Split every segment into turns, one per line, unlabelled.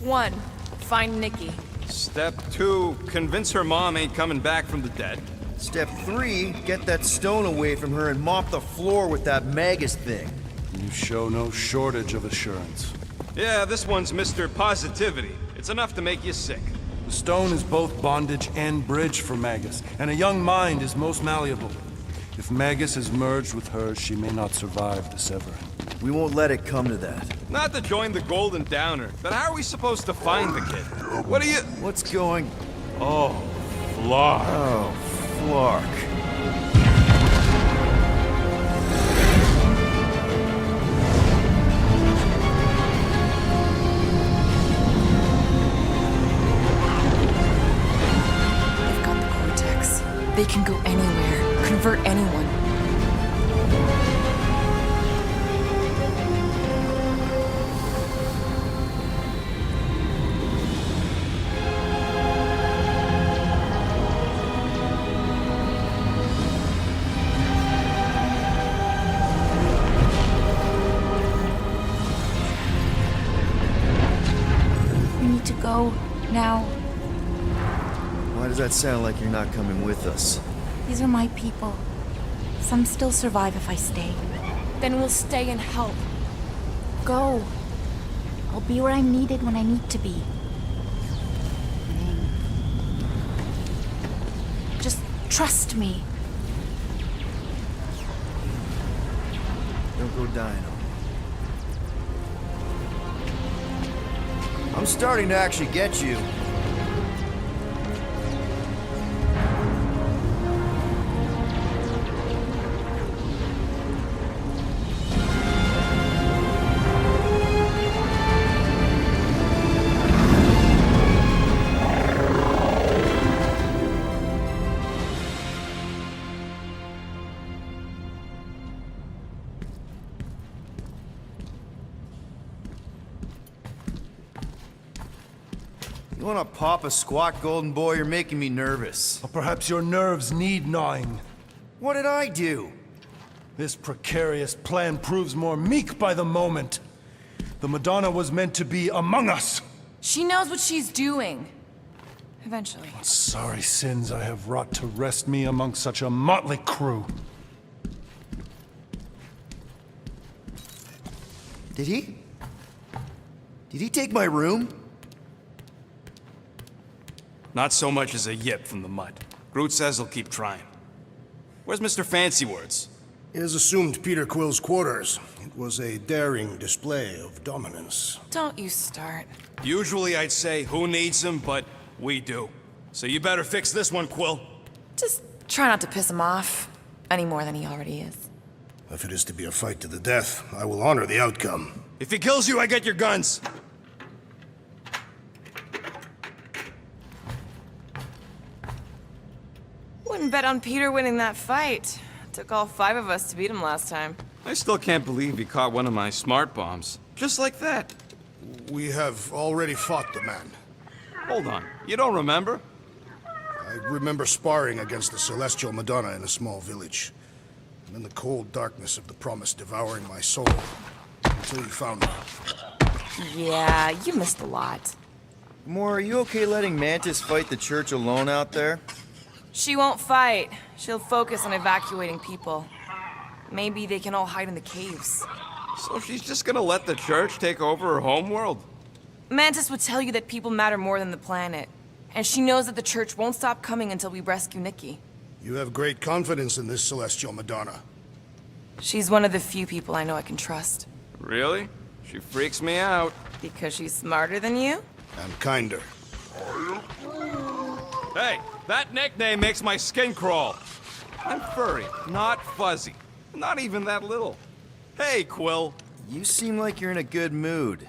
1. Find Nikki.
Step 2, convince her mom ain't coming back from the dead.
Step 3, get that stone away from her and mop the floor with that Magus thing.
You show no shortage of assurance.
Yeah, this one's Mr. Positivity. It's enough to make you sick.
The stone is both bondage and bridge for Magus, and a young mind is most malleable. If Magus is merged with hers, she may not survive the severing.
We won't let it come to that.
Not to join the Golden Downer, but how are we supposed to find the kid? What are you...
What's going...
Oh, Flark.
Oh, Flark.
They've got the Cortex. They can go anywhere, convert anyone. Go now.
Why does that sound like you're not coming with us?
These are my people. Some still survive if I stay.
Then we'll stay and help.
Go. I'll be where I'm needed when I need to be. Just trust me.
Don't go dying on me. I'm starting to actually get you. You wanna pop a squat, Golden Boy? You're making me nervous.
Or perhaps your nerves need gnawing.
What did I do?
This precarious plan proves more meek by the moment. The Madonna was meant to be among us.
She knows what she's doing. Eventually.
What sorry sins I have wrought to wrest me among such a motley crew.
Did he? Did he take my room?
Not so much as a yip from the mud. Groot says he'll keep trying. Where's Mr. Fancy Words?
He has assumed Peter Quill's quarters. It was a daring display of dominance.
Don't you start.
Usually I'd say, who needs him, but we do. So you better fix this one, Quill.
Just try not to piss him off any more than he already is.
If it is to be a fight to the death, I will honor the outcome.
If he kills you, I get your guns.
Wouldn't bet on Peter winning that fight. Took all 5 of us to beat him last time.
I still can't believe he caught one of my smart bombs. Just like that.
We have already fought the man.
Hold on, you don't remember?
I remember sparring against the Celestial Madonna in a small village. And then the cold darkness of the promise devouring my soul. Until you found me.
Yeah, you missed a lot.
Moore, are you okay letting Mantis fight the church alone out there?
She won't fight. She'll focus on evacuating people. Maybe they can all hide in the caves.
So she's just gonna let the church take over her homeworld?
Mantis would tell you that people matter more than the planet. And she knows that the church won't stop coming until we rescue Nikki.
You have great confidence in this Celestial Madonna.
She's one of the few people I know I can trust.
Really? She freaks me out.
Because she's smarter than you?
And kinder.
Hey, that nickname makes my skin crawl. I'm furry, not fuzzy. Not even that little. Hey, Quill.
You seem like you're in a good mood.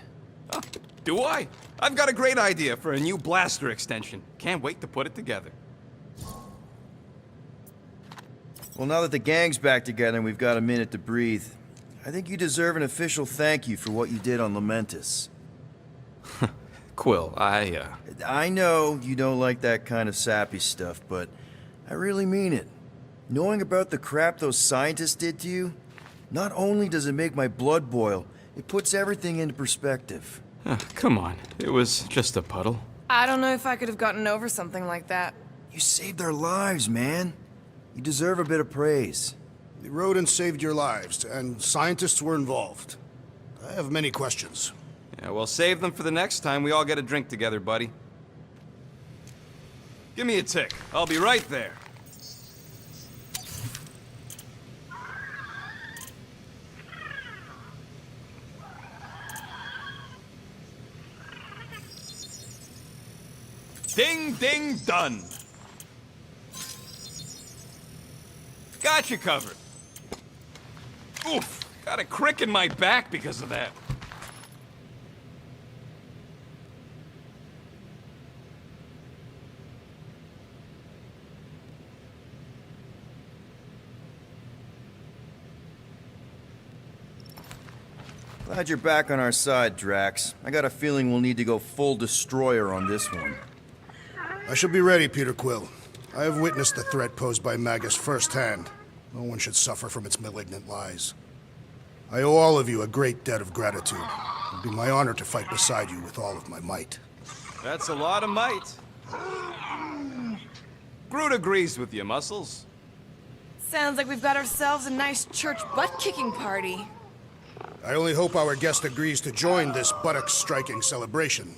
Do I? I've got a great idea for a new blaster extension. Can't wait to put it together.
Well, now that the gang's back together and we've got a minute to breathe, I think you deserve an official thank you for what you did on Lamentis.
Quill,
I know you don't like that kind of sappy stuff, but I really mean it. Knowing about the crap those scientists did to you, not only does it make my blood boil, it puts everything into perspective.
Come on, it was just a puddle.
I don't know if I could have gotten over something like that.
You saved our lives, man. You deserve a bit of praise.
The rodents saved your lives, and scientists were involved. I have many questions.
Yeah, well, save them for the next time we all get a drink together, buddy. Give me a tick. I'll be right there. Ding, ding, done. Got you covered. Oof, got a crick in my back because of that.
Glad you're back on our side, Drax. I got a feeling we'll need to go full destroyer on this one.
I shall be ready, Peter Quill. I have witnessed the threat posed by Magus firsthand. No one should suffer from its malignant lies. I owe all of you a great debt of gratitude. It would be my honor to fight beside you with all of my might.
That's a lot of might. Groot agrees with you, Muscles.
Sounds like we've got ourselves a nice church butt-kicking party.
I only hope our guest agrees to join this buttocks-striking celebration.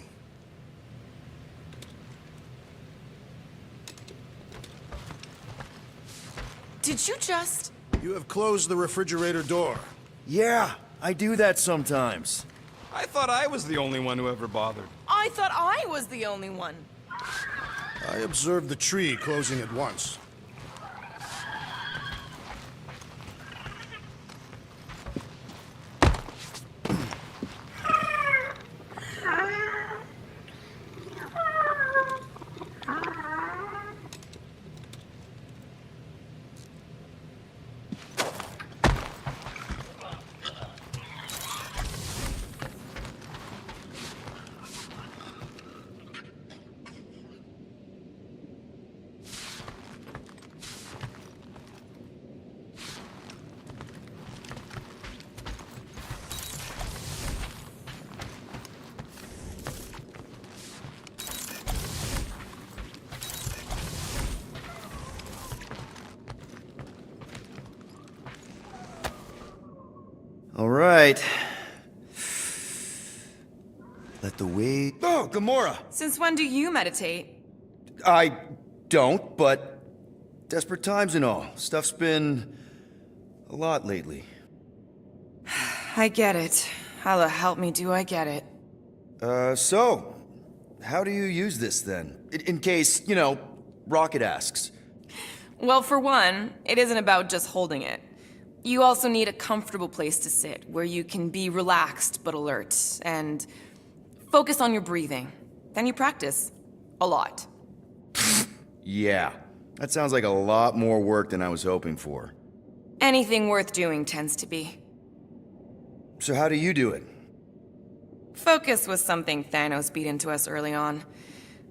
Did you just...
You have closed the refrigerator door.
Yeah, I do that sometimes.
I thought I was the only one who ever bothered.
I thought I was the only one.
I observed the tree closing at once.
All right. Let the weight... Oh, Gamora!
Since when do you meditate?
I don't, but desperate times and all. Stuff's been a lot lately.
I get it. How the help me do I get it?
So, how do you use this then? In case, Rocket asks.
Well, for one, it isn't about just holding it. You also need a comfortable place to sit, where you can be relaxed but alert, and focus on your breathing. Then you practice. A lot.
Yeah, that sounds like a lot more work than I was hoping for.
Anything worth doing tends to be.
So how do you do it?
Focus was something Thanos beat into us early on.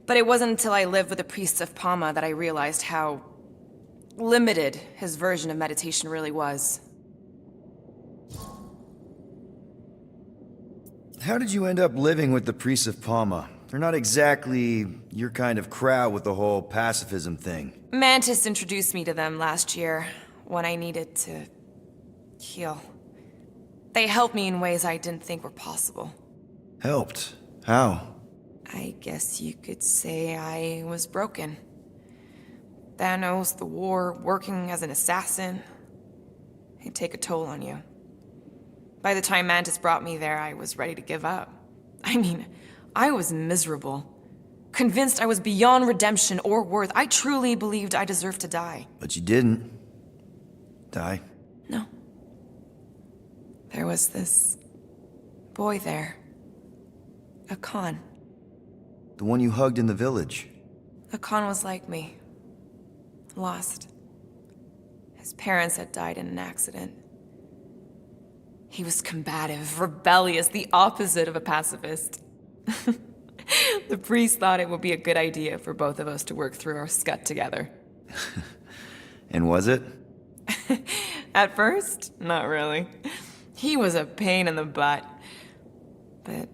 But it wasn't until I lived with the priests of Palma that I realized how limited his version of meditation really was.
How did you end up living with the priests of Palma? They're not exactly your kind of crowd with the whole pacifism thing.
Mantis introduced me to them last year, when I needed to heal. They helped me in ways I didn't think were possible.
Helped? How?
I guess you could say I was broken. Thanos, the war, working as an assassin. It'd take a toll on you. By the time Mantis brought me there, I was ready to give up. I mean, I was miserable. Convinced I was beyond redemption or worth. I truly believed I deserved to die.
But you didn't. Die?
No. There was this boy there. A Khan.
The one you hugged in the village.
A Khan was like me. Lost. His parents had died in an accident. He was combative, rebellious, the opposite of a pacifist. The priest thought it would be a good idea for both of us to work through our scut together.
And was it?
At first, not really. He was a pain in the butt. But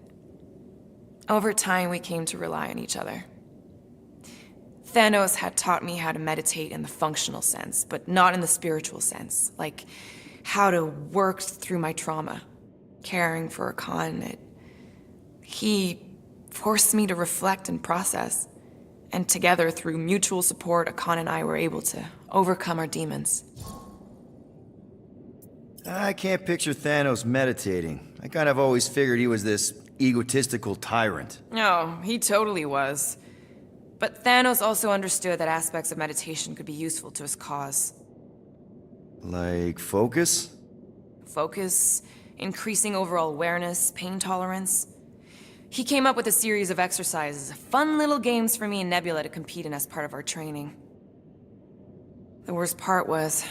Over time, we came to rely on each other. Thanos had taught me how to meditate in the functional sense, but not in the spiritual sense, like how to work through my trauma, caring for Khan. He forced me to reflect and process, and together, through mutual support, Akan and I were able to overcome our demons.
I can't picture Thanos meditating. I kind of always figured he was this egotistical tyrant.
Oh, he totally was. But Thanos also understood that aspects of meditation could be useful to his cause.
Like focus?
Focus, increasing overall awareness, pain tolerance. He came up with a series of exercises, fun little games for me and Nebula to compete in as part of our training. The worst part was,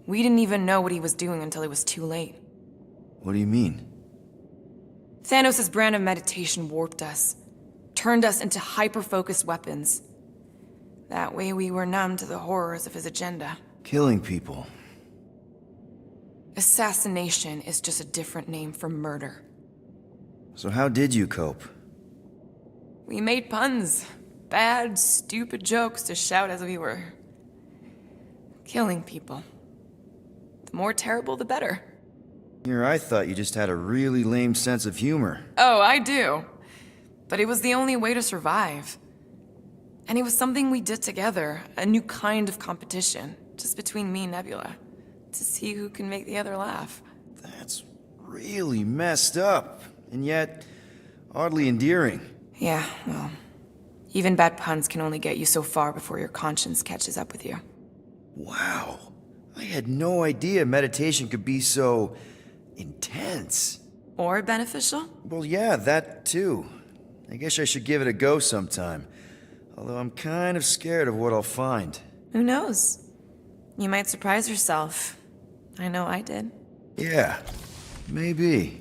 we didn't even know what he was doing until it was too late.
What do you mean?
Thanos' brand of meditation warped us, turned us into hyper-focused weapons. That way we were numb to the horrors of his agenda.
Killing people.
Assassination is just a different name for murder.
So how did you cope?
We made puns, bad, stupid jokes to shout as we were killing people. The more terrible, the better.
Here, I thought you just had a really lame sense of humor.
Oh, I do. But it was the only way to survive. And it was something we did together, a new kind of competition, just between me and Nebula, to see who can make the other laugh.
That's really messed up, and yet oddly endearing.
Yeah, well, even bad puns can only get you so far before your conscience catches up with you.
Wow. I had no idea meditation could be so intense.
Or beneficial?
Well, yeah, that too. I guess I should give it a go sometime. Although I'm kind of scared of what I'll find.
Who knows? You might surprise yourself. I know I did.
Yeah, maybe.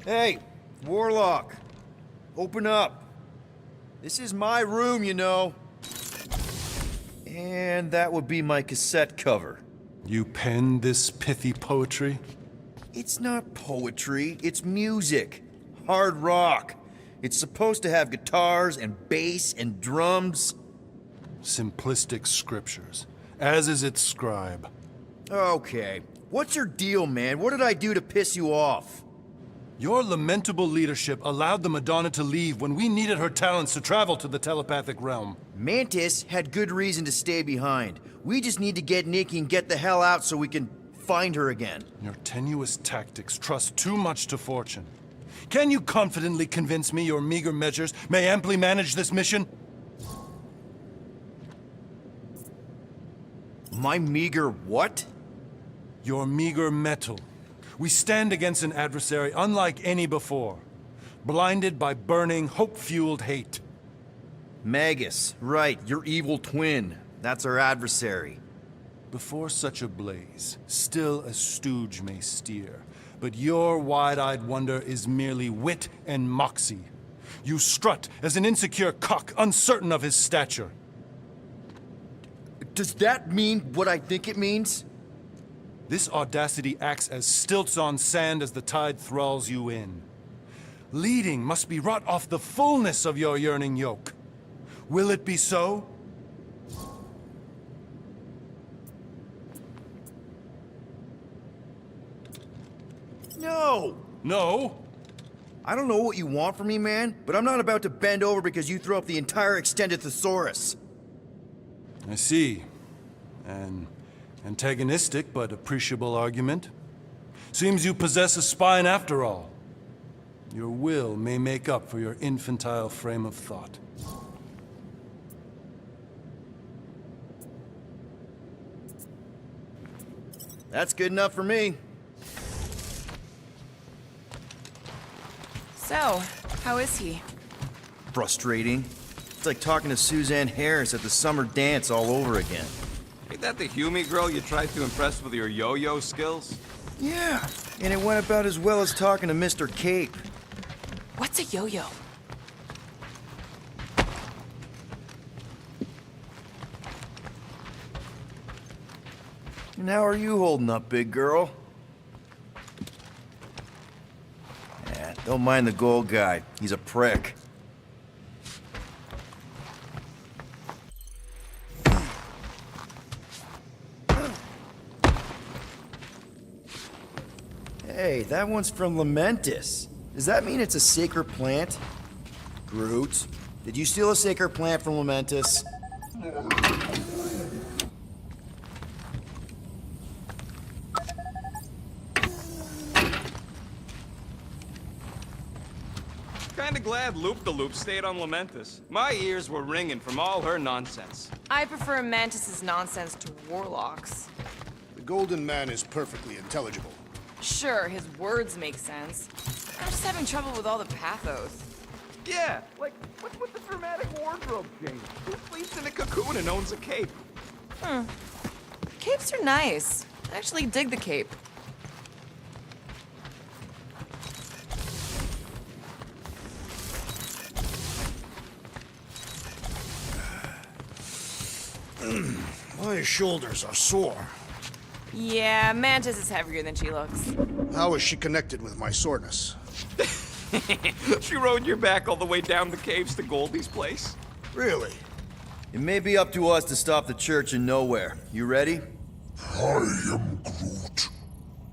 Hey, Warlock. Open up. This is my room, you know. And that would be my cassette cover.
You penned this pithy poetry?
It's not poetry, it's music. Hard rock. It's supposed to have guitars and bass and drums.
Simplistic scriptures, as is its scribe.
Okay. What's your deal, man? What did I do to piss you off?
Your lamentable leadership allowed the Madonna to leave when we needed her talents to travel to the telepathic realm.
Mantis had good reason to stay behind. We just need to get Nikki and get the hell out so we can find her again.
Your tenuous tactics trust too much to fortune. Can you confidently convince me your meager measures may amply manage this mission?
My meager what?
Your meager metal. We stand against an adversary unlike any before, blinded by burning, hope-fueled hate.
Magus, right, your evil twin. That's our adversary.
Before such a blaze, still a stooge may steer, but your wide-eyed wonder is merely wit and moxie. You strut as an insecure cock, uncertain of his stature.
Does that mean what I think it means?
This audacity acts as stilts on sand as the tide thralls you in. Leading must be wrought off the fullness of your yearning yoke. Will it be so?
No!
No?
I don't know what you want from me, man, but I'm not about to bend over because you throw up the entire extended thesaurus.
I see. An antagonistic but appreciable argument. Seems you possess a spine after all. Your will may make up for your infantile frame of thought.
That's good enough for me.
So, how is he?
Frustrating. It's like talking to Suzanne Harris at the summer dance all over again.
Ain't that the Humie girl you tried to impress with your yo-yo skills?
Yeah, and it went about as well as talking to Mr. Cape.
What's a yo-yo?
And how are you holding up, big girl? Yeah, don't mind the gold guy. He's a prick. Hey, that one's from Lamentis. Does that mean it's a sacred plant? Groot, did you steal a sacred plant from Lamentis?
Kinda glad Loop-the-Loop stayed on Lamentis. My ears were ringing from all her nonsense.
I prefer Mantis's nonsense to Warlock's.
The Golden Man is perfectly intelligible.
Sure, his words make sense. I'm just having trouble with all the pathos.
Yeah, like, what's with the dramatic wardrobe change? Who sleeps in a cocoon and owns a cape?
Capes are nice. I actually dig the cape.
My shoulders are sore.
Yeah, Mantis is heavier than she looks.
How is she connected with my soreness?
She rode your back all the way down the caves to Goldie's place?
Really?
It may be up to us to stop the church in nowhere. You ready?
I am Groot.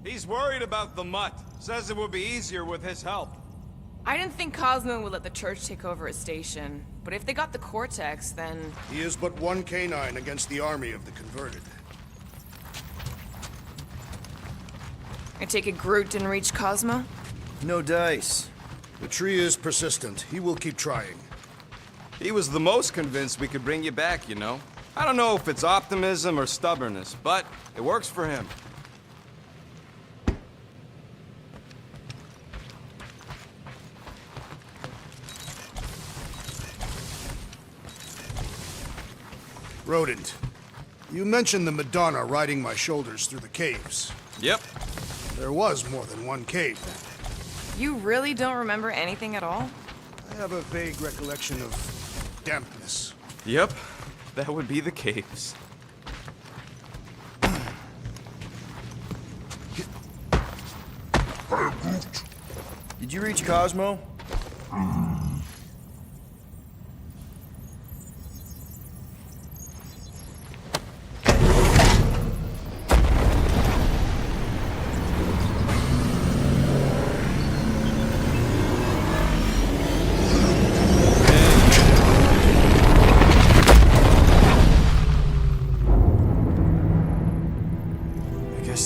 He's worried about the mutt. Says it would be easier with his help.
I didn't think Cosmo would let the church take over his station, but if they got the Cortex, then...
He is but one canine against the army of the converted.
I take it Groot didn't reach Cosmo?
No dice.
The tree is persistent. He will keep trying.
He was the most convinced we could bring you back, you know? I don't know if it's optimism or stubbornness, but it works for him.
Rodent, you mentioned the Madonna riding my shoulders through the caves.
Yep.
There was more than one cave then.
You really don't remember anything at all?
I have a vague recollection of dampness.
Yep. That would be the caves.
Did you reach Cosmo?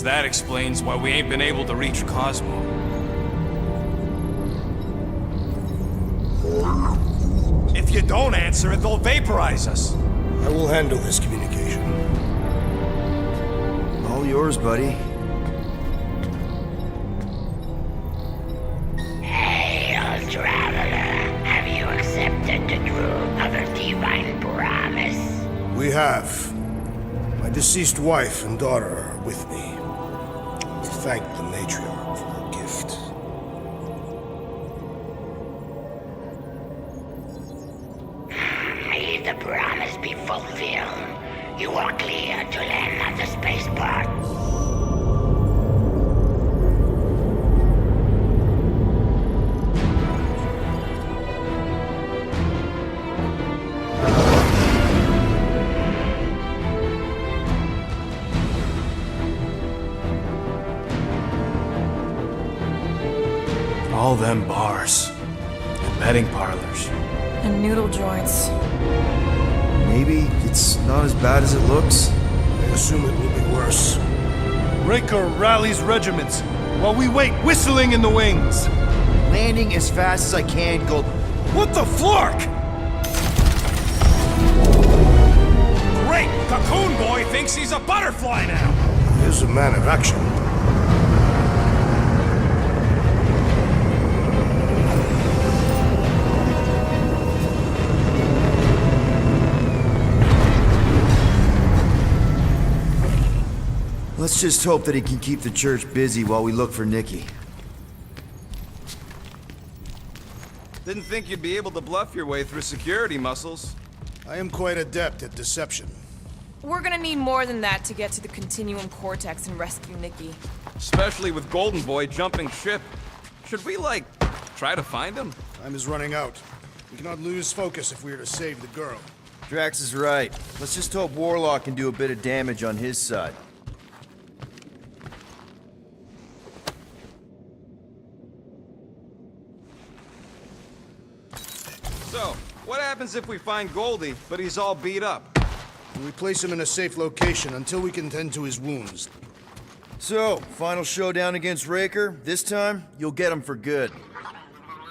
That explains why we ain't been able to reach Cosmo. If you don't answer it, they'll vaporize us.
I will handle this communication.
All yours, buddy.
Hail, traveler. Have you accepted the truth of a divine promise?
We have. My deceased wife and daughter are with me. Thank the matriarch for her gift.
May the promise be fulfilled. You are clear to land at the spaceport.
All them bars. And betting parlors.
And noodle joints.
Maybe it's not as bad as it looks.
I assume it will be worse.
Raker rallies regiments while we wait whistling in the wings.
Landing as fast as I can, Gold. What the flark?
Great! Cocoon Boy thinks he's a butterfly now!
He is a man of action.
Let's just hope that he can keep the church busy while we look for Nikki.
Didn't think you'd be able to bluff your way through security muscles.
I am quite adept at deception.
We're gonna need more than that to get to the Continuum Cortex and rescue Nikki.
Especially with Golden Boy jumping ship. Should we, like, try to find him?
Time is running out. We cannot lose focus if we are to save the girl.
Drax is right. Let's just hope Warlock can do a bit of damage on his side.
So, what happens if we find Goldie, but he's all beat up?
We place him in a safe location until we can tend to his wounds.
So, final showdown against Raker. This time, you'll get him for good.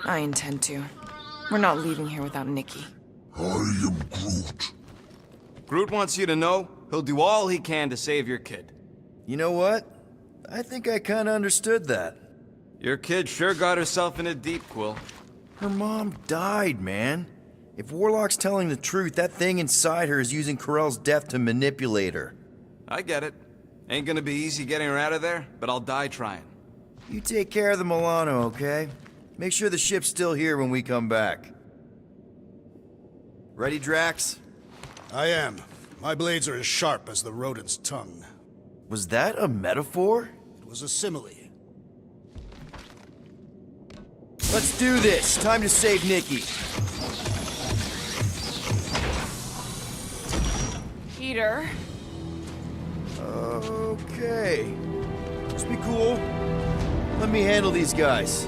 I intend to. We're not leaving here without Nikki.
I am Groot.
Groot wants you to know he'll do all he can to save your kid.
You know what? I think I kinda understood that.
Your kid sure got herself in a deep, Quill.
Her mom died, man. If Warlock's telling the truth, that thing inside her is using Corell's death to manipulate her.
I get it. Ain't gonna be easy getting her out of there, but I'll die trying.
You take care of the Milano, okay? Make sure the ship's still here when we come back. Ready, Drax?
I am. My blades are as sharp as the rodent's tongue.
Was that a metaphor?
It was a simile.
Let's do this. Time to save Nikki.
Peter.
Okay. Just be cool. Let me handle these guys.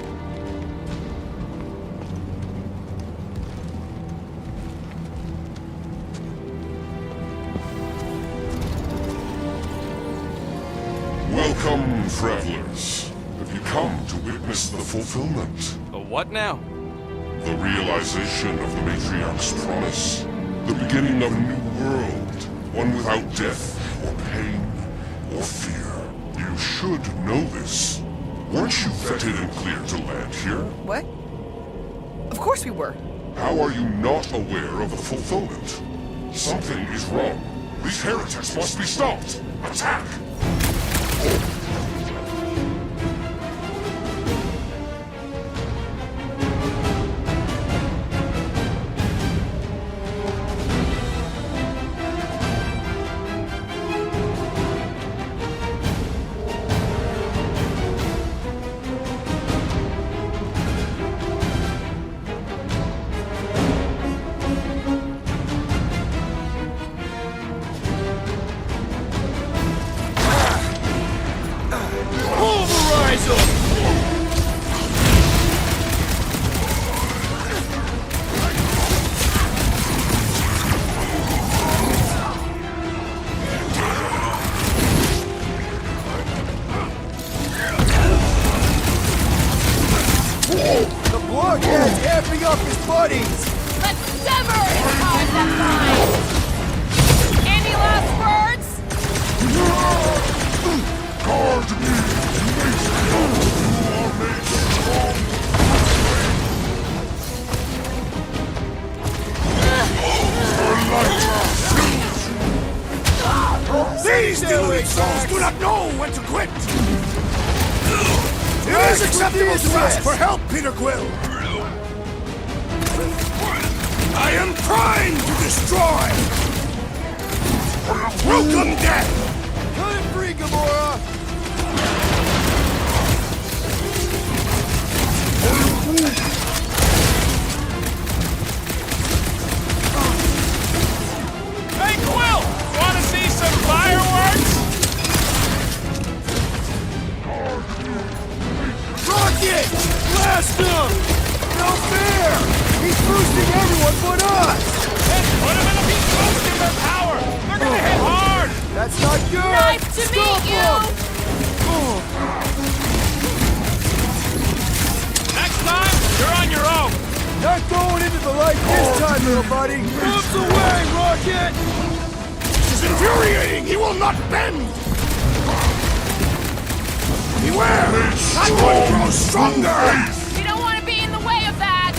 Welcome, travelers. Have you come to witness the fulfillment?
The what now?
The realization of the Matriarch's promise? The beginning of a new world, one without death, or pain, or fear. You should know this. Weren't you vetted and cleared to land here?
What? Of course we were.
How are you not aware of the fulfillment? Something is wrong. These heretics must be stopped. Attack!
buddies!
Let's sever its ties that bind! Any last words?
Guard me! You are made strong!
These deluded souls do not know when to quit! It is acceptable to ask for help, Peter Quill! I am trying to destroy! Welcome, death!
Cut it free, Gamora!
Hey, Quill! Wanna see some fireworks?
Rocket! Blast him! No fair! He's boosting everyone but us!
Then put them in a beat boosting their power! They're gonna hit hard!
That's not good!
Nice to meet you!
Next time, you're on your own!
Not going into the light this time, little buddy! Moves away, Rocket!
This is infuriating! He will not bend! Beware! That one grows stronger!
We don't want to be in the way of that!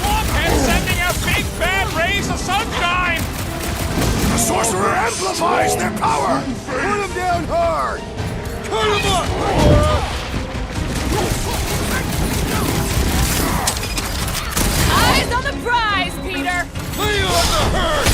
Blockhead sending out big bad rays of sunshine!
The sorcerer amplifies their power!
Put him down hard!
Eyes on the prize, Peter!
Lay on the herd!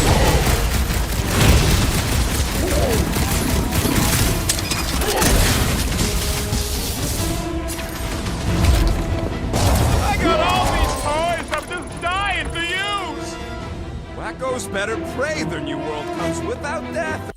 I got all these toys I'm just dying to use! Wacko's better pray their new world comes without death.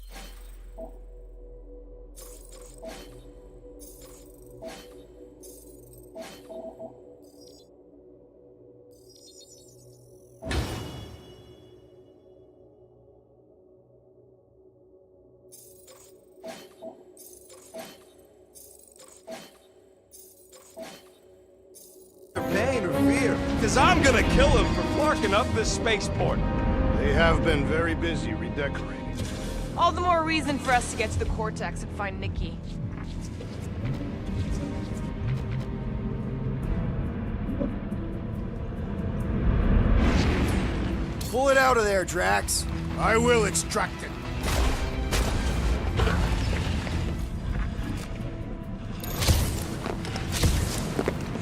Pain or fear, because I'm gonna kill him for flarking up this spaceport.
They have been very busy redecorating.
All the more reason for us to get to the Cortex and find Nikki.
Pull it out of there, Drax.
I will extract it.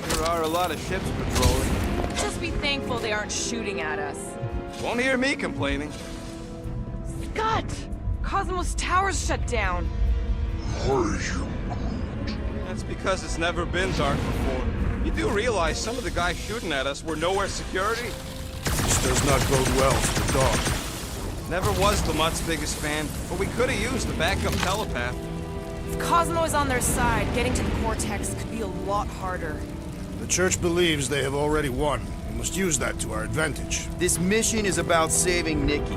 There are a lot of ships patrolling.
Just be thankful they aren't shooting at us.
Won't hear me complaining.
Scott! Cosmos Tower's shut down.
That's because it's never been dark before. You do realize some of the guys shooting at us were nowhere security?
This does not bode well for the dog.
Never was Lamott's biggest fan, but we could have used a backup telepath.
If Cosmo is on their side, getting to the Cortex could be a lot harder.
The Church believes they have already won. We must use that to our advantage.
This mission is about saving Nikki.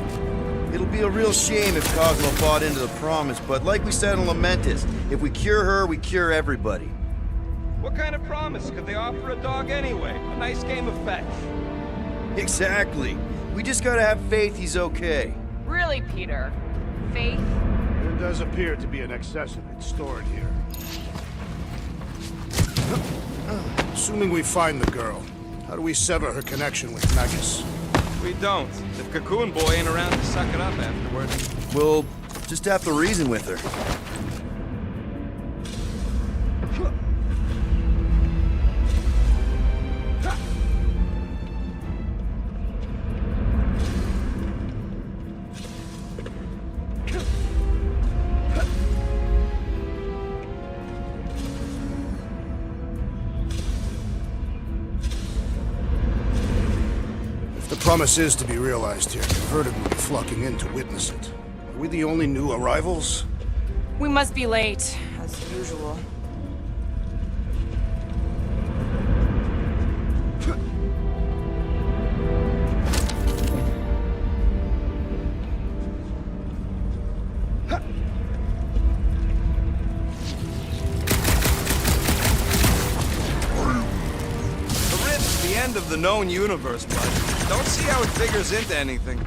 It'll be a real shame if Cosmo bought into the promise, but like we said in Lamentus, if we cure her, we cure everybody.
What kind of promise could they offer a dog anyway? A nice game of fetch.
Exactly. We just gotta have faith he's okay.
Really, Peter? Faith?
There does appear to be an excess of it stored here. Assuming we find the girl, how do we sever her connection with Magus?
We don't. If Cocoon Boy ain't around to suck it up afterward.
We'll just have to reason with her.
The promise is to be realized here. The herd will be flocking in to witness it. Are we the only new arrivals?
We must be late, as usual.
Of the known universe, but don't see how it figures into anything.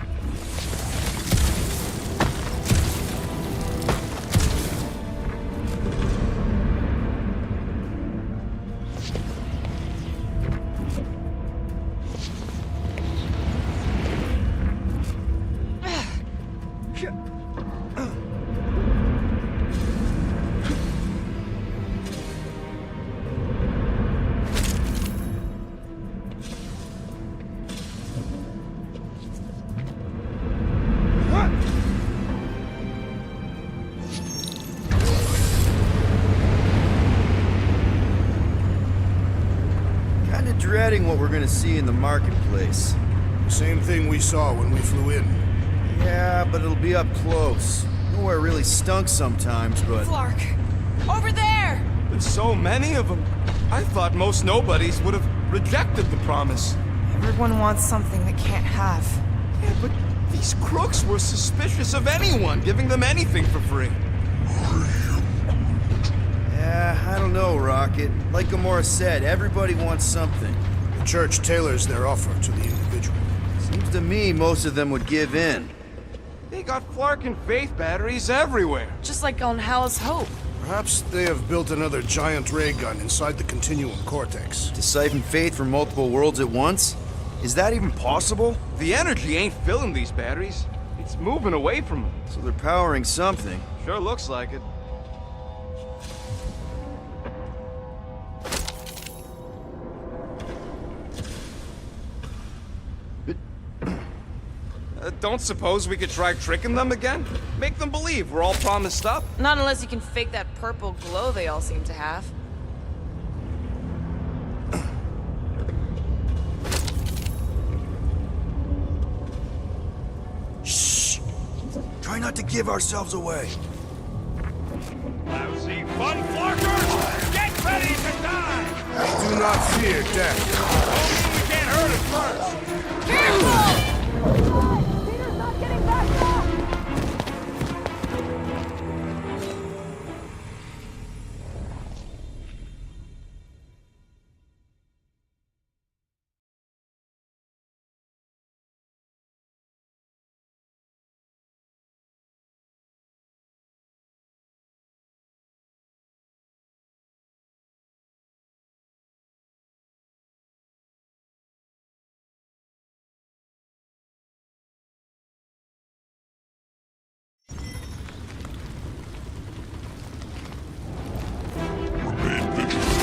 Dreading what we're gonna see in the marketplace.
Same thing we saw when we flew in.
Yeah, but it'll be up close. Nowhere really stunk sometimes, but...
Flark! Over there!
There's so many of them. I thought most nobodies would have rejected the promise.
Everyone wants something they can't have.
Yeah, but these crooks were suspicious of anyone giving them anything for free.
Yeah, I don't know, Rocket. Like Gamora said, everybody wants something.
The Church tailors their offer to the individual.
Seems to me most of them would give in.
They got Flark and Faith batteries everywhere.
Just like on Hal's Hope.
Perhaps they have built another giant ray gun inside the Continuum Cortex.
To siphon Faith from multiple worlds at once? Is that even possible?
The energy ain't filling these batteries. It's moving away from them.
So they're powering something.
Sure looks like it. don't suppose we could try tricking them again? Make them believe we're all promised up?
Not unless you can fake that purple glow they all seem to have.
Shh! Try not to give ourselves away.
Lousy fun flarkers! Get ready to die!
We do not fear death.
Only we can't hurt us first!
Peter's not getting back up!
Remain vigilant.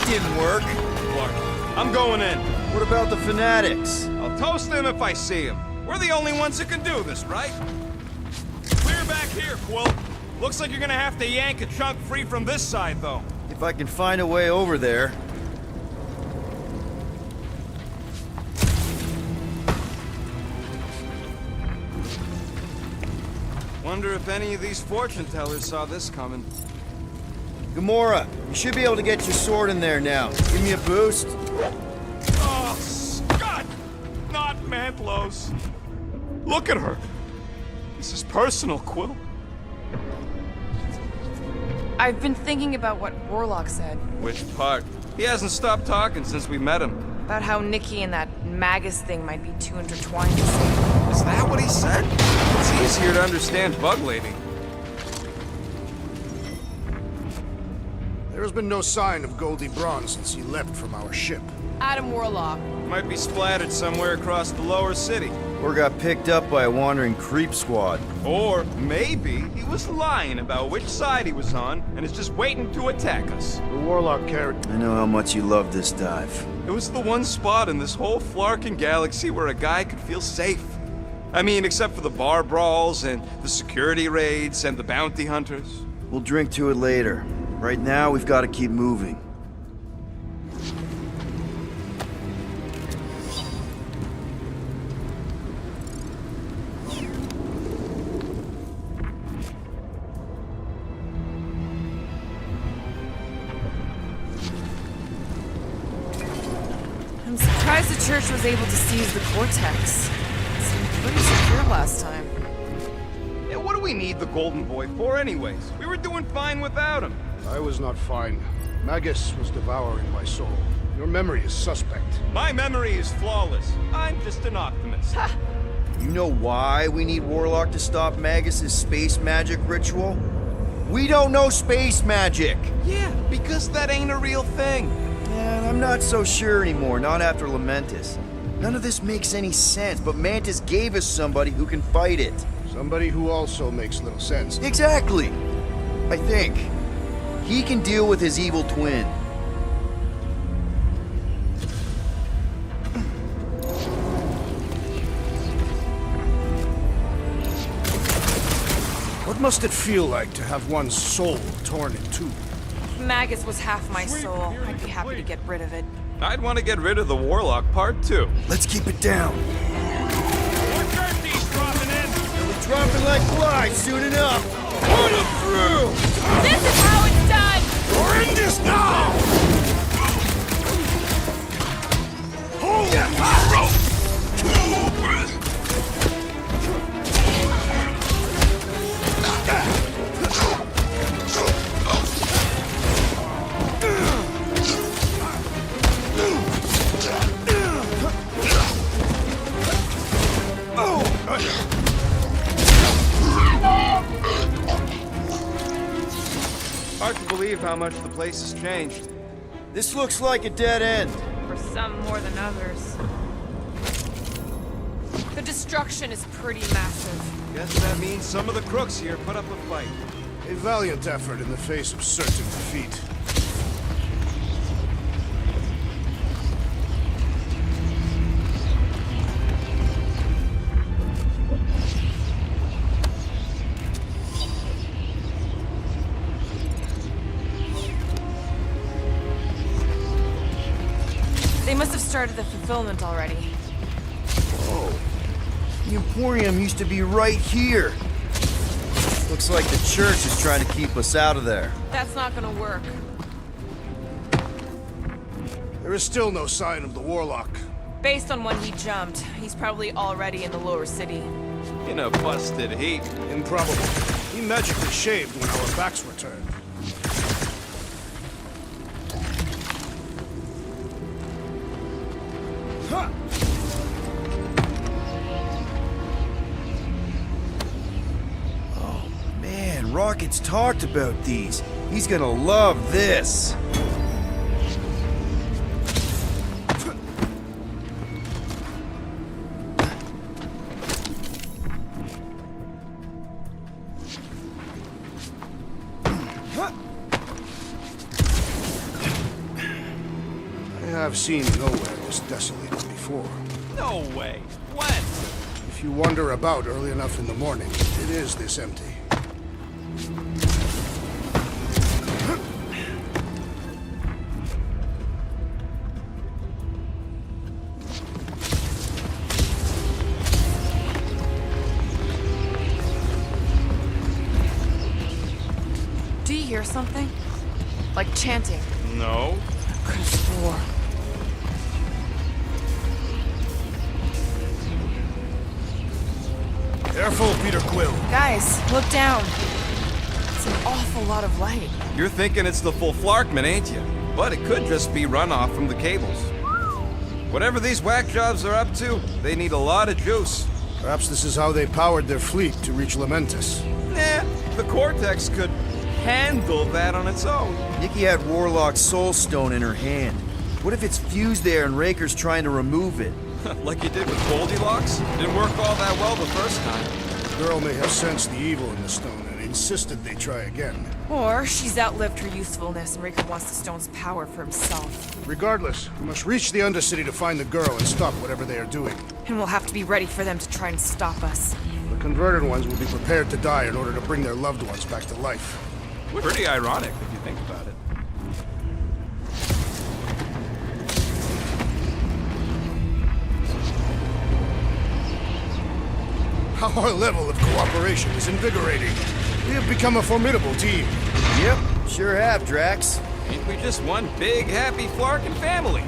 Didn't work.
Clark, I'm going in.
What about the fanatics?
I'll toast them if I see them. We're the only ones that can do this, right? Clear back here, Quill. Looks like you're gonna have to yank a chunk free from this side, though.
If I can find a way over there.
Wonder if any of these fortune tellers saw this coming.
Gamora, you should be able to get your sword in there now. Give me a boost.
Oh, Scott! Not Mantlos. Look at her. This is personal, Quill.
I've been thinking about what Warlock said.
Which part? He hasn't stopped talking since we met him.
About how Nikki and that Magus thing might be too intertwined to see.
Is that what he said? It's easier to understand Bug Lady.
There has been no sign of Goldie Braun since he left from our ship.
Adam Warlock.
Might be splattered somewhere across the lower city.
Or got picked up by a wandering creep squad.
Or maybe he was lying about which side he was on and is just waiting to attack us.
The Warlock character.
I know how much you love this dive.
It was the one spot in this whole Flarkin galaxy where a guy could feel safe. I mean, except for the bar brawls and the security raids and the bounty hunters.
We'll drink to it later. Right now, we've got to keep moving.
Surprised the church was able to seize the Cortex. Seemed pretty secure last time.
Yeah, what do we need the Golden Boy for anyways? We were doing fine without him.
I was not fine. Magus was devouring my soul. Your memory is suspect.
My memory is flawless. I'm just an optimist.
You know why we need Warlock to stop Magus's space magic ritual? We don't know space magic!
Yeah, because that ain't a real thing.
Yeah, and I'm not so sure anymore, not after Lamentis. None of this makes any sense, but Mantis gave us somebody who can fight it.
Somebody who also makes little sense.
Exactly! I think. He can deal with his evil twin.
What must it feel like to have one's soul torn in two?
If Magus was half my soul, I'd be happy to get rid of it.
I'd want to get rid of the Warlock part too.
Let's keep it down.
More jerseys dropping in.
They'll be dropping like flies soon enough. Put them through!
This is how it's done!
We're in this now! Hold
Hard to believe how much the place has changed.
This looks like a dead end.
For some more than others. The destruction is pretty massive.
Guess that means some of the crooks here put up a fight.
A valiant effort in the face of certain defeat.
They must have started the fulfillment already.
Whoa. The Emporium used to be right here. Looks like the church is trying to keep us out of there.
That's not gonna work.
There is still no sign of the Warlock.
Based on when he jumped, he's probably already in the lower city.
In a busted heap.
Improbable. He magically shaved when our backs were turned. Huh.
Oh man, Rocket's talked about these. He's gonna love this.
I've seen nowhere this desolated before.
No way. When?
If you wander about early enough in the morning, it is this empty.
Do you hear something? Like chanting.
No.
Could have swore.
Careful, Peter Quill.
Guys, look down. It's an awful lot of light.
You're thinking it's the full Flarkman, ain't you? But it could just be runoff from the cables. Whatever these whack jobs are up to, they need a lot of juice.
Perhaps this is how they powered their fleet to reach Lamentis.
The Cortex could handle that on its own.
Nikki had Warlock's soul stone in her hand. What if it's fused there and Raker's trying to remove it?
Like you did with Goldilocks? Didn't work all that well the first time.
The girl may have sensed the evil in the stone and insisted they try again.
Or she's outlived her usefulness and Raker wants the stone's power for himself.
Regardless, we must reach the Undercity to find the girl and stop whatever they are doing.
And we'll have to be ready for them to try and stop us.
The converted ones will be prepared to die in order to bring their loved ones back to life.
Pretty ironic if you think about it.
Our level of cooperation is invigorating. We have become a formidable team.
Yep, sure have, Drax.
Ain't we just one big, happy Flarkin family?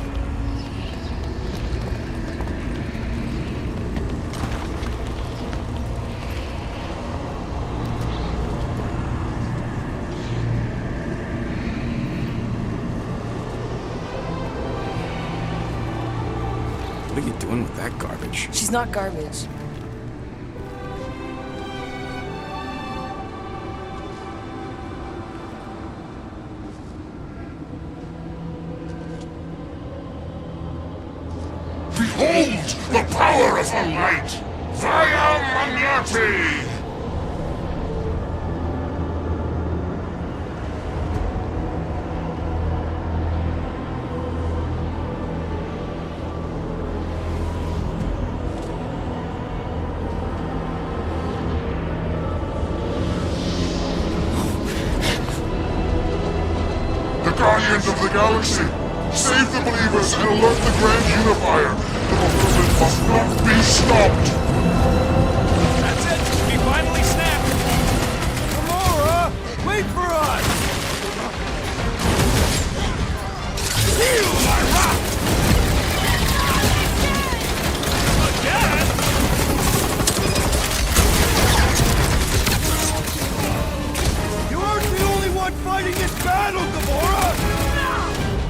What are you doing with that garbage?
She's not garbage.
Behold the power of her light! Via Magnati! The Guardians of the Galaxy! Save the believers and alert the Grand Unifier! The movement must not be stopped!
That's it! We finally snapped!
Laura, wait for us!
Feel my rock! Again?
You aren't the only one fighting this battle, Gamora!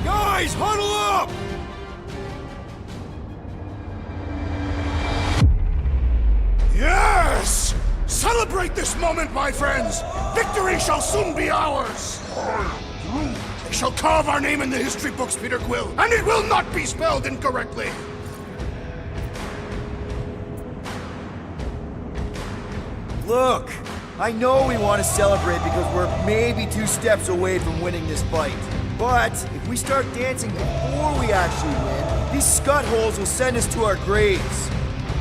Guys, huddle up!
Yes! Celebrate this moment, my friends! Victory shall soon be ours! They shall carve our name in the history books, Peter Quill, and it will not be spelled incorrectly!
Look, I know we want to celebrate because we're maybe 2 steps away from winning this fight. But if we start dancing before we actually win, these scut holes will send us to our graves.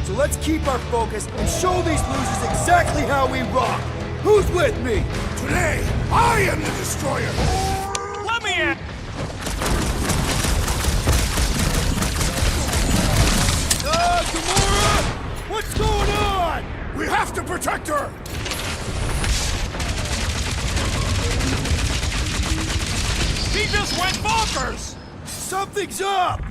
So let's keep our focus and show these losers exactly how we rock. Who's with me?
Today, I am the Destroyer!
Let me in!
Gamora! What's going on?
We have to protect her!
He just went bonkers!
Something's up!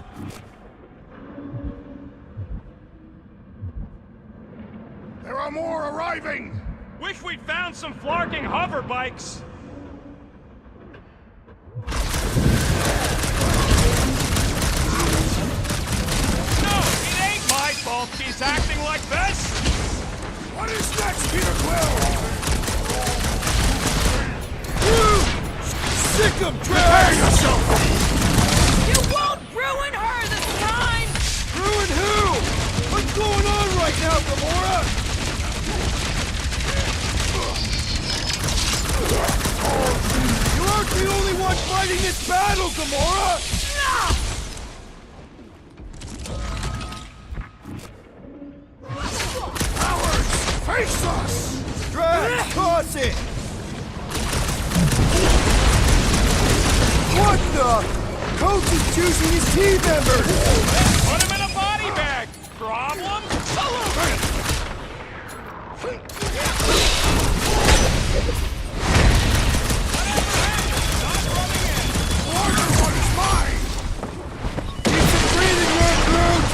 There are more arriving!
Wish we'd found some flarking hover bikes. No, it ain't my fault she's acting like this!
What is next, Peter Quill?
Sick 'em,
Prepare yourself!
You won't ruin her this time!
Ruin who? What's going on right now, Gamora? You aren't the only one fighting this battle, Gamora!
Cowards! Face us!
Drag! Toss it! What the? Coach is choosing his team members!
Put him in a body bag! Problem?
Mortar, what is mine?
Keep some breathing room, Groot!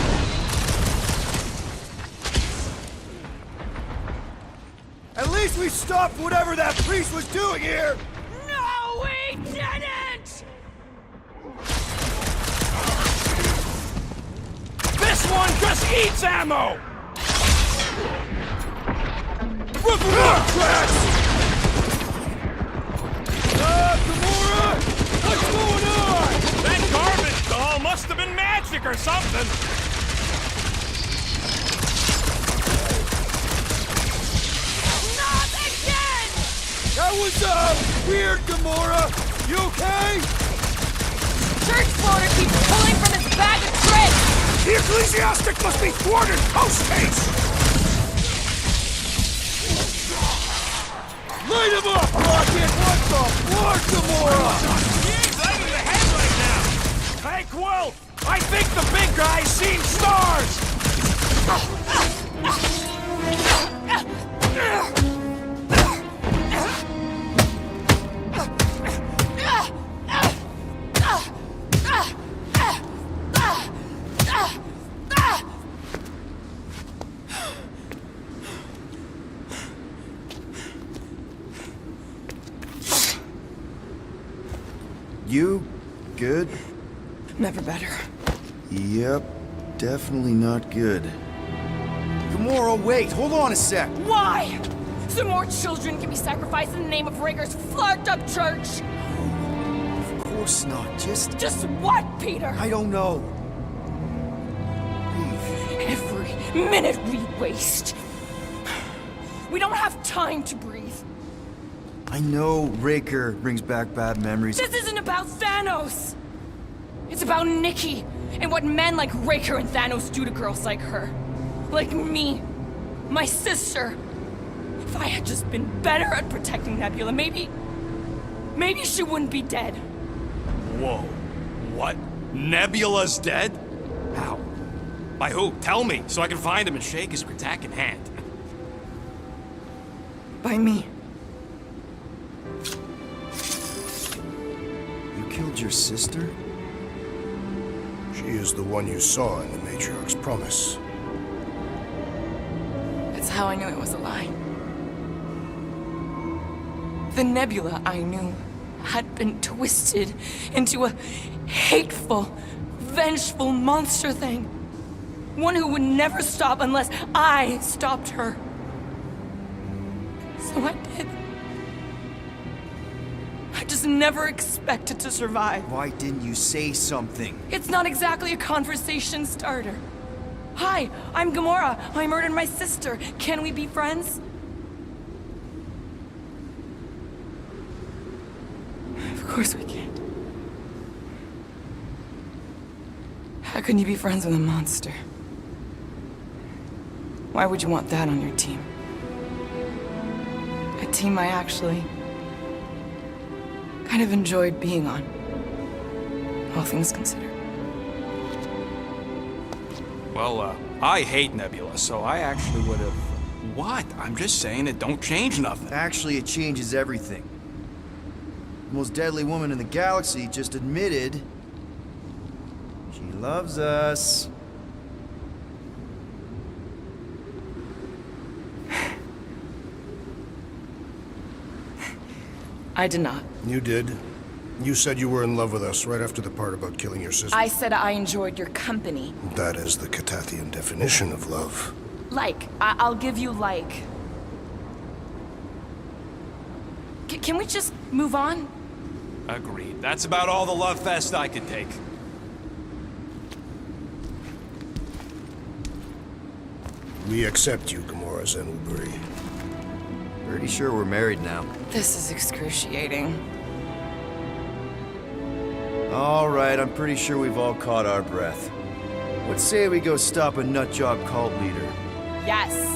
At least we stopped whatever that priest was doing here!
No, we didn't!
This one just eats ammo!
Tracks! Gamora! What's going on?
That garbage doll must have been magic or something!
Not again!
That was, weird, Gamora! You okay?
Church floater keeps pulling from his bag of tricks!
The ecclesiastic must be thwarted post-haste!
Light him up, Rocket! What the fuck, Gamora?
He's out of the head right now! Hey, Quill! I think the big guy's seen stars!
You good?
Never better.
Yep. definitely not good. Gamora, wait! Hold on a sec!
Why? So more children can be sacrificed in the name of Raker's flarked-up church?
Of course not.
Just what, Peter?
I don't know. Breathe.
Every minute we waste. We don't have time to breathe.
I know Raker brings back bad memories.
This isn't about Thanos. It's about Nikki and what men like Raker and Thanos do to girls like her. Like me. My sister. If I had just been better at protecting Nebula, maybe she wouldn't be dead.
Whoa. What? Nebula's dead? How? By who? Tell me, so I can find him and shake his Kratak in hand.
By me.
You killed your sister?
She is the one you saw in the Matriarch's promise.
That's how I knew it was a lie. The Nebula I knew had been twisted into a hateful, vengeful monster thing. One who would never stop unless I stopped her. So I did. I just never expected to survive.
Why didn't you say something?
It's not exactly a conversation starter. Hi, I'm Gamora. I murdered my sister. Can we be friends? Of course we can't. How can you be friends with a monster? Why would you want that on your team? A team I actually kind of enjoyed being on, all things considered.
Well, I hate Nebula, so I actually would have... What? I'm just saying it don't change nothing.
Actually, it changes everything. The most deadly woman in the galaxy just admitted she loves us.
I did not.
You did. You said you were in love with us right after the part about killing your sister.
I said I enjoyed your company.
That is the Catathian definition of love.
Like. I'll give you like. Can we just move on?
Agreed. That's about all the love fest I could take.
We accept you, Gamora Zenuburi.
Pretty sure we're married now.
This is excruciating.
All right, I'm pretty sure we've all caught our breath. What say we go stop a nutjob cult leader?
Yes.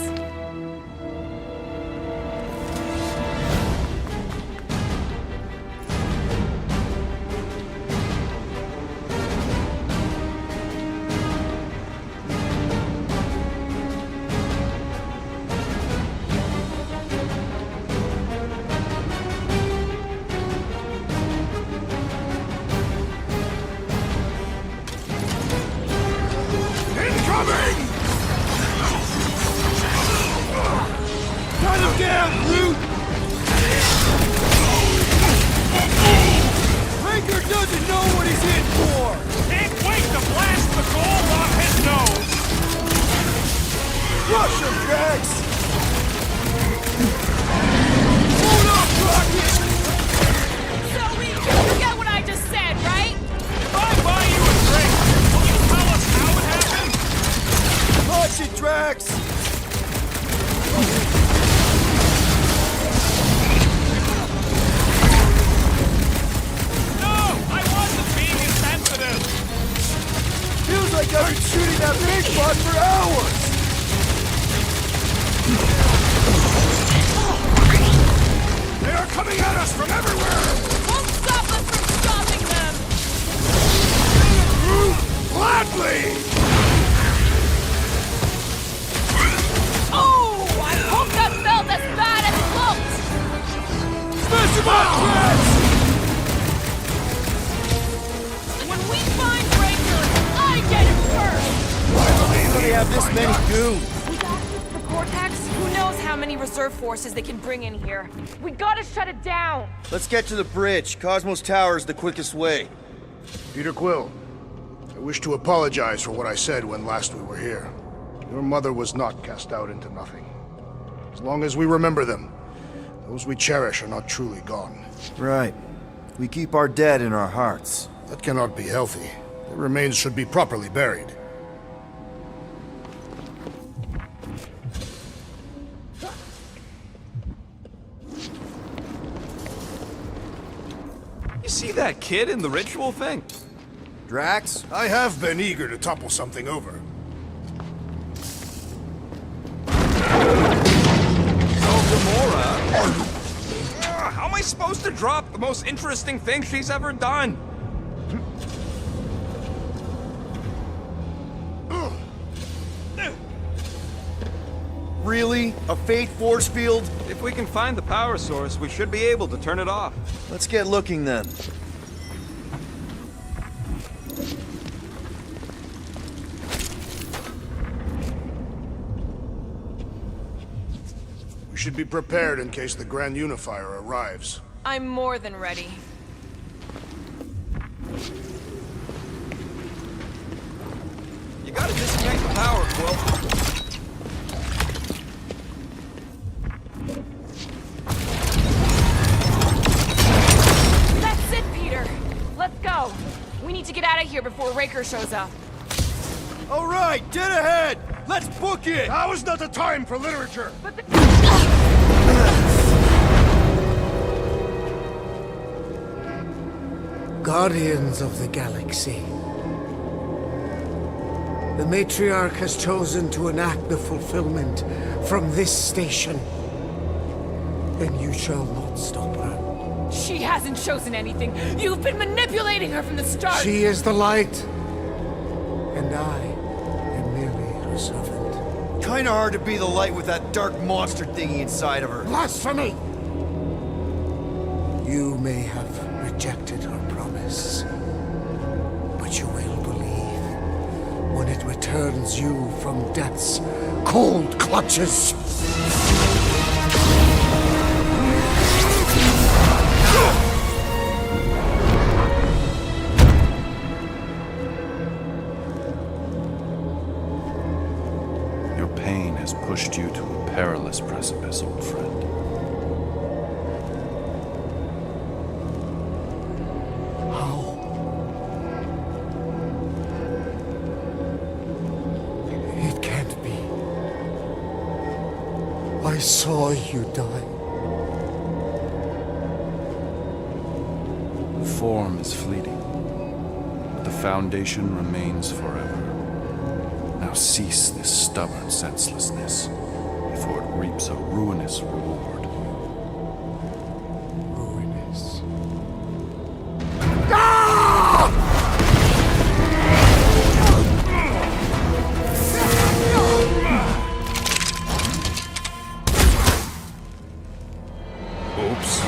They can bring in here. We gotta shut it down.
Let's get to the bridge. Cosmos Tower is the quickest way.
Peter Quill, I wish to apologize for what I said when last we were here. Your mother was not cast out into nothing. As long as we remember them, those we cherish are not truly gone.
Right. We keep our dead in our hearts.
That cannot be healthy. Their remains should be properly buried.
You see that kid in the ritual thing?
Drax?
I have been eager to topple something over.
How am I supposed to drop the most interesting thing she's ever done?
Really? A fate force field?
If we can find the power source, we should be able to turn it off.
Let's get looking then.
We should be prepared in case the Grand Unifier arrives.
I'm more than ready.
You gotta disconnect the power, Quill.
That's it, Peter. Let's go. We need to get out of here before Raker shows up.
All right, dead ahead! Let's book it!
Now is not the time for literature!
Guardians of the Galaxy. The Matriarch has chosen to enact the fulfillment from this station. And you shall not stop her.
She hasn't chosen anything. You've been manipulating her from the start.
She is the light. And I am merely her servant.
Kinda hard to be the light with that dark monster thingy inside of her.
Blasphemy! You may have rejected her promise, but you will believe when it returns you from death's cold clutches.
Your pain has pushed you to a perilous precipice, old friend.
It can't be. I saw you die.
The form is fleeting, but the foundation remains forever. Now cease this stubborn senselessness, before it reaps a ruinous reward.
Ruinous.
Oops.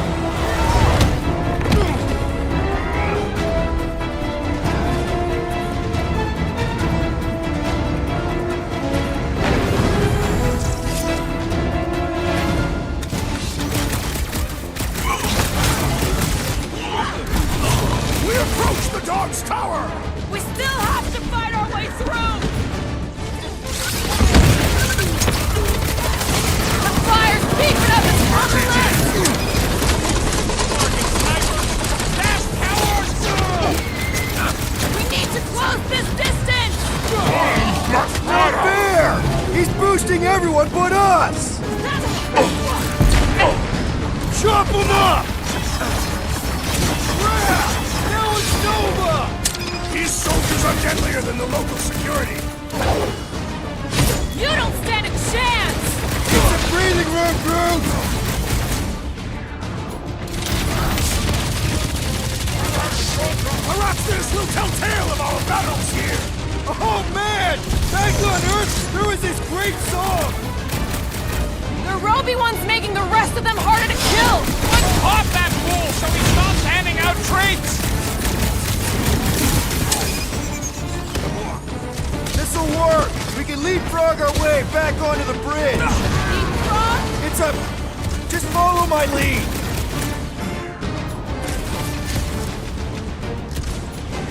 We approach the Dog's Tower!
We still have to fight our way through! The fire's keeping up its progress! We need to close this distance!
Not fair! He's boosting everyone but us! Chop him up! Crap! Now it's Nova!
These soldiers are deadlier than the local security!
You don't stand a chance!
It's a breathing room, Groot!
Araxis will tell tale of our battles here!
Oh man! Back on Earth, there was this great song!
The Roby one's making the rest of them harder to kill!
Let's pop that fool so he stops handing out treats!
This'll work! We can leapfrog our way back onto the bridge!
Leapfrog?
It's a... Just follow my lead!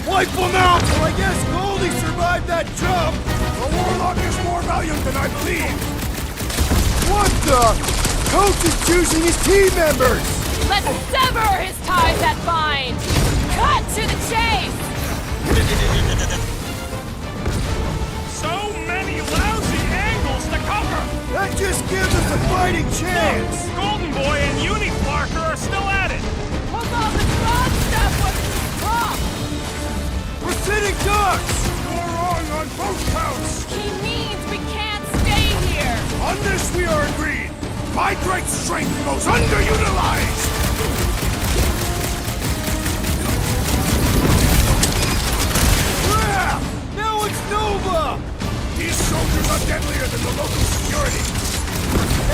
Wipe them out! Well, I guess Goldie survived that jump!
The Warlock is more valiant than I believed!
What the? Coach is choosing his team members!
Let's sever his ties that bind! Cut to the chase!
So many lousy angles to cover!
That just gives us a fighting chance!
Golden Boy and Uniflarker are still at it!
Hold on, the frog stuff wasn't top!
We're sitting ducks!
You're wrong on both counts!
He means we can't stay here!
On this we are agreed! My great strength goes underutilized!
Yeah! Now it's Nova!
These soldiers are deadlier than the local security!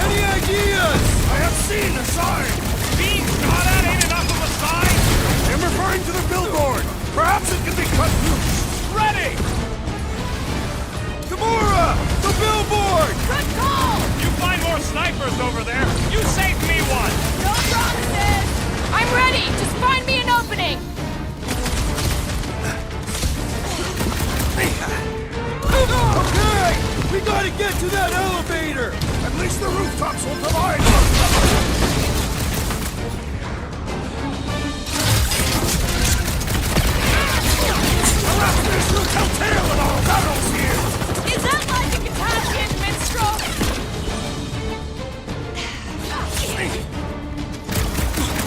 Any ideas?
I have seen a sign!
Being shot at ain't enough of a sign!
I'm referring to the billboard! Perhaps it can be cut loose!
Ready!
Gamora! The billboard!
Good call!
You find more snipers over there! You save me one!
No promises! I'm ready! Just find me an opening!
Okay! We gotta get to that elevator!
At least the rooftops will provide! Perhaps this will tell tale of our battles here!
Is that like a Katachian minstrel?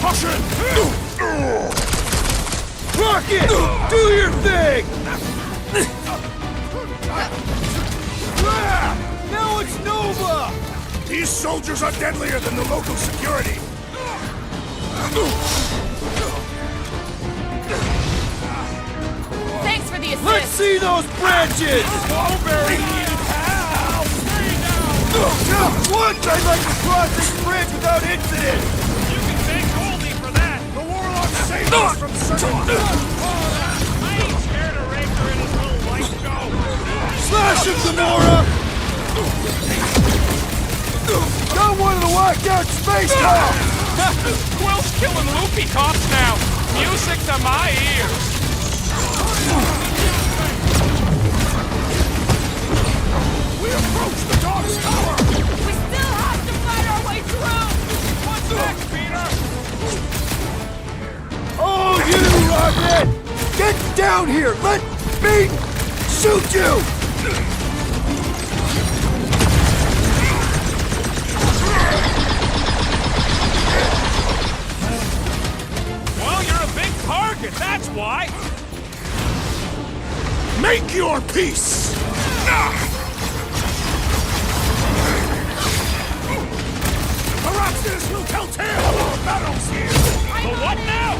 Caution!
Rocket! Do your thing! Ah! Now it's Nova!
These soldiers are deadlier than the local security!
Thanks for the assist!
Let's see those branches!
Strawberry needed help! Stay down!
Once I'd like to cross this bridge without incident!
You can thank Goldie for that!
The Warlock saved us from certain death!
I ain't scared of Raker and his little light show!
Slash him, Gamora! Got one of the whacked out space cops!
Quill's killing loopy cops now! Music to my ears!
We approach the dog's tower!
We still have to fight our way through!
What's next, Peter?
Oh, you, Rocket! Get down here! Let me shoot you!
Well, you're a big target, that's why!
Make your peace! Perhaps this will tell tale of our battles here!
But what now?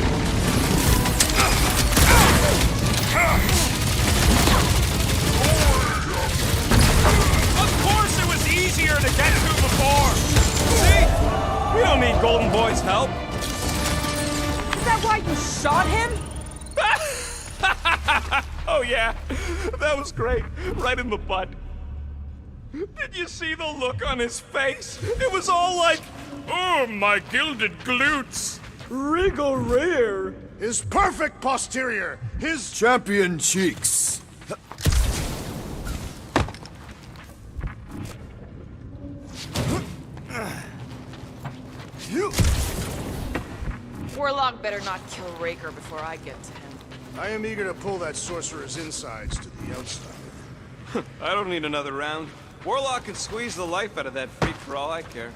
Of course it was easier to get to before! See? We don't need Golden Boy's help.
Is that why you shot him?
Oh yeah, that was great. Right in the butt. Did you see the look on his face? It was all like, oh, my gilded glutes. Rigor.
His perfect posterior! His
Champion cheeks.
Warlock better not kill Raker before I get to him.
I am eager to pull that sorcerer's insides to the outside.
I don't need another round. Warlock can squeeze the life out of that freak for all I care.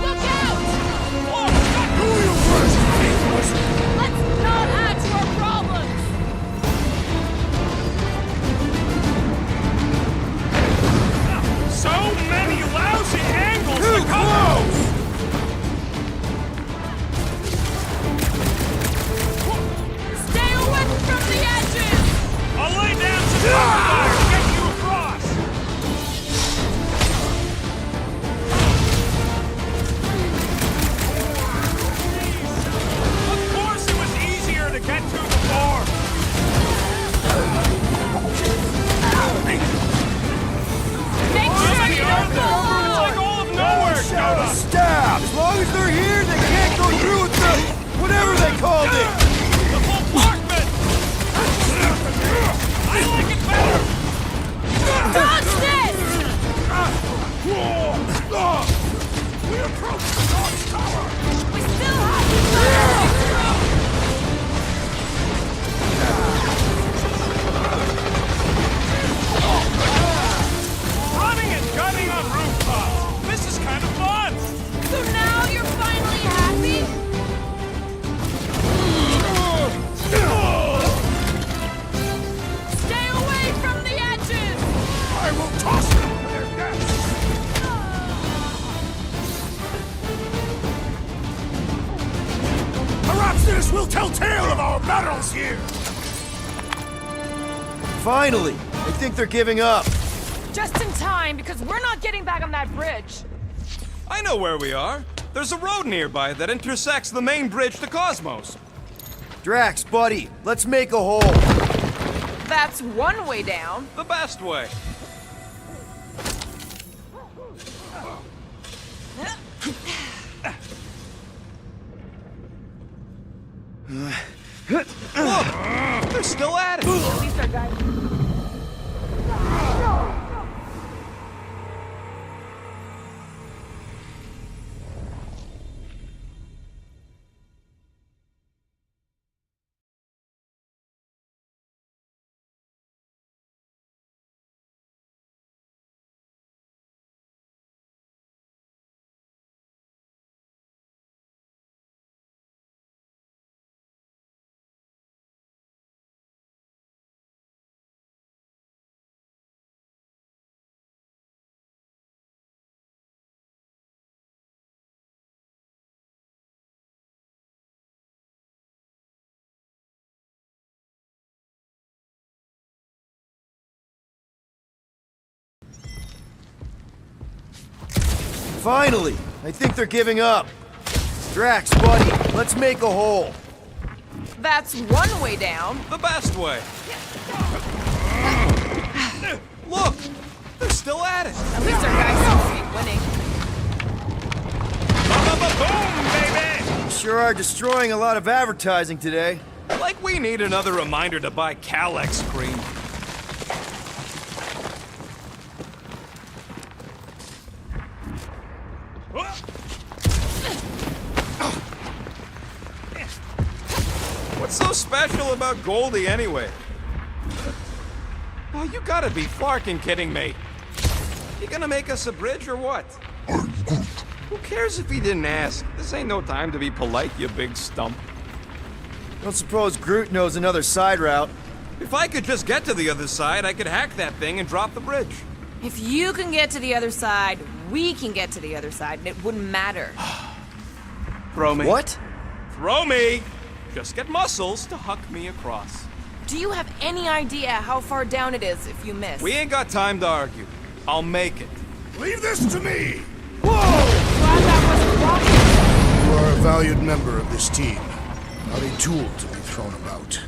Look out!
Do you first, faithless?
Let's not add to our problems!
barrels here!
Finally! I think they're giving up.
Just in time, because we're not getting back on that bridge.
I know where we are. There's a road nearby that intersects the main bridge to Cosmos.
Drax, buddy, let's make a hole.
That's one way down.
The best way. Look! They're still at it!
At least our guy...
Finally! I think they're giving up. Drax, buddy, let's make a hole.
That's one way down.
The best way. Look! They're still at it!
At least our guy seems to be winning.
Boom, baby!
Sure are destroying a lot of advertising today.
Like we need another reminder to buy Calex cream. What's so special about Goldie anyway? Oh, you gotta be flarkin' kidding me. You gonna make us a bridge or what? Who cares if he didn't ask? This ain't no time to be polite, you big stump.
Don't suppose Groot knows another side route.
If I could just get to the other side, I could hack that thing and drop the bridge.
If you can get to the other side, we can get to the other side, and it wouldn't matter.
Throw me.
What?
Throw me! Just get muscles to huck me across.
Do you have any idea how far down it is if you miss?
We ain't got time to argue. I'll make it.
Leave this to me!
Glad that wasn't rocket.
You are a valued member of this team. Not a tool to be thrown about.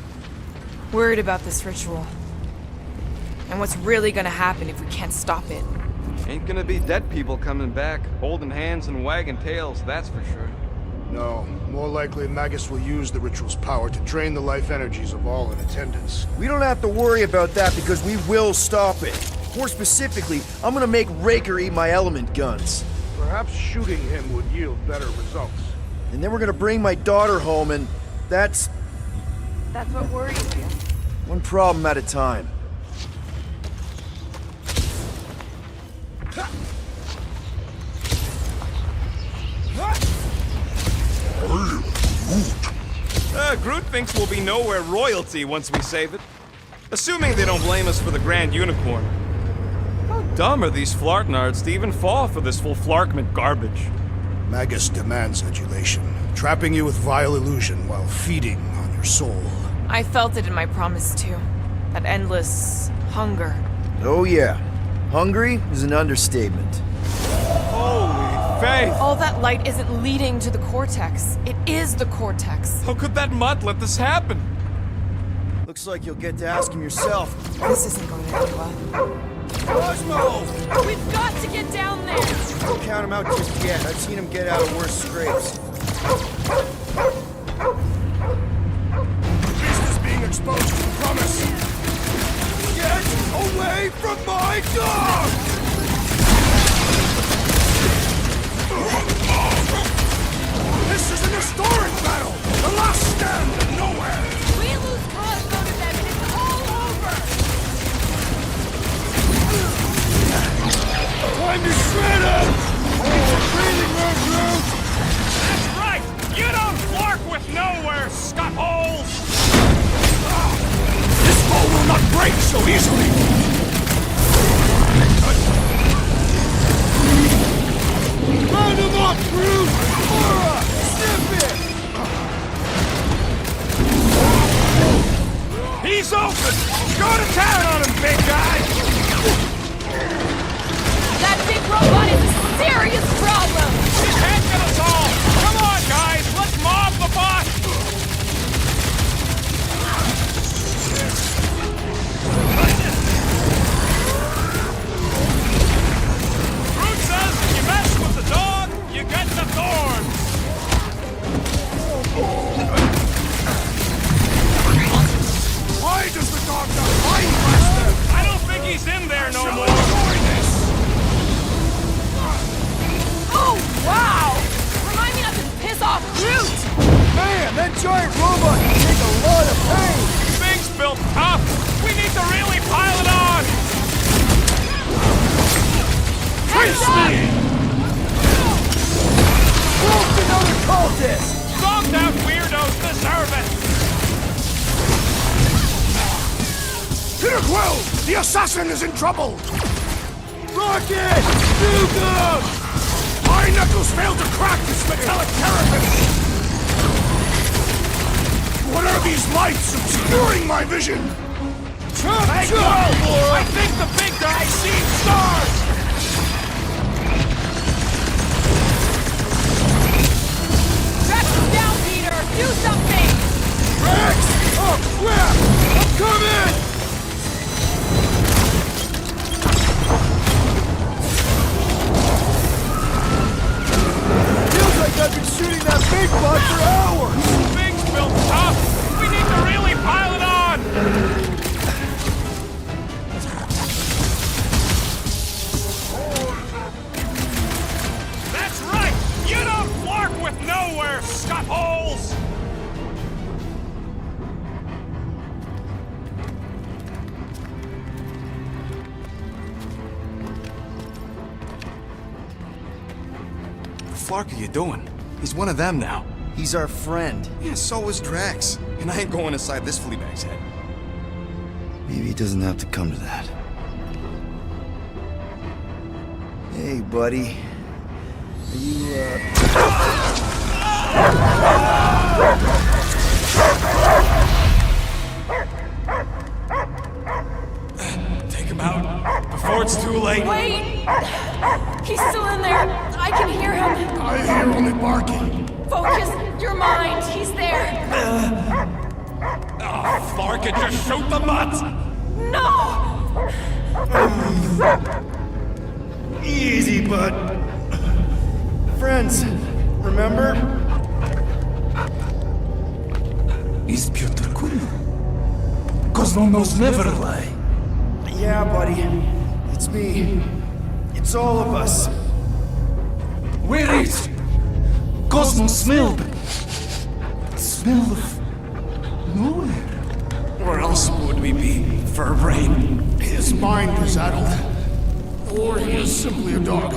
Worried about this ritual. And what's really gonna happen if we can't stop it.
Ain't gonna be dead people coming back, holding hands and wagging tails, that's for sure.
No, more likely Magus will use the ritual's power to drain the life energies of all in attendance.
We don't have to worry about that because we will stop it. More specifically, I'm gonna make Raker eat my element guns.
Perhaps shooting him would yield better results.
And then we're gonna bring my daughter home and that's
what worries you.
one problem at a time.
Groot thinks we'll be nowhere royalty once we save it. Assuming they don't blame us for the Grand Unicorn. How dumb are these Flarknards to even fall for this full Flarkment garbage?
Magus demands adulation, trapping you with vile illusion while feeding on your soul.
I felt it in my promise too. That endless hunger.
Oh yeah. Hungry is an understatement.
Holy faith!
All that light isn't leading to the cortex. It is the cortex.
How could that mutt let this happen?
Looks like you'll get to ask him yourself.
This isn't going to end well.
Cosmo!
We've got to get down there!
Don't count him out just yet. I've seen him get out of worse scrapes.
Beast is being exposed to promise.
Get away from my dog!
This is an historic battle! The last stand of nowhere!
We lose Cosmo to them and it's all over!
Time to shred him! Breathing room, Groot!
That's right! You don't flark with nowhere, scuttholes!
This bow will not break so easily!
Round him up, Groot! Aura! Snip it!
Go to town on him, big guy!
That big robot is a serious problem!
He's hacking us all! Come on, guys, let's mob the bot! Fruit says if you mess with the dog, you get the thorns!
Why does the dog not find Master?
I don't think he's in there no more!
Enjoy this!
Oh, wow! Remind me not to piss off Groot!
Man, that giant robot can take a lot of pain!
Thing's built tough! We need to really pile it on!
Heads up!
Wolf, another cultist!
Stomped out weirdos deserve it!
Peter Quill! The assassin is in trouble!
Rocket! Nuke him!
My knuckles failed to crack this metallic carapace! What are these lights obscuring my vision?
Hey, go! I think the big guy sees stars!
Track them down, Peter! Do something!
Rex! Oh, crap! I'm coming! Feels like I've been shooting that big bot for hours!
Thing's built tough! We need to really pile it on! That's right! You don't flark with nowhere, scuttholes!
What the fuck are you doing? He's one of them now.
He's our friend.
Yeah, so was Drax. And I ain't going inside this fleabag's head.
Maybe it doesn't have to come to that. Hey, buddy. Are you,
Take him out before it's too late.
Wait! He's still in there! I can hear him!
I hear only barking.
Focus your mind! He's there!
Oh, Flark, it just shoot the nuts!
No!
Easy, bud. Friends, remember?
Is Peter Quill? Cosmo knows never lie.
Yeah, buddy. It's me. It's all of us.
Where is Cosmo smelled? Smell of nowhere.
Where else would we be? Fur brain.
His mind is addled. Or he is simply a dog.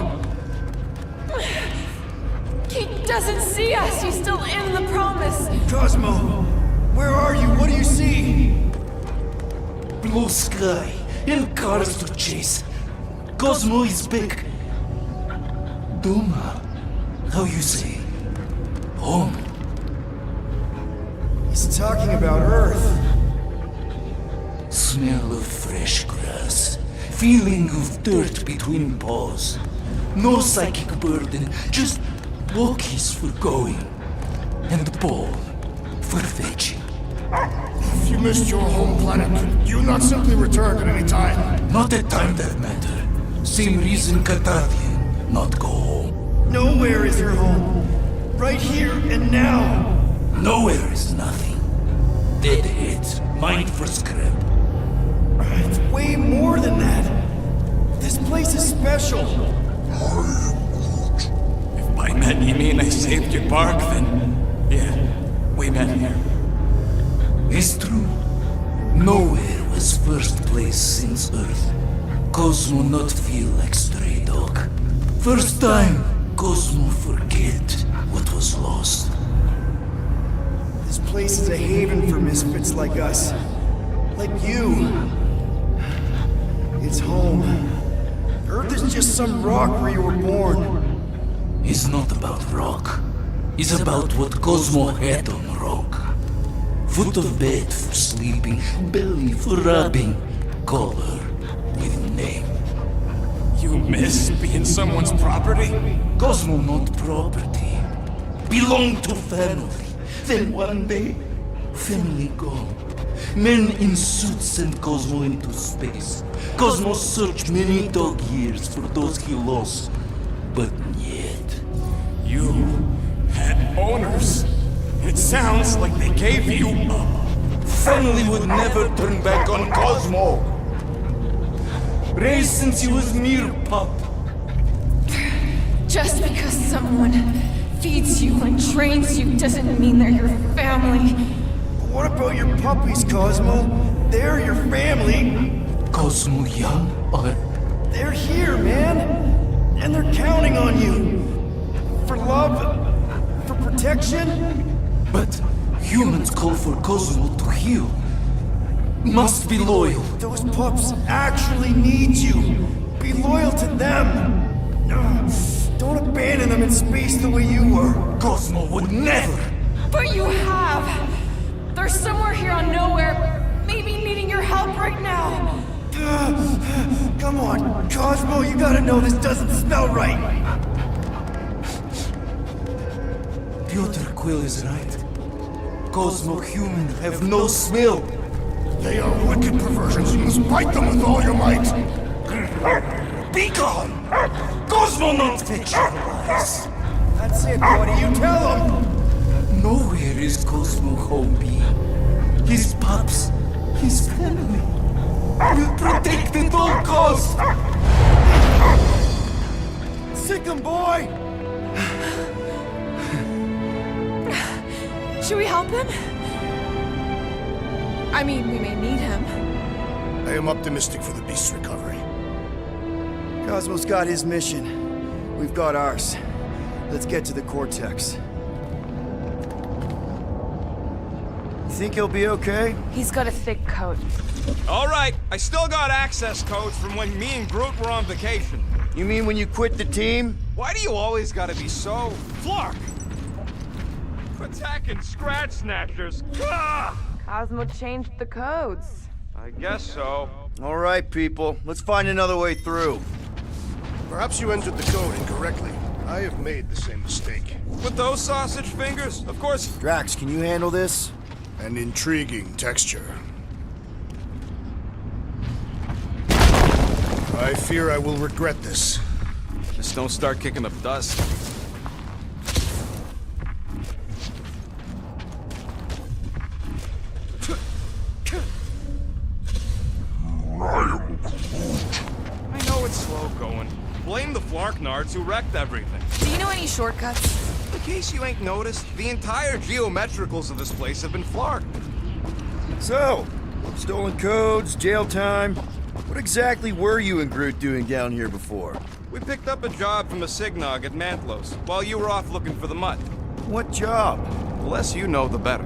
He doesn't see us! He's still in the promise!
Cosmo, where are you? What do you see?
Blue sky and cars to chase. Cosmo is back. Doma, how you say? Home.
He's talking about Earth.
Smell of fresh grass. Feeling of dirt between paws. No psychic burden, just walkies for going. And the ball for fetching.
If you missed your home planet, could you not simply return at any time?
Not at time that matter. Same reason Carthavian, not go home.
Nowhere is your home. Right here and now.
Nowhere is nothing. Dead heads, mind for scrap.
It's way more than that. This place is special.
If by that you mean I saved your bark, then yeah, we met here.
It's true. Nowhere was first place since Earth. Cosmo not feel like stray dog. First time, Cosmo forget what was lost.
This place is a haven for misfits like us. Like you. It's home. Earth is just some rock where you were born.
It's not about rock. It's about what Cosmo had on rock. Foot of bed for sleeping, belly for rubbing, collar with name.
You miss being someone's property?
Cosmo not property. Belong to family. Then one day, family gone. Men in suits send Cosmo into space. Cosmo searched many dog years for those he lost, but yet.
You had owners. It sounds like they gave you up.
Family would never turn back on Cosmo. Raised since he was mere pup.
Just because someone feeds you and trains you doesn't mean they're your family.
What about your puppies, Cosmo? They're your family.
Cosmo young or...
They're here, man. And they're counting on you. For love, for protection.
But humans call for Cosmo to heal. Must be loyal.
Those pups actually need you. Be loyal to them. Don't abandon them in space the way you were.
Cosmo would never.
But you have. They're somewhere here on nowhere, maybe needing your help right now.
Come on, Cosmo, you gotta know this doesn't smell right.
Piotr Quill is right. Cosmo human have no smell.
They are wicked perversions. You must bite them with all your might.
Be gone! Cosmo not fetch your lies.
That's it, buddy. You tell him.
Nowhere is Cosmo home be. His pups, his family, will protect at all costs.
Sick 'em, boy.
Should we help him? I mean, we may need him.
I am optimistic for the beast's recovery.
Cosmo's got his mission. We've got ours. Let's get to the Cortex. You think he'll be okay?
He's got a thick coat.
All right, I still got access codes from when me and Groot were on vacation.
You mean when you quit the team?
Why do you always gotta be so... Flark! Attacking scratch snatchers! Ah!
Cosmo changed the codes.
I guess so.
All right, people. Let's find another way through.
Perhaps you entered the code incorrectly. I have made the same mistake.
With those sausage fingers? Of course...
Drax, can you handle this?
An intriguing texture. I fear I will regret this.
Just don't start kicking up dust. I know it's slow going. Blame the Flarknards who wrecked everything.
Do you know any shortcuts?
In case you ain't noticed, the entire geometricals of this place have been flarked.
So, stolen codes, jail time. What exactly were you and Groot doing down here before?
We picked up a job from a Signog at Mantlos, while you were off looking for the mutt.
What job?
The less you know, the better.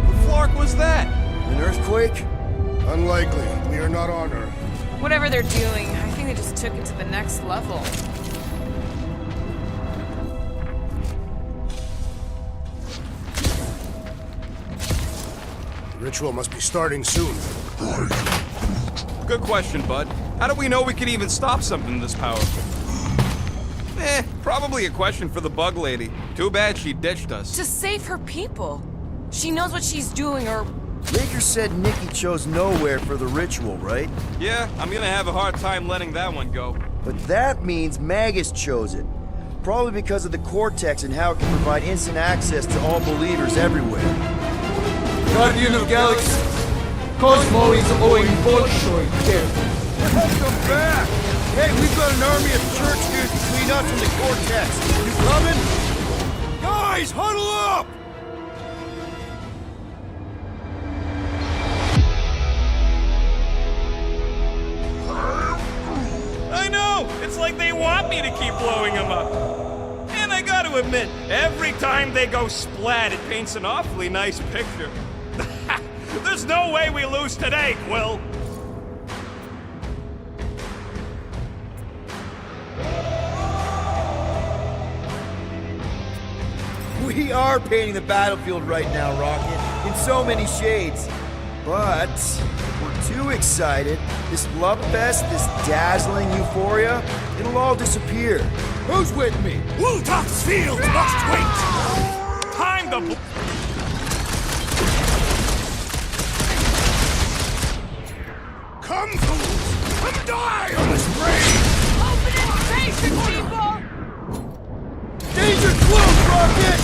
What flark was that?
An earthquake?
Unlikely. We are not on Earth.
Whatever they're doing, I think they just took it to the next level.
The ritual must be starting soon.
Good question, bud. How do we know we could even stop something this powerful? Probably a question for the bug lady. Too bad she ditched us.
To save her people. She knows what she's doing, or...
Baker said Nikki chose nowhere for the ritual, right?
Yeah, I'm gonna have a hard time letting that one go.
But that means Magus chose it. Probably because of the Cortex and how it can provide instant access to all believers everywhere.
Guardian of Galaxy, Cosmo is owing Bolshoi death.
Welcome back! Hey, we've got an army of church dudes between us and the Cortex. You coming? Guys, huddle up!
I know! It's like they want me to keep blowing them up. And I gotta admit, every time they go splat, it paints an awfully nice picture. There's no way we lose today, Quill!
We are painting the battlefield right now, Rocket, in so many shades. But we're too excited. This love fest, this dazzling euphoria, it'll all disappear. Who's with me?
Wultok's field must wait!
Time to...
Come, fools! Come die on this brain!
Open it, patient people!
Danger close, Rocket!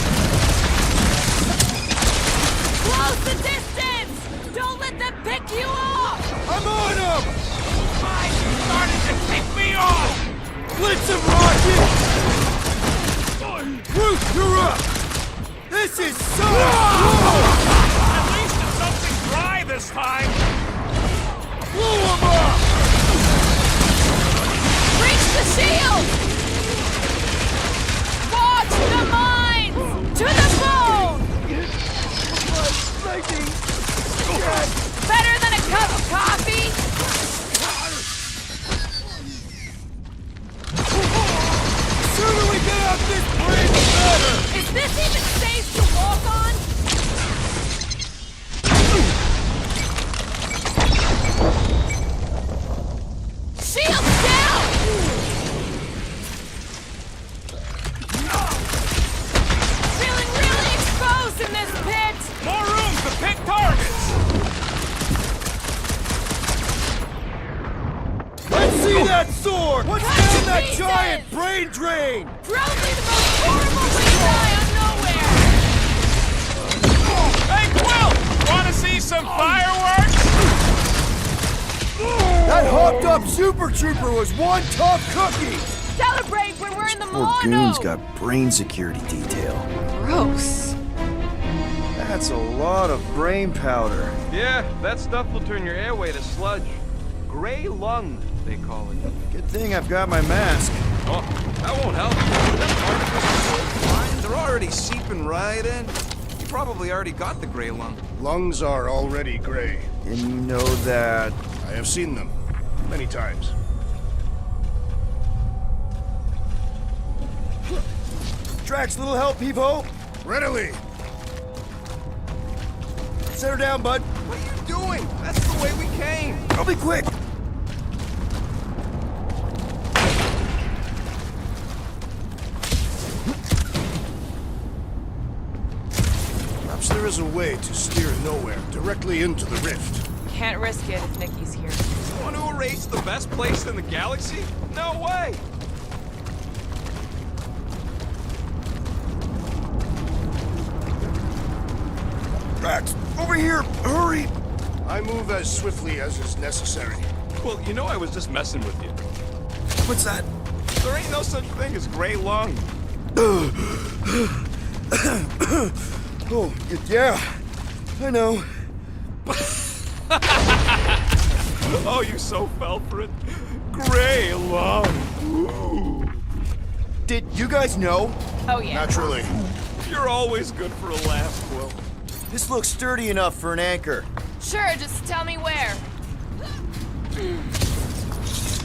Close the distance! Don't let them pick you off!
I'm on him!
Mine started to pick me off!
Blitz him, Rocket! Bruce, you're up! This is so cool!
At least it's something dry this time!
Blow him up!
Reach the shield! Watch the mines! To the bone! Better than a cup of coffee?
The sooner we get off this bridge, the better!
Is this even safe to walk on? Shields down! Feeling really exposed in this pit!
More room to pick targets!
Let's see that sword! What's
Cut
down
to
that
pieces!
giant brain drain?
Probably the most horrible way to die on nowhere!
Hey, Quill! Wanna see some fireworks?
That hopped up Super Trooper was one tough cookie!
Celebrate when we're in the
Poor
mono!
goon's got brain security detail.
Gross.
That's a lot of brain powder.
Yeah, that stuff will turn your airway to sludge. Gray lung, they call it.
Good thing I've got my mask.
Oh, that won't help. They're already seeping right in. You probably already got the gray lung.
Lungs are already gray.
And you know that...
I have seen them many times.
Drax, little help, Evo?
Readily.
Set her down, bud.
What are you doing? That's the way we came.
I'll be quick.
Perhaps there is a way to steer nowhere directly into the rift.
Can't risk it if Nikki's here.
Want to erase the best place in the galaxy? No way!
Drax, over here! Hurry!
I move as swiftly as is necessary.
Well, you know I was just messing with you.
What's that?
There ain't no such thing as gray lung.
Oh, yeah. I know.
Oh, you so fell for it. Gray lung. Ooh.
Did you guys know?
Oh, yeah.
Naturally.
You're always good for a laugh, Quill.
This looks sturdy enough for an anchor.
Sure, just tell me where.
A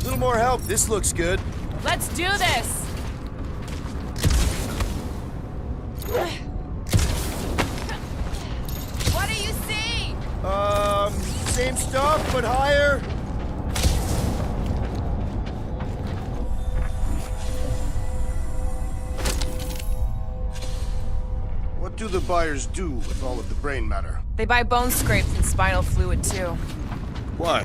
little more help. This looks good.
Let's do this! What do you see?
Same stuff, but higher.
What do the buyers do with all of the brain matter?
They buy bone scrapes and spinal fluid, too.
Why?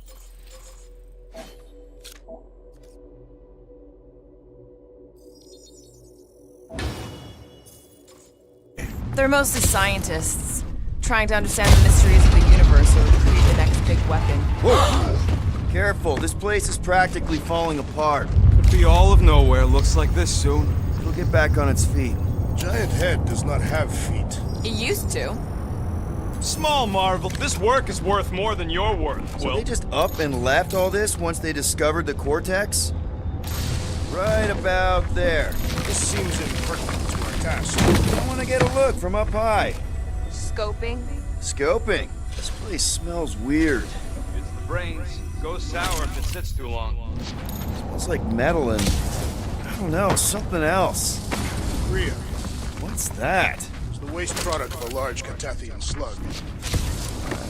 They're mostly scientists, trying to understand the mysteries of the universe or create the next big weapon.
Whoa! Careful, this place is practically falling apart.
Could be all of nowhere looks like this soon.
It'll get back on its feet.
Giant head does not have feet.
It used to.
Small marvel, this work is worth more than you're worth,
So
Quill.
they just up and left all this once they discovered the cortex? Right about there.
This seems impertinent to our task.
I want to get a look from up high.
Scoping?
Scoping. This place smells weird.
It's the brains. Goes sour if it sits too long.
Smells like metal and... I don't know, something else.
Rhea.
What's that?
a waste product of a large Catathian slug.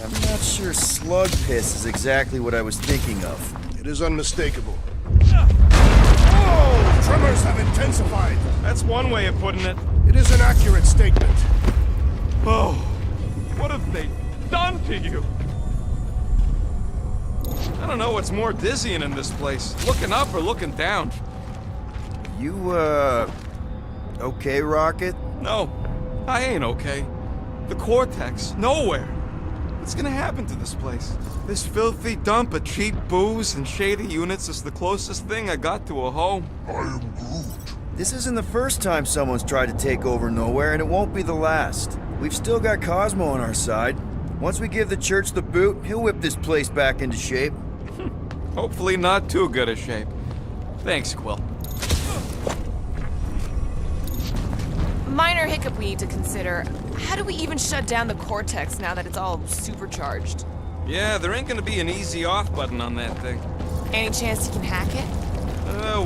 I'm not sure slug piss is exactly what I was thinking of.
It is unmistakable. Oh! Tremors have intensified!
That's one way of putting it.
It is an accurate statement.
Oh, what have they done to you? I don't know what's more dizzying in this place, looking up or looking down.
You, okay, Rocket?
No, I ain't okay. The Cortex, nowhere. What's gonna happen to this place? This filthy dump of cheap booze and shady units is the closest thing I got to a home.
I am Groot.
This isn't the first time someone's tried to take over Nowhere, and it won't be the last. We've still got Cosmo on our side. Once we give the church the boot, he'll whip this place back into shape.
Hopefully not too good a shape. Thanks, Quill.
Minor hiccup we need to consider. How do we even shut down the Cortex now that it's all supercharged?
Yeah, there ain't gonna be an easy off button on that thing.
Any chance you can hack it?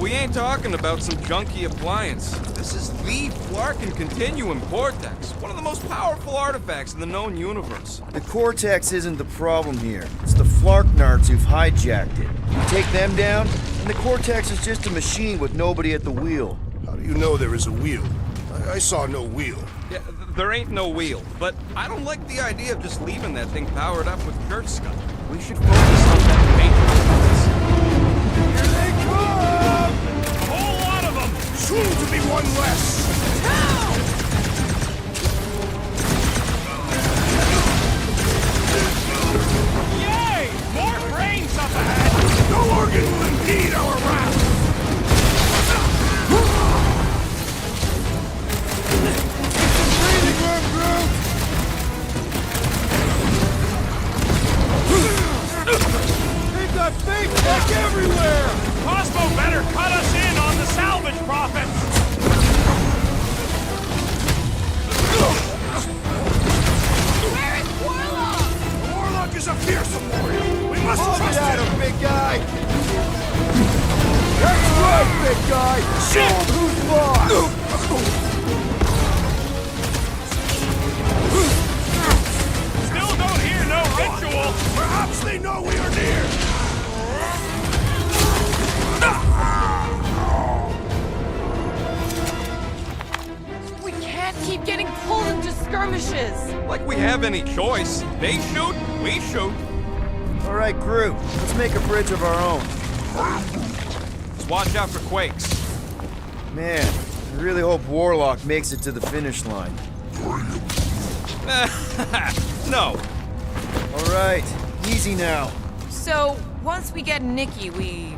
We ain't talking about some junky appliance. This is the Flarkin Continuum Cortex, one of the most powerful artifacts in the known universe.
The Cortex isn't the problem here. It's the Flarknards who've hijacked it. You take them down, and the Cortex is just a machine with nobody at the wheel.
How do you know there is a wheel? I saw no wheel.
Yeah, there ain't no wheel, but I don't like the idea of just leaving that thing powered up with church stuff. We should focus on that maintenance.
Here they come! A whole lot of them! Soon to be one less!
Yay! More brains up ahead!
No organ will impede our wrath!
They've got fake tech everywhere!
Cosmo better cut us in on the salvage profits!
Where is Warlock?
The Warlock is a fearsome warrior! We must
Hold
trust
it at
him!
him, big guy! That's right, big guy! Show him who's boss!
Still don't hear no ritual!
Perhaps they know we are near!
We can't keep getting pulled into skirmishes.
Like we have any choice. They shoot, we shoot.
All right, Groot, let's make a bridge of our own.
Just watch out for quakes.
Man, I really hope Warlock makes it to the finish line.
No.
All right, easy now.
So, once we get Nikki, we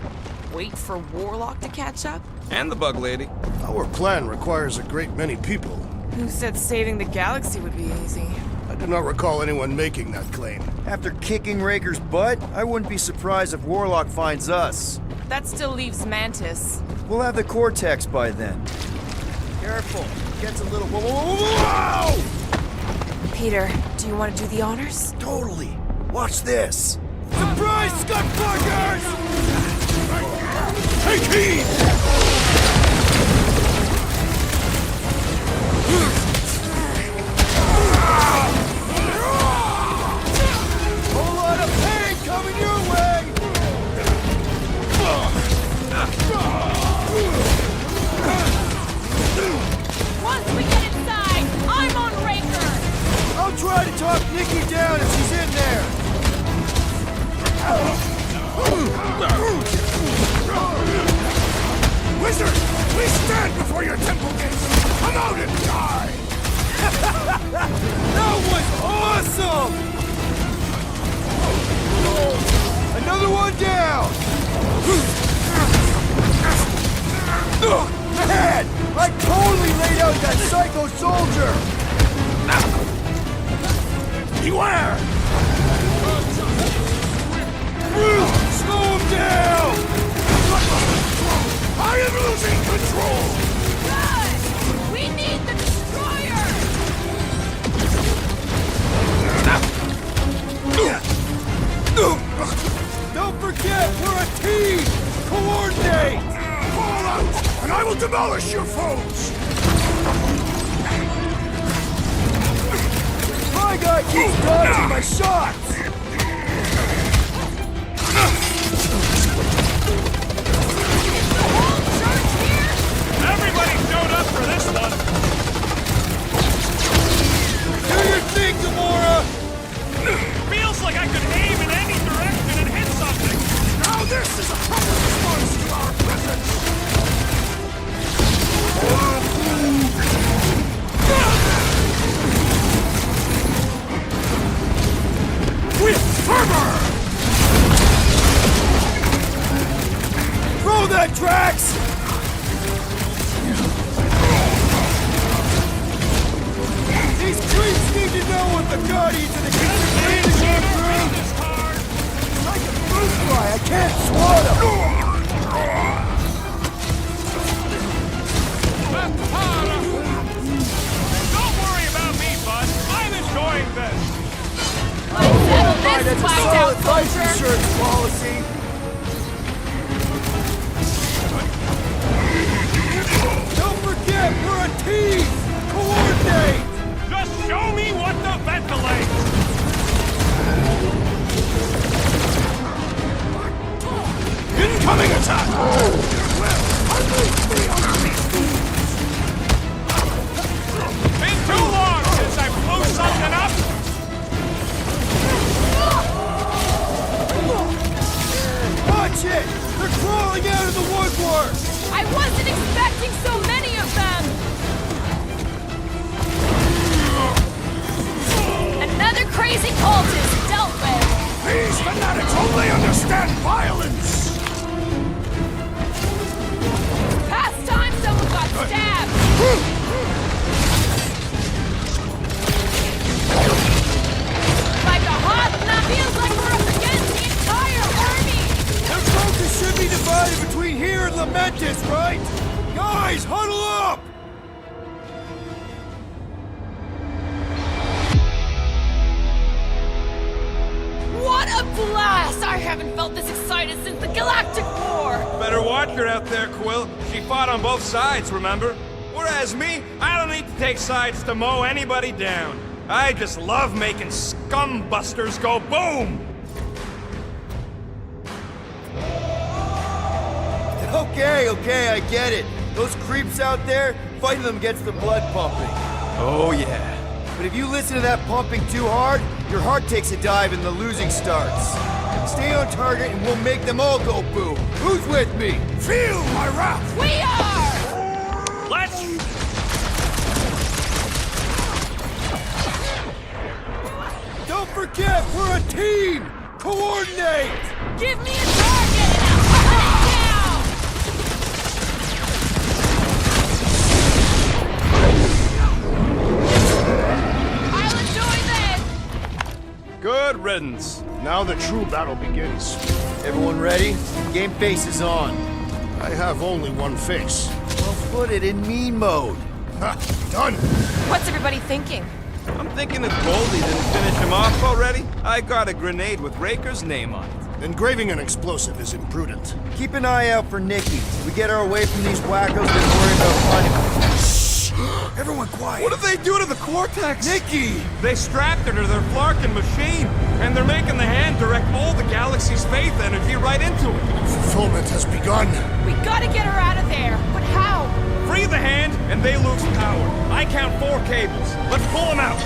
wait for Warlock to catch up?
And the bug lady.
Our plan requires a great many people.
Who said saving the galaxy would be easy?
I do not recall anyone making that claim.
After kicking Raker's butt, I wouldn't be surprised if Warlock finds us.
That still leaves Mantis.
We'll have the Cortex by then. Careful, it gets a little... Whoa!
Peter, do you want to do the honors?
Totally. Watch this. Surprise, Scutfuckers!
Take heed!
Whole lot of pain coming your way!
Once we get inside, I'm on Raker!
I'll try to talk Nikki down if she's in there.
Wizard, please stand before your temple gates! Come out and die!
That was awesome! Another one down! Ahead! I totally laid out that psycho soldier!
Beware!
Slow him down!
I am losing control!
Good! We need the destroyer!
Don't forget, we're a team! Coordinate!
Fall out, and I will demolish your foes!
guy keeps dodging my shots!
Everybody showed up for this one!
Do your thing, Gamora!
Feels like I could aim in any direction and hit something!
Now this is a proper response to our presence! With fervor!
Throw that, Drax! These creeps need to know what the Guardians of the Kingdom is going through! It's like a fruit fly, I can't swallow!
Don't worry about me, bud. I'm enjoying this.
That's a solid life insurance policy! Don't forget, we're a team! Coordinate!
Just show me what to ventilate!
Incoming attack!
Been too long since I blew something up!
Watch it! They're crawling out of the woodwork!
I wasn't expecting so many of them! Another crazy cultist dealt with!
These fanatics only understand violence!
Past time someone got stabbed! Like a hot, that feels like we're up against the entire army!
Their focus should be divided between here and Lamentis, right? Guys, huddle up!
What a blast! I haven't felt this excited since the Galactic War!
Better watch her out there, Quill. She fought on both sides, remember? Whereas me, I don't need to take sides to mow anybody down. I just love making scumbusters go boom!
Okay, I get it. Those creeps out there, fighting them gets the blood pumping.
Oh yeah.
But if you listen to that pumping too hard, your heart takes a dive and the losing starts. Stay on target and we'll make them all go boom. Who's with me?
Feel my wrath!
We are!
Let's...
Don't forget, we're a team! Coordinate!
Give me a target and I'll hunt it down! I'll enjoy this!
Good riddance.
Now the true battle begins.
Everyone ready? Game face is on.
I have only one face.
Well, put it in mean mode.
Ha! Done!
What's everybody thinking?
I'm thinking if Goldie didn't finish him off already, I got a grenade with Raker's name on it.
Engraving an explosive is imprudent.
Keep an eye out for Nikki. We get her away from these wackos, then worry about finding.
Shh! Everyone quiet!
What did they do to the Cortex?
Nikki!
They strapped her to their Flarkin machine, and they're making the hand direct all the galaxy's faith energy right into it.
Fulfillment has begun.
We gotta get her out of there, but how?
Free the hand, and they lose power. I count 4 cables. Let's pull them out.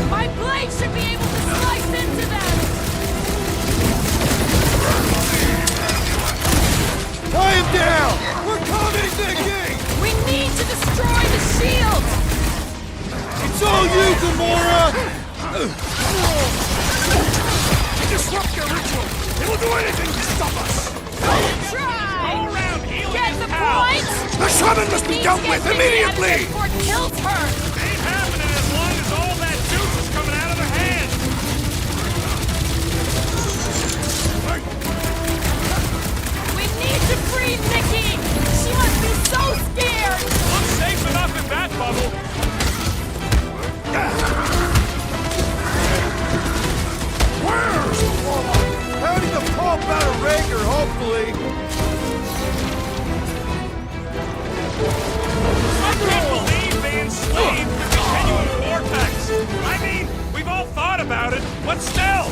My blade should be able to slice into them!
Tie him down! We're coming, Nikki!
We need to destroy the shield!
It's all you, Gamora!
Disrupt their ritual! They will do anything to stop us!
Try!
All around, healing
Get
his
the
pal.
point?
The shaman must be dealt with immediately!
Before it kills her!
Ain't happening as long as all that juice is coming out of their hands.
We need to free Nikki! She must be so scared!
I'm safe enough in that bubble.
Where's the Warlock? Pounding the pump out of Raker, hopefully.
Hold still!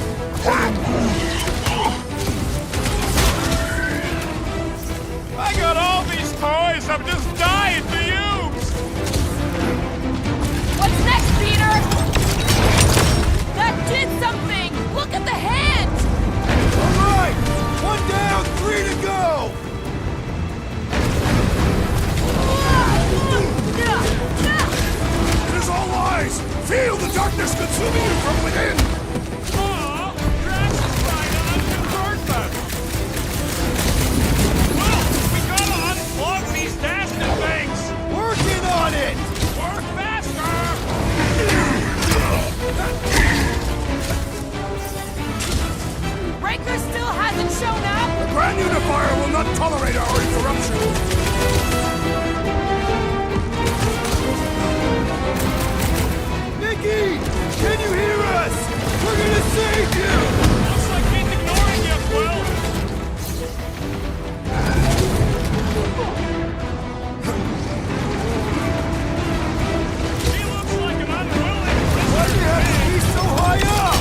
I got all these toys I'm just dying to use!
What's next, Peter? That did something! Look at the hand!
All right! One down, 3 to go!
It is all lies! Feel the darkness consuming you from within!
Aw, Drax is trying to unconvert them! Well, we gotta unplug these nasty things!
Working on it!
Work faster!
Breaker still hasn't shown up!
The Grand Unifier will not tolerate our interruption!
Nikki! Can you hear us? We're gonna save you!
Looks like he's ignoring you, Quill! He looks like an unwilling
Why do you have to be so high up?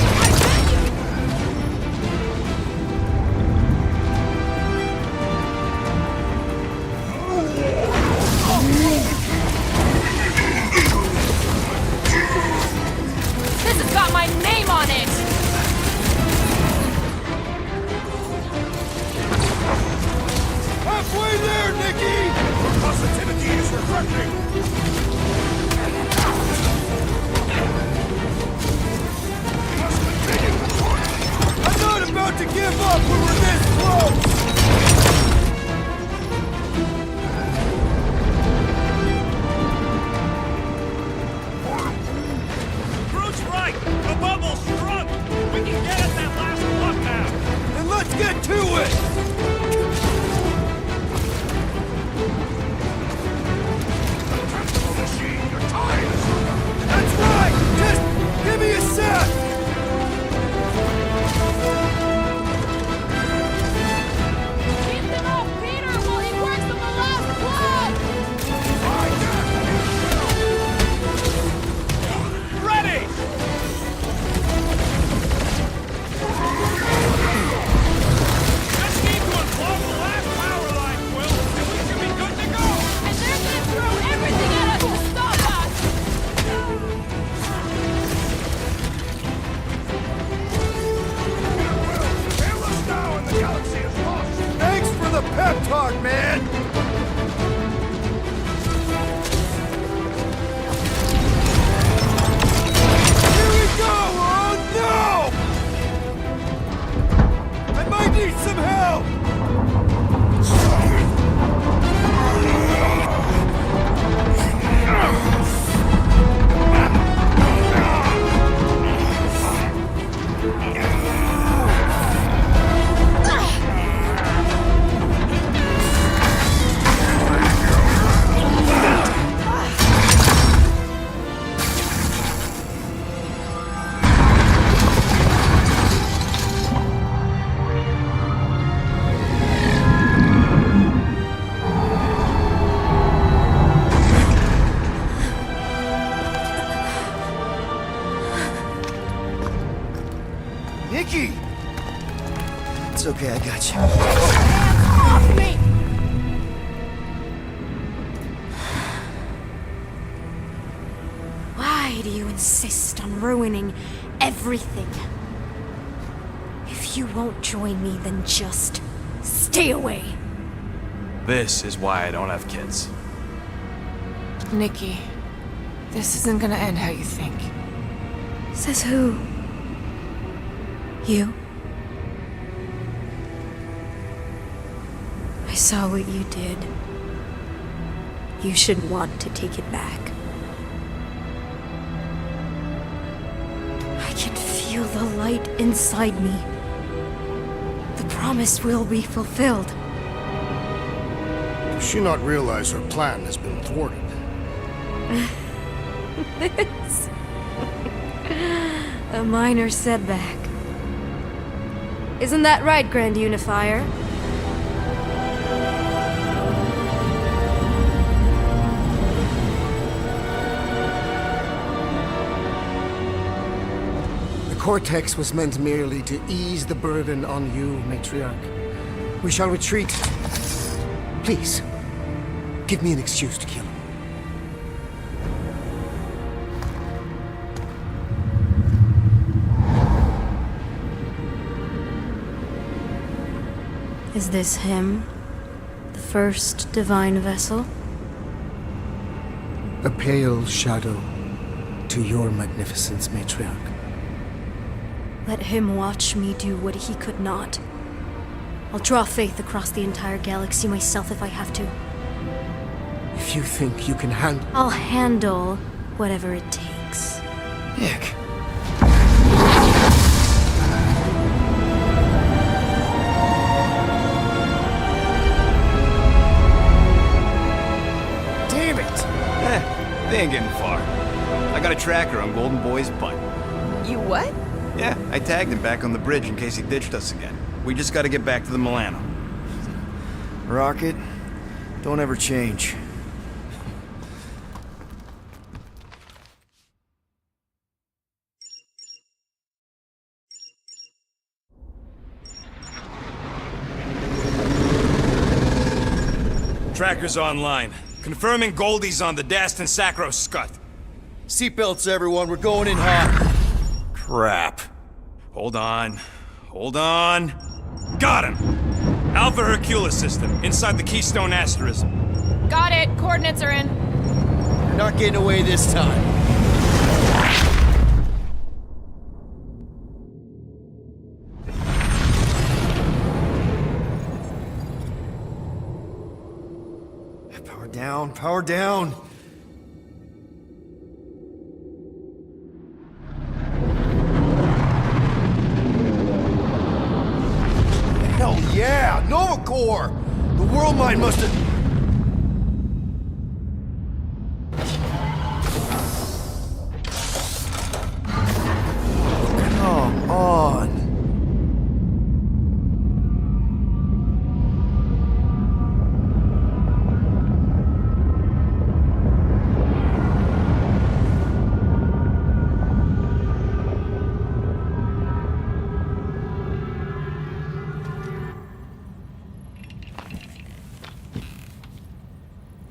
This has got my name on it!
Halfway there, Nikki!
Your positivity is refreshing! We must continue!
I'm not about to give up when we're this close!
Groot's right! The bubble's shrunk! We can get at that last block now!
Then let's get to it!
Temporal machine, your time is up!
That's right! Just give me a sec!
Keep them off Peter while he works on the last plug!
Ready! Just need to unplug the last power line, Quill, and we should be good to go!
And they're gonna throw everything at us to stop us!
Fail us now and the galaxy is lost!
Thanks for the pep talk, man! Here we go! Oh no! I might need some help! Nikki! It's okay, I got you.
Off me!
Why do you insist on ruining everything? If you won't join me, then just stay away.
This is why I don't have kids.
Nikki, this isn't gonna end how you think.
Says who? You? I saw what you did. You should want to take it back. I can feel the light inside me. The promise will be fulfilled.
Does she not realize her plan has been thwarted?
This. A minor setback. Isn't that right, Grand Unifier?
The
cortex was meant merely to ease the burden on you, Matriarch. We shall retreat. Please, give me an excuse to kill him.
Is this him? The first divine vessel?
A pale shadow to your magnificence, Matriarch.
Let him watch me do what he could not. I'll draw faith across the entire galaxy myself if I have to.
If you think you can handle...
I'll handle whatever it takes.
Nick.
Damn it!
They ain't getting far. I got a tracker on Golden Boy's butt.
You what?
Yeah, I tagged him back on the bridge in case he ditched us again. We just gotta get back to the Milano.
Rocket, don't ever change.
Tracker's online. Confirming Goldie's on the Dastan Sacro Scut.
Seatbelts, everyone. We're going in hot.
Crap. Hold on. Hold on. Got him! Alpha Hercules system, inside the Keystone Asterism.
Got it. Coordinates are in.
You're not getting away this time. Power down, power down. Hell yeah! Nova Core! The world mine must have... Come on!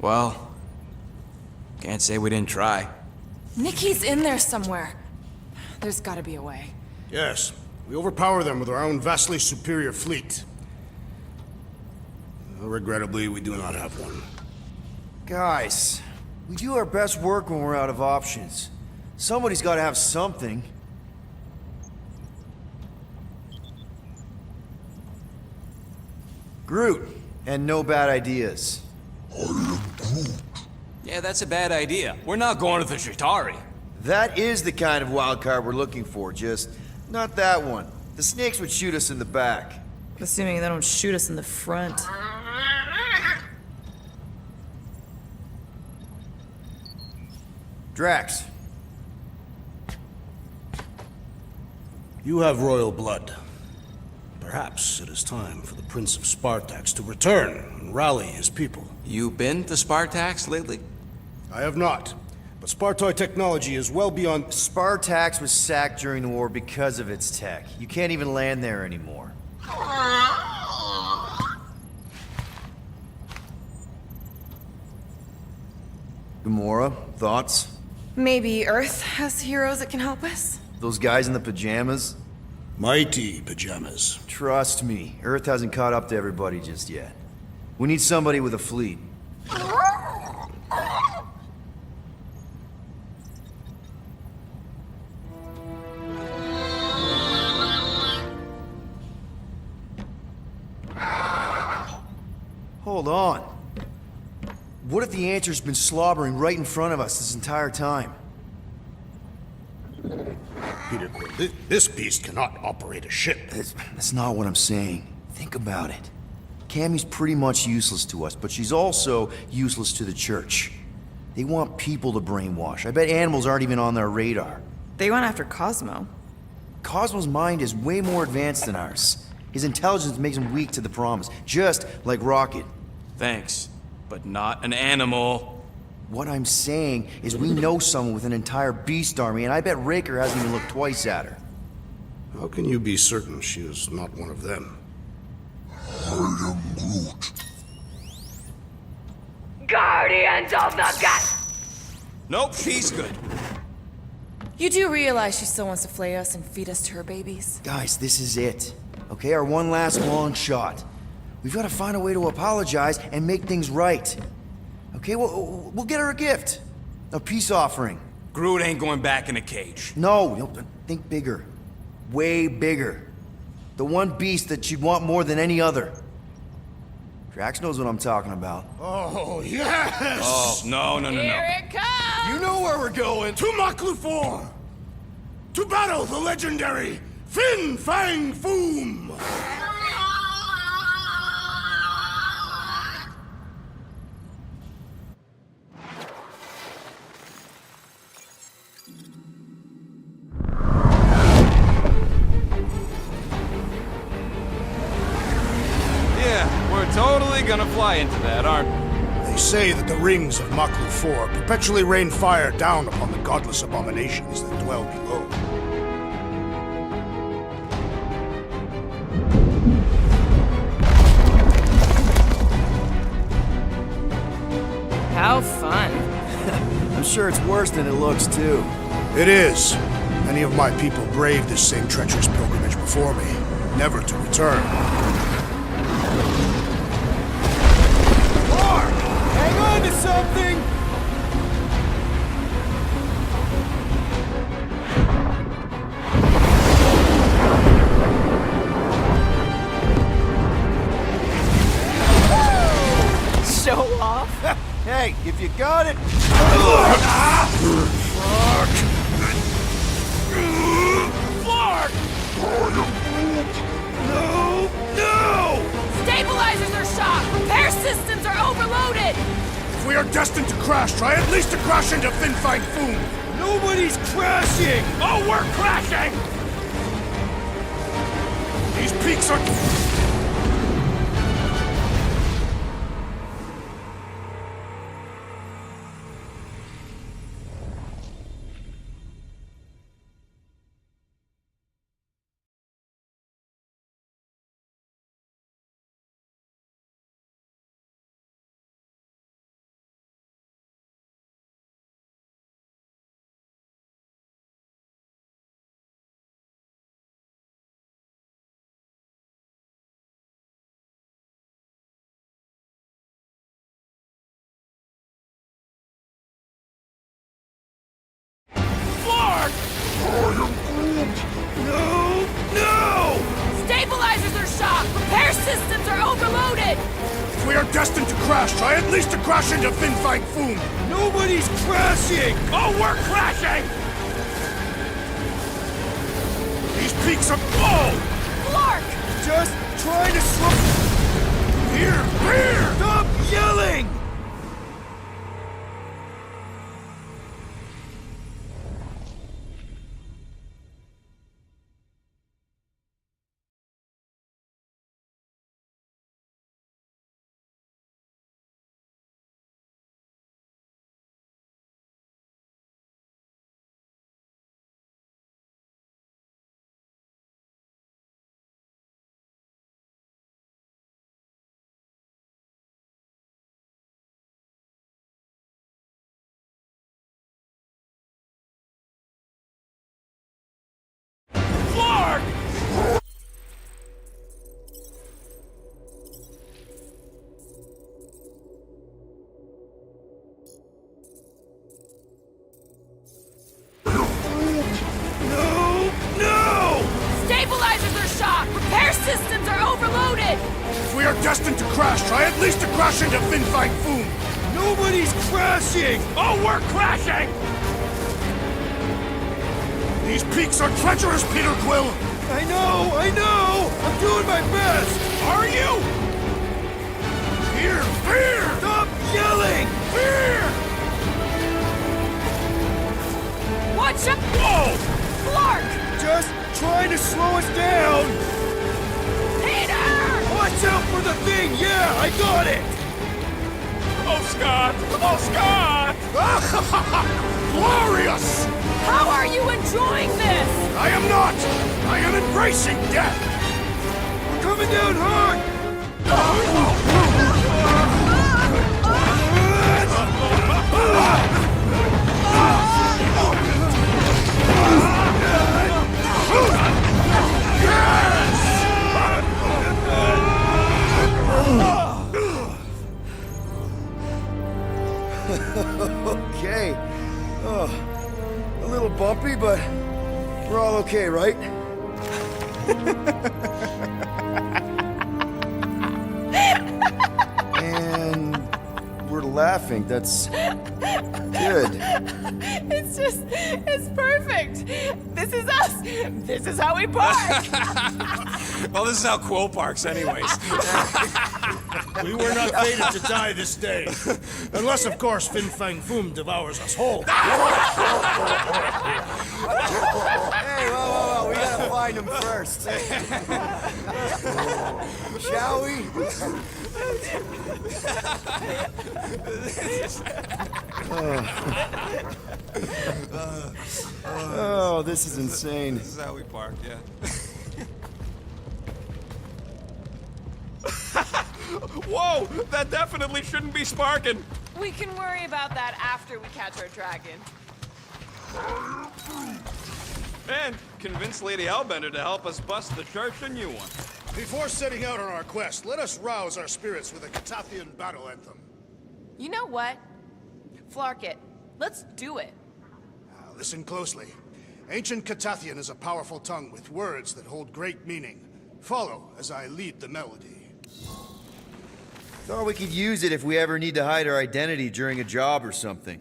Well, can't say we didn't try.
Nikki's in there somewhere. There's gotta be a way.
Yes, we overpower them with our own vastly superior fleet. Regrettably, we do not have one.
Guys, we do our best work when we're out of options. Somebody's got to have something. Groot, and no bad ideas.
Yeah, that's a bad idea. We're not going to the Chitauri.
That is the kind of wild card we're looking for, just not that one. The snakes would shoot us in the back.
Assuming they don't shoot us in the front.
Drax.
You have royal blood. Perhaps it is time for the Prince of Spartax to return and rally his people.
You been to Spartax lately?
I have not, but Spartoid technology is well beyond...
Spartax was sacked during the war because of its tech. You can't even land there anymore. Gamora, thoughts?
Maybe Earth has heroes that can help us?
Those guys in the pajamas?
Mighty pajamas.
Trust me, Earth hasn't caught up to everybody just yet. We need somebody with a fleet. Hold on. What if the Answer's been slobbering right in front of us this entire time?
Peter Quill, this beast cannot operate a ship.
That's not what I'm saying. Think about it. Cammy's pretty much useless to us, but she's also useless to the Church. They want people to brainwash. I bet animals aren't even on their radar.
They went after Cosmo.
Cosmo's mind is way more advanced than ours. His intelligence makes him weak to the promise, just like Rocket.
Thanks, but not an animal.
What I'm saying is we know someone with an entire beast army, and I bet Raker hasn't even looked twice at her.
How can you be certain she is not one of them?
I am Groot.
Guardians of the Galaxy!
Nope, she's good.
You do realize she still wants to flay us and feed us to her babies?
Guys, this is it. Okay, our one last long shot. We've got to find a way to apologize and make things right. Okay, we'll get her a gift. A peace offering.
Groot ain't going back in a cage.
No, think bigger. Way bigger. The one beast that she'd want more than any other. Drax knows what I'm talking about.
Oh, yes!
Oh, no.
Here it comes!
You know where we're going! To Motherboard 4! To battle the legendary Fin Fang Foom!
Totally gonna fly into that, aren't we?
They say that the rings of Motherboard 4 perpetually rain fire down upon the godless abominations that dwell below.
How fun.
I'm sure it's worse than it looks, too.
It is. Many of my people braved this same treacherous pilgrimage before me, never to return.
Hang on to something!
Show off?
Hey, if you got it...
No!
Stabilizers are shot! Repair systems are overloaded!
If we are destined to crash, try at least to crash into Fin Fang Foom!
Nobody's crashing!
Oh, we're crashing! These peaks are... No!
Stabilizers are shot! Repair systems are overloaded!
If we are destined to crash, try at least to crash into Fin Fang Foom!
Nobody's crashing!
Oh, we're crashing! These peaks are... Whoa!
Clark!
Just trying to slow...
Here!
Stop yelling!
systems are overloaded!
If we are destined to crash, try at least to crash into Fin Fang Foom!
Nobody's crashing!
Oh, we're crashing! These peaks are treacherous, Peter Quill!
I know! I'm doing my best!
Are you? Here!
Stop yelling!
Watch out!
Whoa!
Clark!
Just trying to slow us down!
Peter!
Watch out for the thing! Yeah, I got it!
Oh, Scott! Oh, Scott!
Glorious!
How are you enjoying this?
I am not! I am embracing death!
We're coming down hard! Okay. Oh, a little bumpy, but we're all okay, right? And we're laughing. That's good.
It's perfect. This is us. This is how we park.
Well, this is how Quill parks anyways.
We were not fated to die this day. Unless, of course, Fin Fang Foom devours us whole.
Hey, whoa. We gotta find him first. Shall we? Oh, this is insane.
This is how we park, yeah.
Whoa! That definitely shouldn't be sparking!
We can worry about that after we catch our dragon.
And convince Lady Hellbender to help us bust the church a new one.
Before setting out on our quest, let us rouse our spirits with a Catathian battle anthem.
You know what? Flark it. Let's do it.
Listen closely. Ancient Catathian is a powerful tongue with words that hold great meaning. Follow as I lead the melody.
Thought we could use it if we ever need to hide our identity during a job or something.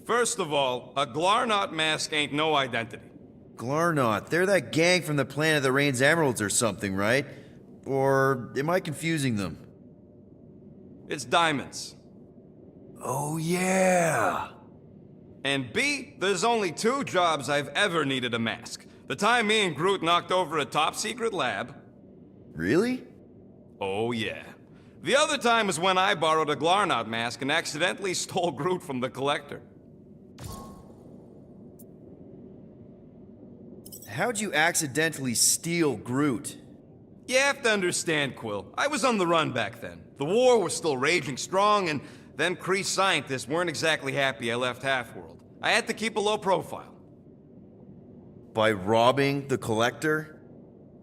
First of all, a Glarnot mask ain't no identity.
Glarnot, they're that gang from the Planet of the Rain's Emeralds or something, right? Or am I confusing them?
It's diamonds.
Oh, yeah.
And B, there's only 2 jobs I've ever needed a mask. The time me and Groot knocked over a top-secret lab.
Really?
Oh, yeah. The other time was when I borrowed a Glarnot mask and accidentally stole Groot from the Collector.
How'd you accidentally steal Groot?
You have to understand, Quill. I was on the run back then. The war was still raging strong, and them Kree scientists weren't exactly happy I left Half-World. I had to keep a low profile.
By robbing the Collector?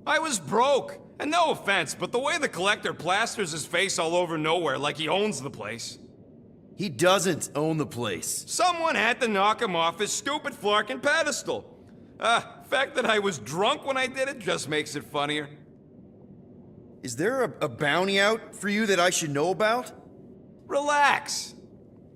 I was broke. And no offense, but the way the Collector plasters his face all over nowhere like he owns the place.
He doesn't own the place.
Someone had to knock him off his stupid flarkin' pedestal. Fact that I was drunk when I did it just makes it funnier.
Is there a bounty out for you that I should know about?
Relax.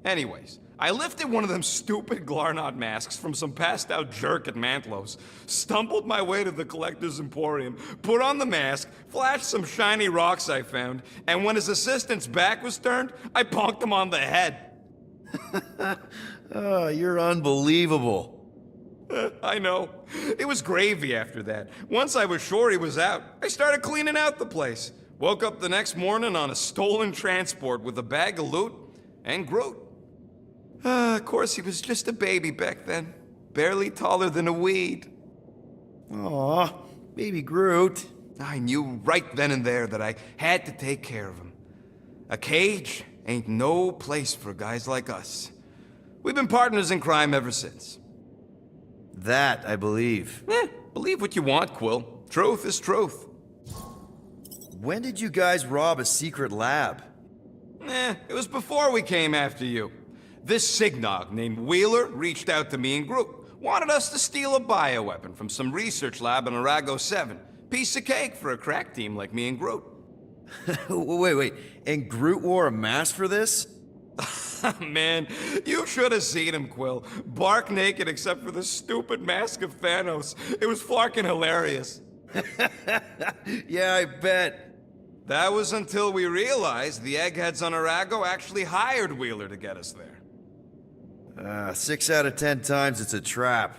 Anyways, I lifted one of them stupid Glarnot masks from some passed-out jerk at Mantlo's, stumbled my way to the Collector's Emporium, put on the mask, flashed some shiny rocks I found, and when his assistant's back was turned, I bonked him on the head.
Oh, you're unbelievable.
I know. It was gravy after that. Once I was sure he was out, I started cleaning out the place. Woke up the next morning on a stolen transport with a bag of loot and Groot. Of course, he was just a baby back then. Barely taller than a weed.
Aw, baby Groot.
I knew right then and there that I had to take care of him. A cage ain't no place for guys like us. We've been partners in crime ever since.
That, I believe.
Believe what you want, Quill. Truth is truth.
When did you guys rob a secret lab?
It was before we came after you. This Signog named Wheeler reached out to me and Groot. Wanted us to steal a bioweapon from some research lab in Arago 7. Piece of cake for a crack team like me and Groot.
Wait. And Groot wore a mask for this?
Man, you should have seen him, Quill. Bark naked except for the stupid mask of Thanos. It was fucking hilarious.
Yeah, I bet.
That was until we realized the eggheads on Arago actually hired Wheeler to get us there.
6 out of 10 times it's a trap.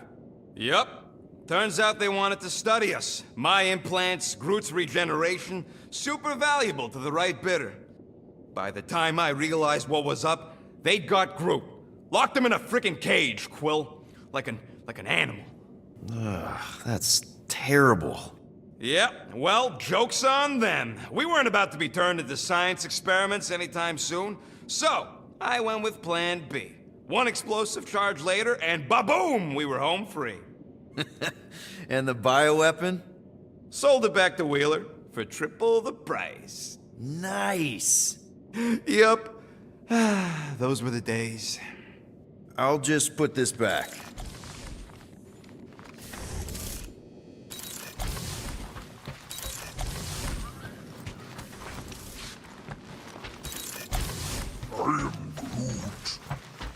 Yup. Turns out they wanted to study us. My implants, Groot's regeneration, super valuable to the right bidder. By the time I realized what was up, they'd got Groot. Locked him in a frickin' cage, Quill. Like an
like an animal.
Ugh, that's terrible.
Yep, well, joke's on them. We weren't about to be turned into science experiments anytime soon, so I went with plan B. One explosive charge later, and ba-boom, we were home free.
And the bioweapon?
Sold it back to Wheeler for triple the price.
Nice.
Yep. Those were the days.
I'll just put this back.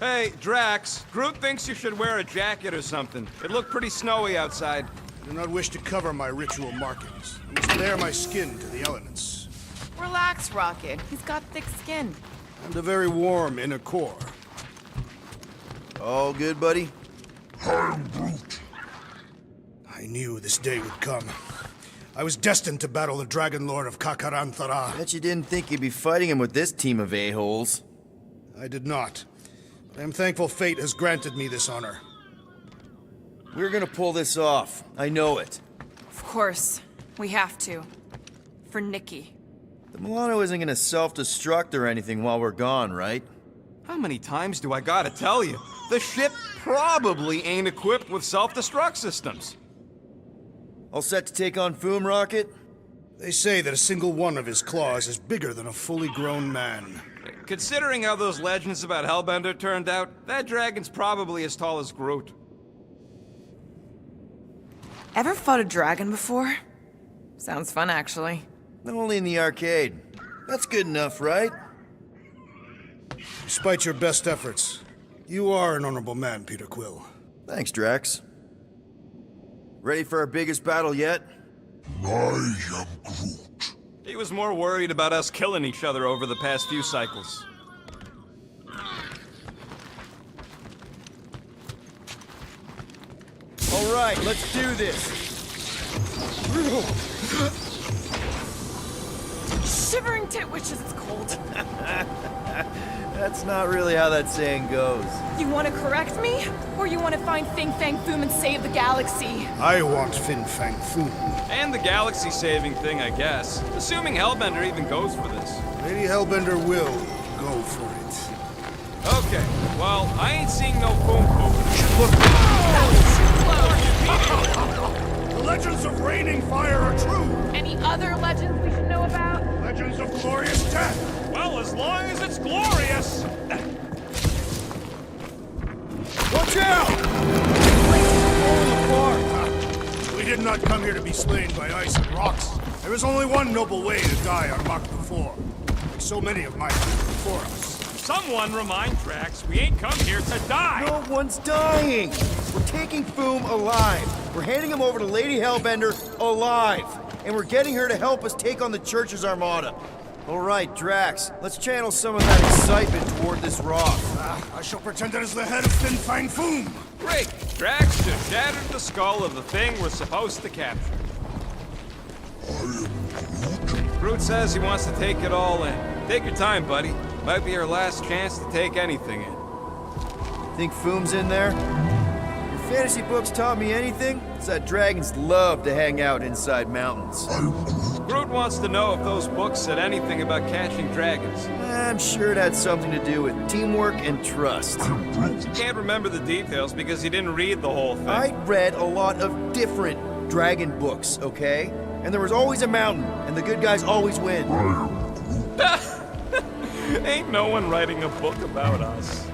Hey, Drax, Groot thinks you should wear a jacket or something. It looked pretty snowy outside.
I do not wish to cover my ritual markings. I must bare my skin to the elements.
Relax, Rocket. He's got thick skin.
And a very warm inner core.
All good, buddy?
I am Groot.
I knew this day would come. I was destined to battle the Dragon Lord of Kakaranthara.
Bet you didn't think you'd be fighting him with this team of a-holes.
I did not. But I am thankful fate has granted me this honor.
We're gonna pull this off. I know it.
Of course. We have to. For Nikki.
The Milano isn't gonna self-destruct or anything while we're gone, right?
How many times do I gotta tell you? The ship probably ain't equipped with self-destruct systems.
All set to take on Foom, Rocket?
They say that a single one of his claws is bigger than a fully grown man.
Considering how those legends about Hellbender turned out, that dragon's probably as tall as Groot.
Ever fought a dragon before? Sounds fun, actually.
Only in the arcade. That's good enough, right?
Despite your best efforts, you are an honorable man, Peter Quill.
Thanks, Drax. Ready for our biggest battle yet?
I am Groot.
He was more worried about us killing each other over the past few cycles.
All right, let's do this.
Shivering titwitches, it's cold.
That's not really how that saying goes.
You want to correct me? Or you want to find Fin Fang Foom and save the galaxy?
I want Fin Fang Foom.
And the galaxy-saving thing, I guess. Assuming Hellbender even goes for this.
Lady Hellbender will go for it.
Okay, well, I ain't seeing no boom boom.
Look.
That was too close!
The legends of raining fire are true!
Any other legends we should know about?
Legends of glorious death!
Well, as long as it's glorious.
Watch out! We did not come here to be slain by ice and rocks. There is only one noble way to die on Mach 4, like so many of my people before us.
Someone remind Drax we ain't come here to die.
No one's dying! We're taking Foom alive. We're handing him over to Lady Hellbender alive. And we're getting her to help us take on the Church's armada. All right, Drax, let's channel some of that excitement toward this rock.
I shall pretend it is the head of Fin Fang Foom.
Great! Drax just shattered the skull of the thing we're supposed to capture.
I am Groot.
Groot says he wants to take it all in. Take your time, buddy. Might be our last chance to take anything in.
Think Foom's in there? Your fantasy books taught me anything? It's that dragons love to hang out inside mountains.
I am Groot.
Groot wants to know if those books said anything about catching dragons.
I'm sure it had something to do with teamwork and trust.
He can't remember the details because he didn't read the whole thing.
I read a lot of different dragon books, okay? And there was always a mountain, and the good guys always win.
Ain't no one writing a book about us.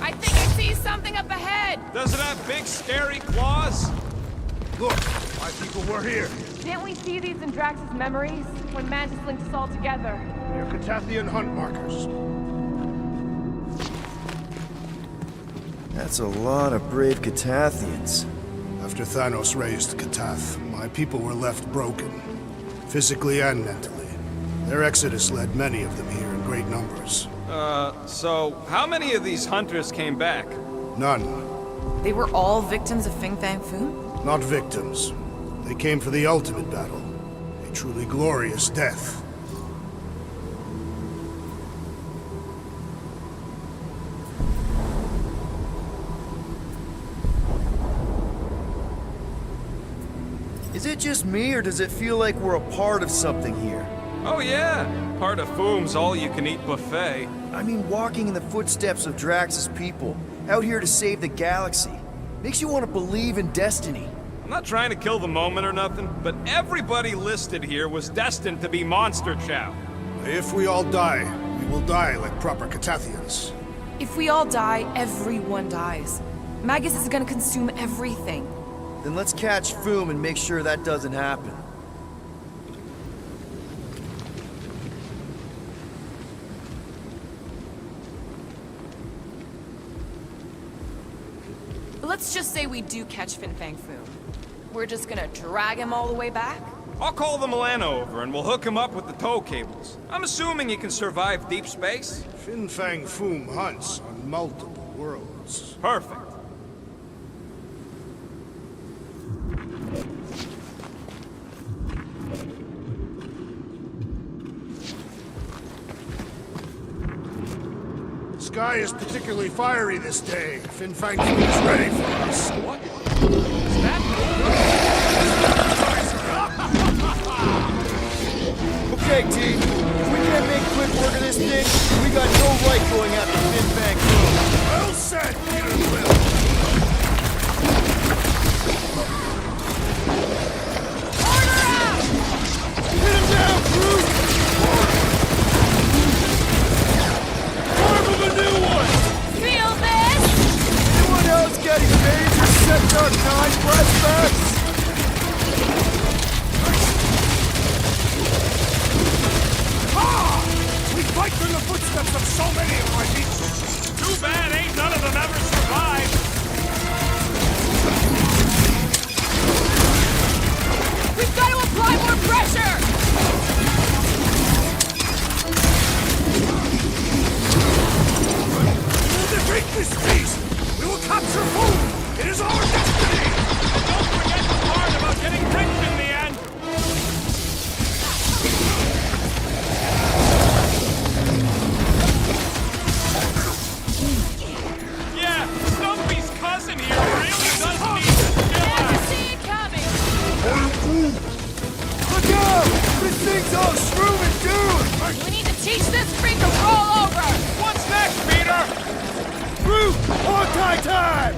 I think I see something up ahead!
Does it have big, scary claws?
Look, my people were here.
Didn't we see these in Drax's memories? When Mantis linked us all together?
They're Catathian hunt markers.
That's a lot of brave Catathians.
After Thanos raised Katath, my people were left broken, physically and mentally. Their exodus led many of them here in great numbers.
So how many of these hunters came back?
None.
They were all victims of Fin Fang Foom?
Not victims. They came for the ultimate battle. A truly glorious death.
Is it just me, or does it feel like we're a part of something here?
Oh yeah, part of Foom's all-you-can-eat buffet.
I mean, walking in the footsteps of Drax's people, out here to save the galaxy, makes you want to believe in destiny.
I'm not trying to kill the moment or nothing, but everybody listed here was destined to be monster chow.
If we all die, we will die like proper Catathians.
If we all die, everyone dies. Magus is gonna consume everything.
Then let's catch Foom and make sure that doesn't happen.
Let's just say we do catch Fin Fang Foom. We're just gonna drag him all the way back?
I'll call the Milano over and we'll hook him up with the tow cables. I'm assuming he can survive deep space?
Fin Fang Foom hunts on multiple worlds.
Perfect.
Sky is particularly fiery this day. Fin Fang Foom is ready for us.
What? Is that
Okay, team. If we can't make quick work of this thing, we got no right going after Fin Fang Foom.
Well said, Peter Quill.
Order out!
Hit him down, crew! Form of a new one!
Feel this?
Anyone else getting major Sector 9 flashbacks?
We fight through the footsteps of so many of my people.
too bad ain't none of them ever survived?
We've got to apply more pressure!
We will defeat this beast! We will capture Foom! It is our destiny!
Don't forget the part about getting rich in the end! Yeah, Stumpy's cousin here really does need to chill out.
Never see it coming!
Look out! This thing's all shrooming, dude!
We need to teach this freak to roll over!
What's next, Peter?
Crew, on time!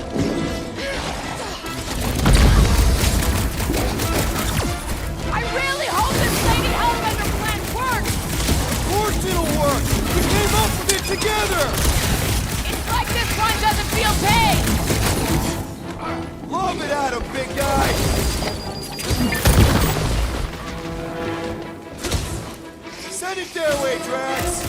I really hope this Lady Hellbender plan works!
Of course it'll work! We came up with it together!
It's like this one doesn't feel pain!
Love it, Adam, big guy! Send it their way, Drax!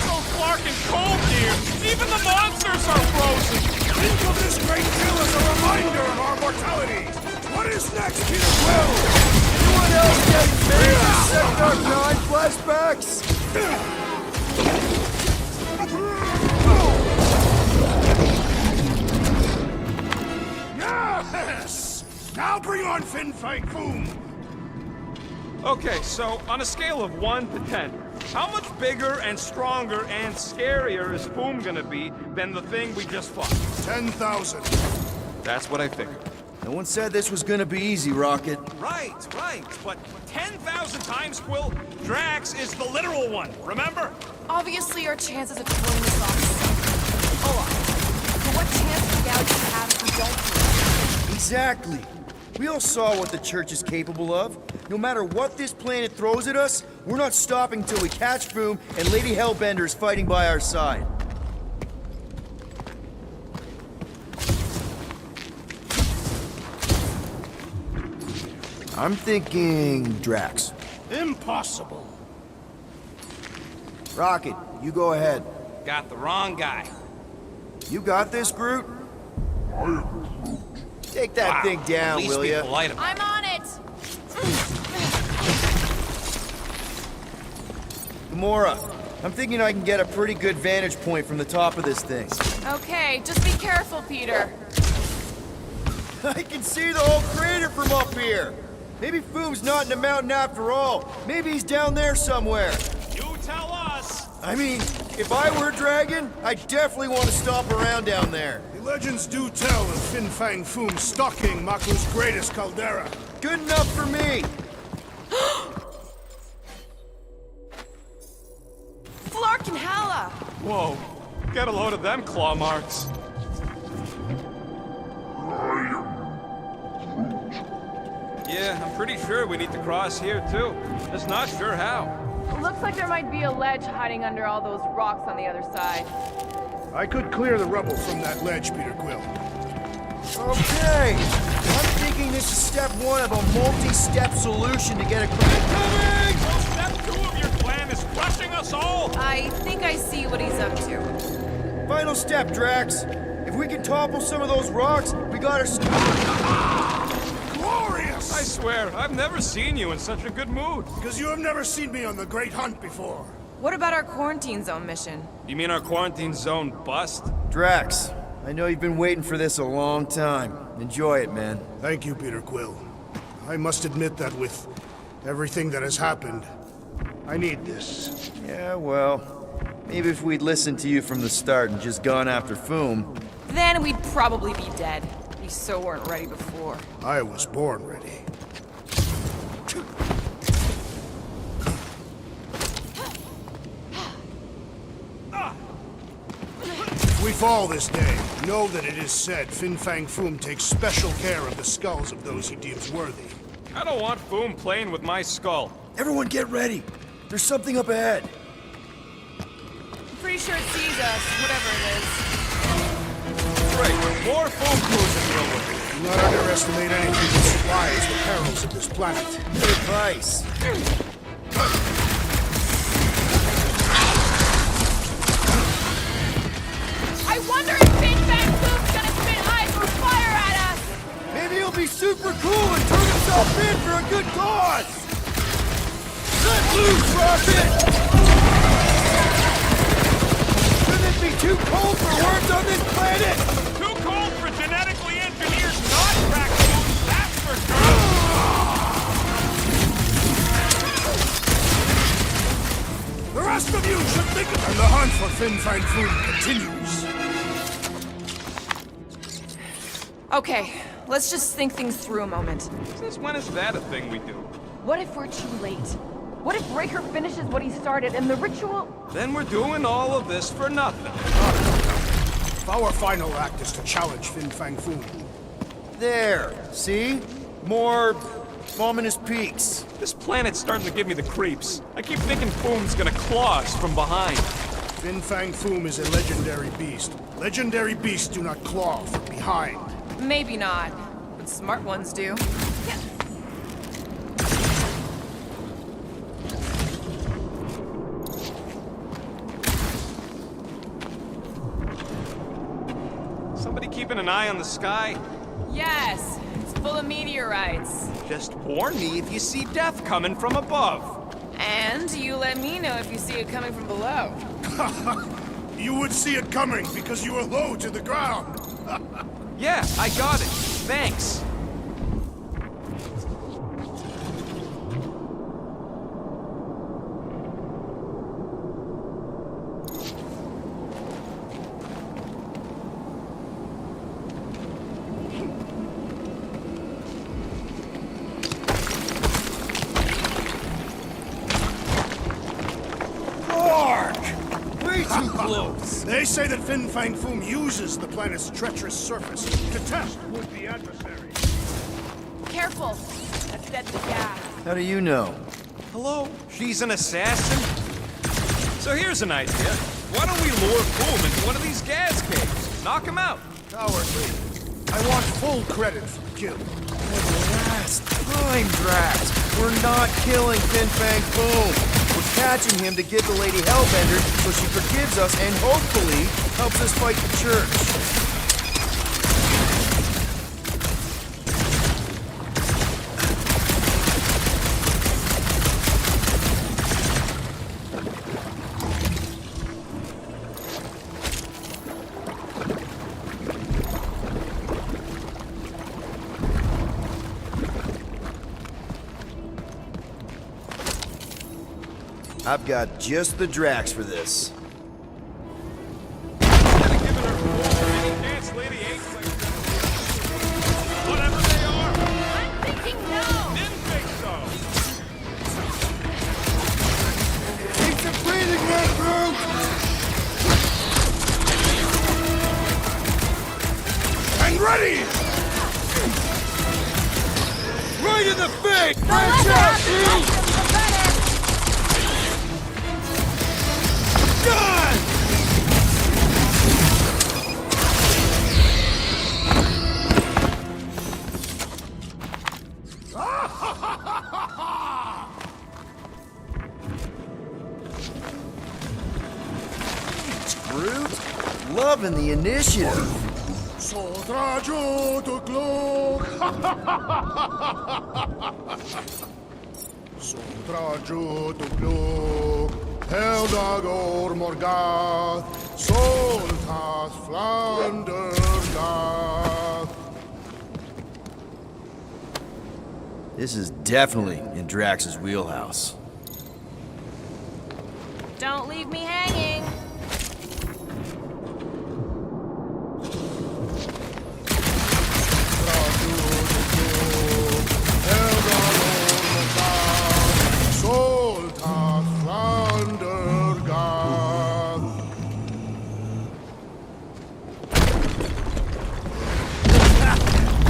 So Clark and cold here. Even the monsters are frozen.
Think of this great kill as a reminder of our mortality! What is next, Peter Quill?
Anyone else getting major Sector 9 flashbacks?
Yes! Now bring on Fin Fang Foom!
Okay, so on a scale of 1 to 10, how much bigger and stronger and scarier is Foom gonna be than the thing we just fought?
10,000.
That's what I figured.
No one said this was gonna be easy, Rocket.
Right, but 10,000 times, Quill, Drax is the literal one, remember?
Obviously, our chances of pulling this off is a lot. But what chance does the galaxy have if we don't do it?
Exactly. We all saw what the Church is capable of. No matter what this planet throws at us, we're not stopping till we catch Foom and Lady Hellbender is fighting by our side. I'm thinking Drax.
Impossible.
Rocket, you go ahead.
Got the wrong guy.
You got this, Groot? Take that
Wow,
thing down,
at least
will
be
ya?
polite about it.
I'm on it!
Gamora, I'm thinking I can get a pretty good vantage point from the top of this thing.
Okay, just be careful, Peter.
I can see the whole crater from up here. Maybe Foom's not in the mountain after all. Maybe he's down there somewhere.
You tell us!
I mean, If I were a dragon, I definitely want to stomp around down there.
The legends do tell of Fin Fang Foom stalking Maku's greatest caldera.
Good enough for me.
Flark and Hala!
Whoa, get a load of them claw marks. Yeah, I'm pretty sure we need to cross here too. Just not sure how.
Looks like there might be a ledge hiding under all those rocks on the other side.
I could clear the rubble from that ledge, Peter Quill.
Okay. I'm thinking this is step one of a multi-step solution to get across.
So step 2 of your plan is crushing us all!
I think I see what he's up to.
Final step, Drax. If we can topple some of those rocks, we got our...
Glorious!
I swear, I've never seen you in such a good mood.
Because you have never seen me on the Great Hunt before.
What about our quarantine zone mission?
You mean our quarantine zone bust?
Drax, I know you've been waiting for this a long time. Enjoy it, man.
Thank you, Peter Quill. I must admit that with everything that has happened, I need this.
Yeah, well, maybe if we'd listened to you from the start and just gone after Foom...
Then we'd probably be dead. We so weren't ready before.
I was born ready. If we fall this day, know that it is said Fin Fang Foom takes special care of the skulls of those he deems worthy.
I don't want Foom playing with my skull.
Everyone get ready. There's something up ahead.
I'm pretty sure it sees us, whatever it is.
Great, more Foom crews to deal with.
Do not underestimate anything that supplies the perils of this planet.
Good advice.
I wonder if Fin Fang Foom's gonna spit ice or fire at us!
Maybe he'll be super cool and turn himself in for a good cause! Let loose, Rocket! Shouldn't it be too cold for worms on this planet?
Too cold for genetically engineered non-raccoons, that's for sure!
The rest of you should think of it. And the hunt for Fin Fang Foom continues.
Okay, let's just think things through a moment.
Since when is that a thing we do?
What if we're too late? What if Breaker finishes what he started and the ritual...
Then we're doing all of this for nothing.
If our final act is to challenge Fin Fang Foom.
There, see? More ominous peaks.
This planet's starting to give me the creeps. I keep thinking Foom's gonna claw us from behind.
Fin Fang Foom is a legendary beast. Legendary beasts do not claw from behind.
Maybe not, but smart ones do.
Somebody keeping an eye on the sky?
Yes, it's full of meteorites.
Just warn me if you see death coming from above.
And you let me know if you see it coming from below.
You would see it coming because you are low to the ground.
Yeah, I got it. Thanks.
Way too close!
They say that Fin Fang Foom uses the planet's treacherous surface to test would-be adversaries.
Careful! That's deadly gas.
How do you know?
Hello? She's an assassin? So here's an idea. Why don't we lure Foom into one of these gas caves? Knock him out.
Cowardly. I want full credit for the kill.
Last time, Drax. We're not killing Fin Fang Foom. We're catching him to give the Lady Hellbender so she forgives us and hopefully helps us fight the Church. I've got just the Drax for this.
ready! Right in the face! Done!
Groot, loving the initiative.
Zotac Heldagor Morgath, Soltath Flandergath.
This is definitely in Drax's wheelhouse.
Don't leave me hanging.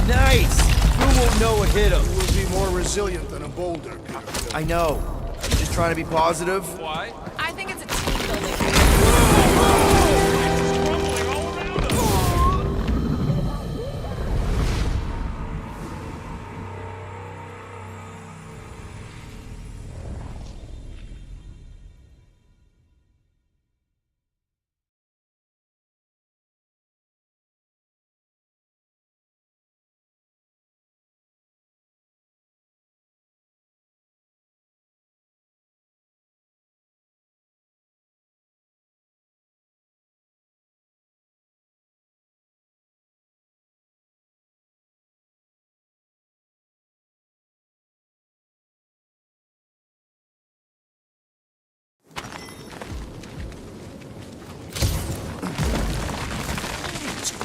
Nice! Who won't know what hit him?
You will be more resilient than a boulder, Peter.
I know. I'm just trying to be positive.
Why?
I think it's a team building.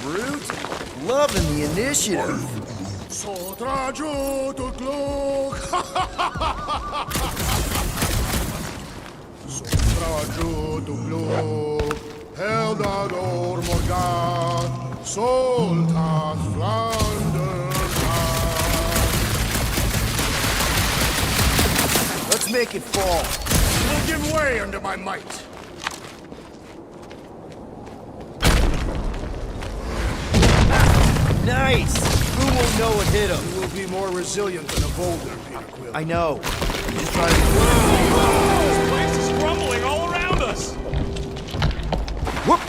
Groot, loving the initiative.
Zotac Heldagor Morgath, Soltath Flandergath.
Let's make it fall.
Will give way under my might.
Nice! Who won't know what hit him?
You will be more resilient than a boulder, Peter Quill.
I know. I'm just trying to...
This place is crumbling all around us!
Whoop!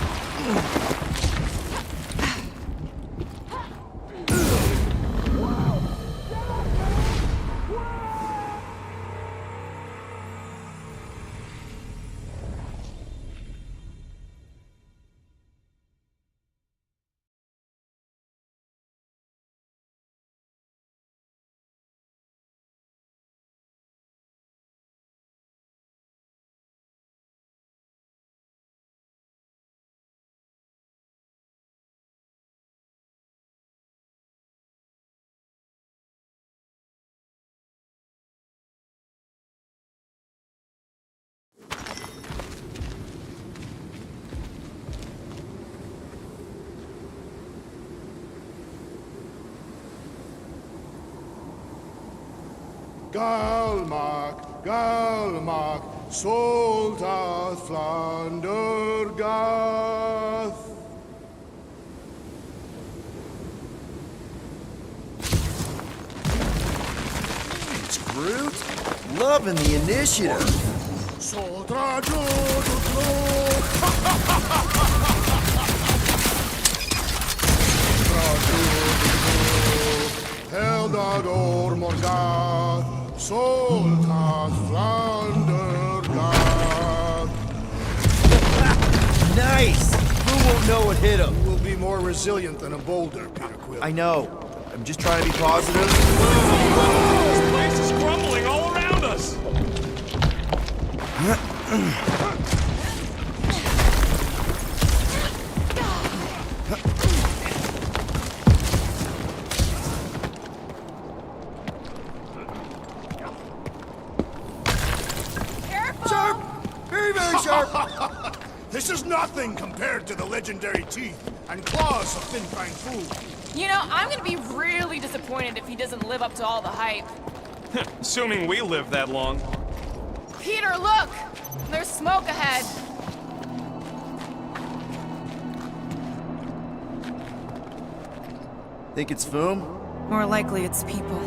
Galmak, Soltath Flandergath.
It's Groot, loving the initiative.
Zotac Heldagor Morgath, Soltath Flandergath.
Nice! Who won't know what hit him?
You will be more resilient than a boulder, Peter Quill.
I know. I'm just trying to be positive.
This place is crumbling all around us!
Sharp! Very, very sharp!
This is nothing compared to the legendary teeth and claws of Fin Fang Fu.
You know, I'm gonna be really disappointed if he doesn't live up to all the hype.
Assuming we live that long.
Peter, look! There's smoke ahead.
Think it's Foom?
More likely it's people.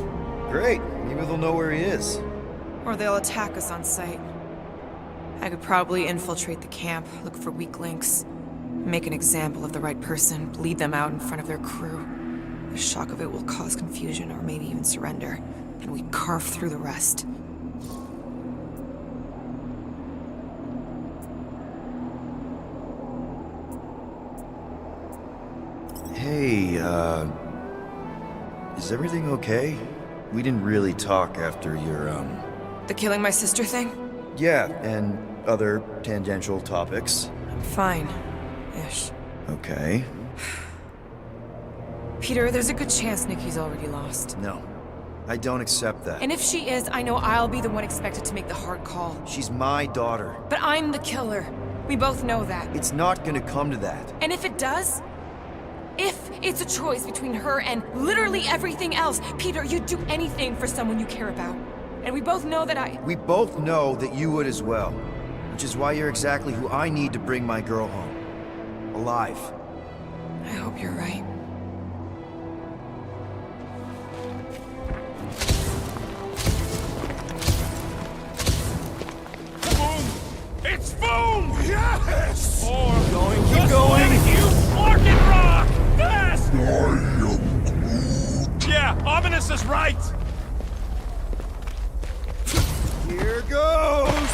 Great. Maybe they'll know where he is.
Or they'll attack us on sight. I could probably infiltrate the camp, look for weak links, make an example of the right person, lead them out in front of their crew. The shock of it will cause confusion or maybe even surrender, and we carve through the rest.
Hey, is everything okay? We didn't really talk after your,
The killing my sister thing?
Yeah, and other tangential topics.
I'm fine. Ish.
Okay.
Peter, there's a good chance Nikki's already lost.
No, I don't accept that.
And if she is, I know I'll be the one expected to make the hard call.
She's my daughter.
But I'm the killer. We both know that.
It's not gonna come to that.
And if it does? If it's a choice between her and literally everything else, Peter, you'd do anything for someone you care about. And we both know that
We both know that you would as well. Which is why you're exactly who I need to bring my girl home. Alive.
I hope you're right.
It's boom!
Yes!
Or
Keep going!
You fucking rock! Fast! Yeah, Ominous is right!
Here goes!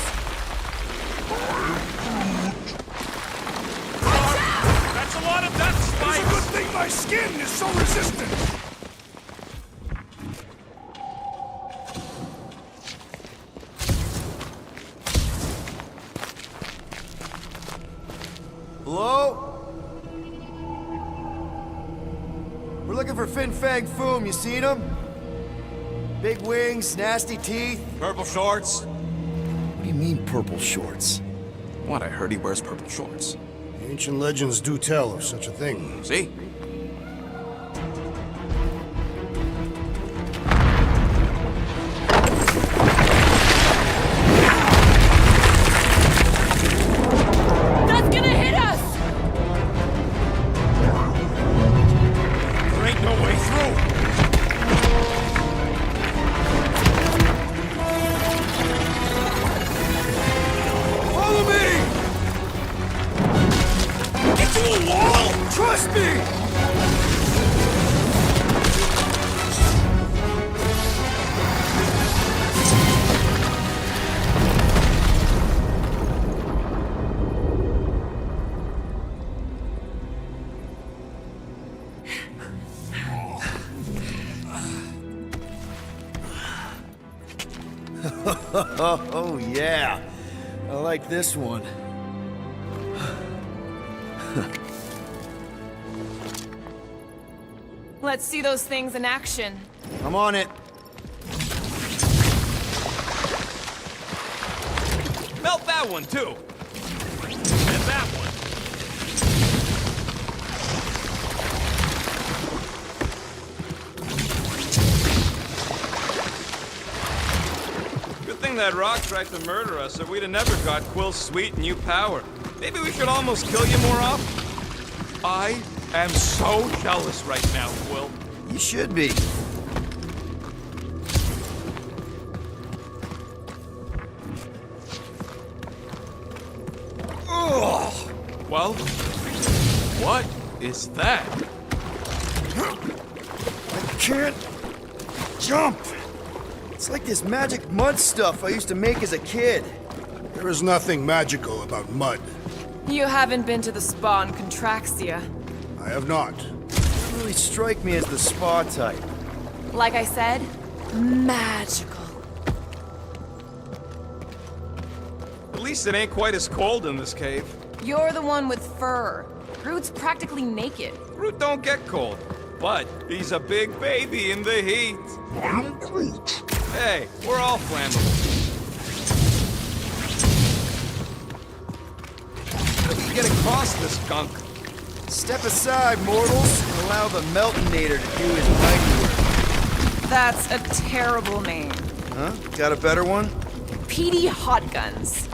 That's a lot of death spikes!
It's a good thing my skin is so resistant!
Hello? We're looking for Fin Fang Foom, you seen him? Big wings, nasty teeth.
Purple shorts?
What do you mean, purple shorts?
What, I heard he wears purple shorts.
Ancient legends do tell of such a thing.
See?
That's gonna hit us!
There ain't no way through!
Follow me!
Into a wall!
Trust me! Oh, yeah. I like this one.
Let's see those things in action.
I'm on it.
Melt that one, too.
And that one.
Good thing that rock tried to murder us, or we'd have never got Quill's sweet new power. Maybe we should almost kill you more often.
I am so jealous right now, Quill.
You should be.
Ugh. Well, what is that?
I can't jump. It's like this magic mud stuff I used to make as a kid.
There is nothing magical about mud.
You haven't been to the spa in Contraxia.
I have not.
You really strike me as the spa type.
Like I said, magical.
At least it ain't quite as cold in this cave.
You're the one with fur. Groot's practically naked.
Groot don't get cold, but he's a big baby in the heat.
I'm Groot.
Hey, we're all flammable. How do we get across this gunk?
Step aside, mortals, and allow the Meltonator to do his mighty work.
That's a terrible name.
Huh? Got a better one?
PD Hot Guns.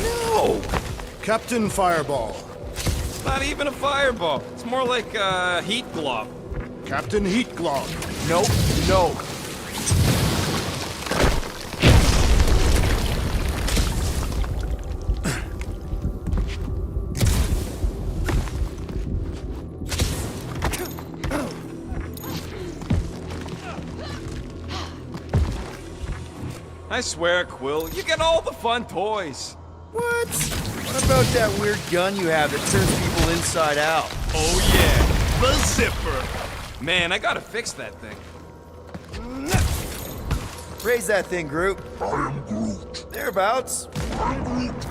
No!
Captain Fireball.
Not even a fireball. It's more like a heat glove.
Captain Heat Glove.
Nope, no.
I swear, Quill, you get all the fun toys.
What? What about that weird gun you have that turns people inside out?
Oh yeah, the zipper. Man, I gotta fix that thing.
Raise that thing, Groot.
I am Groot.
Thereabouts.
I'm Groot.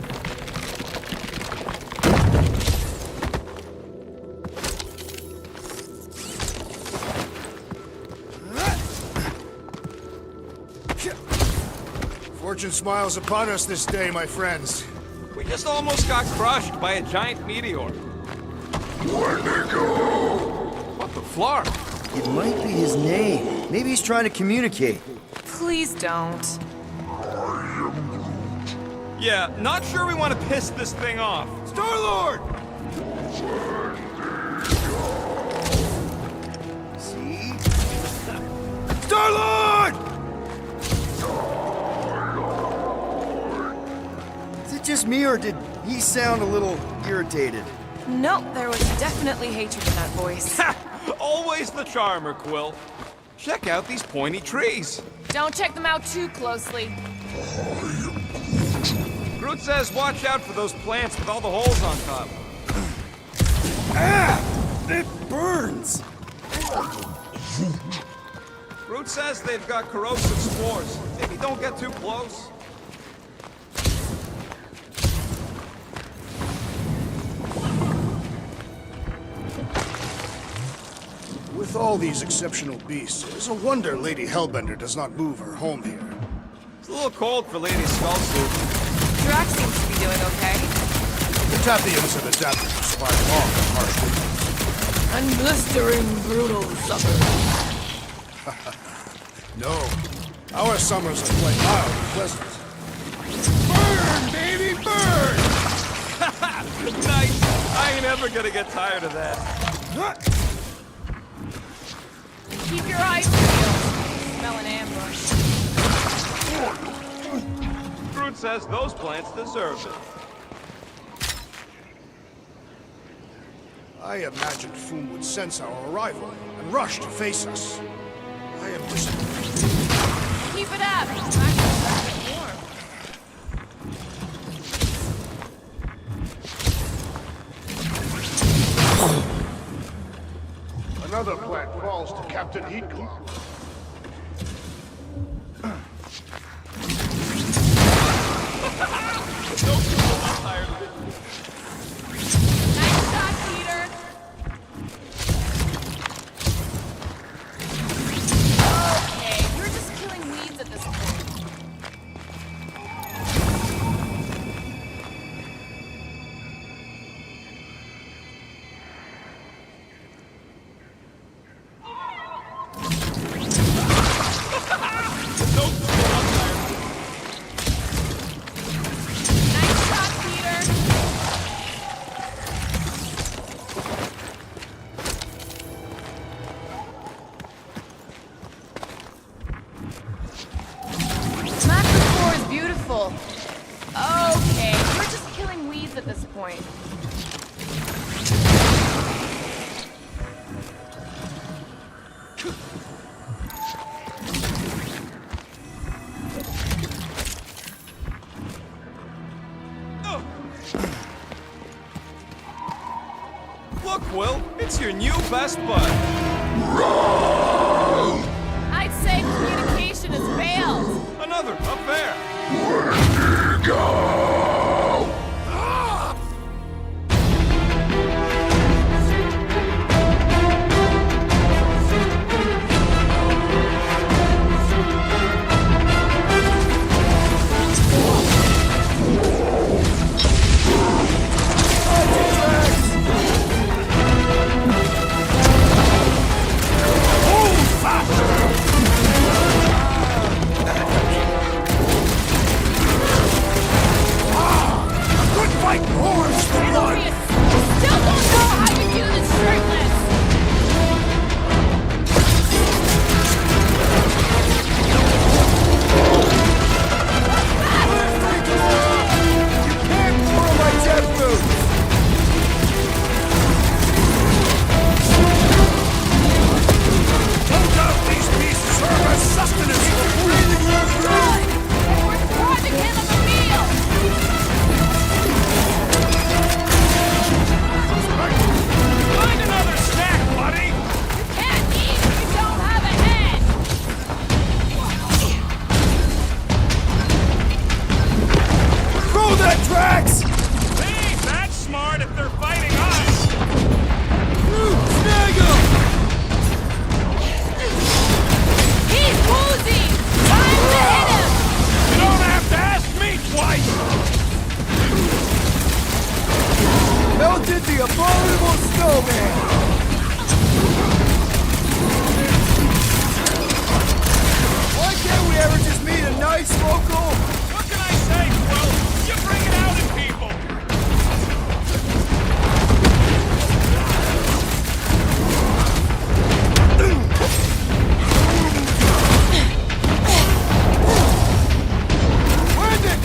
Fortune smiles upon us this day, my friends.
We just almost got crushed by a giant meteor. What the flark?
It might be his name. Maybe he's trying to communicate.
Please don't.
Yeah, not sure we want to piss this thing off.
Star-Lord! See? Star-Lord! Is it just me, or did he sound a little irritated?
Nope, there was definitely hatred in that voice.
Always the charmer, Quill. Check out these pointy trees.
Don't check them out too closely.
Groot says watch out for those plants with all the holes on top.
Ah! It burns!
Groot says they've got corrosive spores. Maybe don't get too close.
With all these exceptional beasts, it is a wonder Lady Hellbender does not move her home here.
It's a little cold for Lady Skullsuit.
Drax seems to be doing okay.
The Taphians have adapted to survive long and harsh winters.
And blistering, brutal summers.
No, our summers are quite mild and pleasant. Burn, baby, burn!
Nice! I ain't ever gonna get tired of that.
Keep your eyes peeled. Smell an ambush.
Groot says those plants deserve it.
I imagined Foom would sense our arrival and rush to face us. I am disappointed.
Keep it up. It's not gonna get warm.
Another plant falls to Captain Heatclaw.
Nice shot, Peter. Okay, you're just killing weeds at this point. Nice shot, Peter. Macro is beautiful. Okay, you're just killing weeds at this point.
Look, Quill, it's your new best bud.
I'd say communication has failed.
Another, up there.
melted the abominable snowman! Why can't we ever just meet a nice local?
What can I say, Quill? You bring it out in people.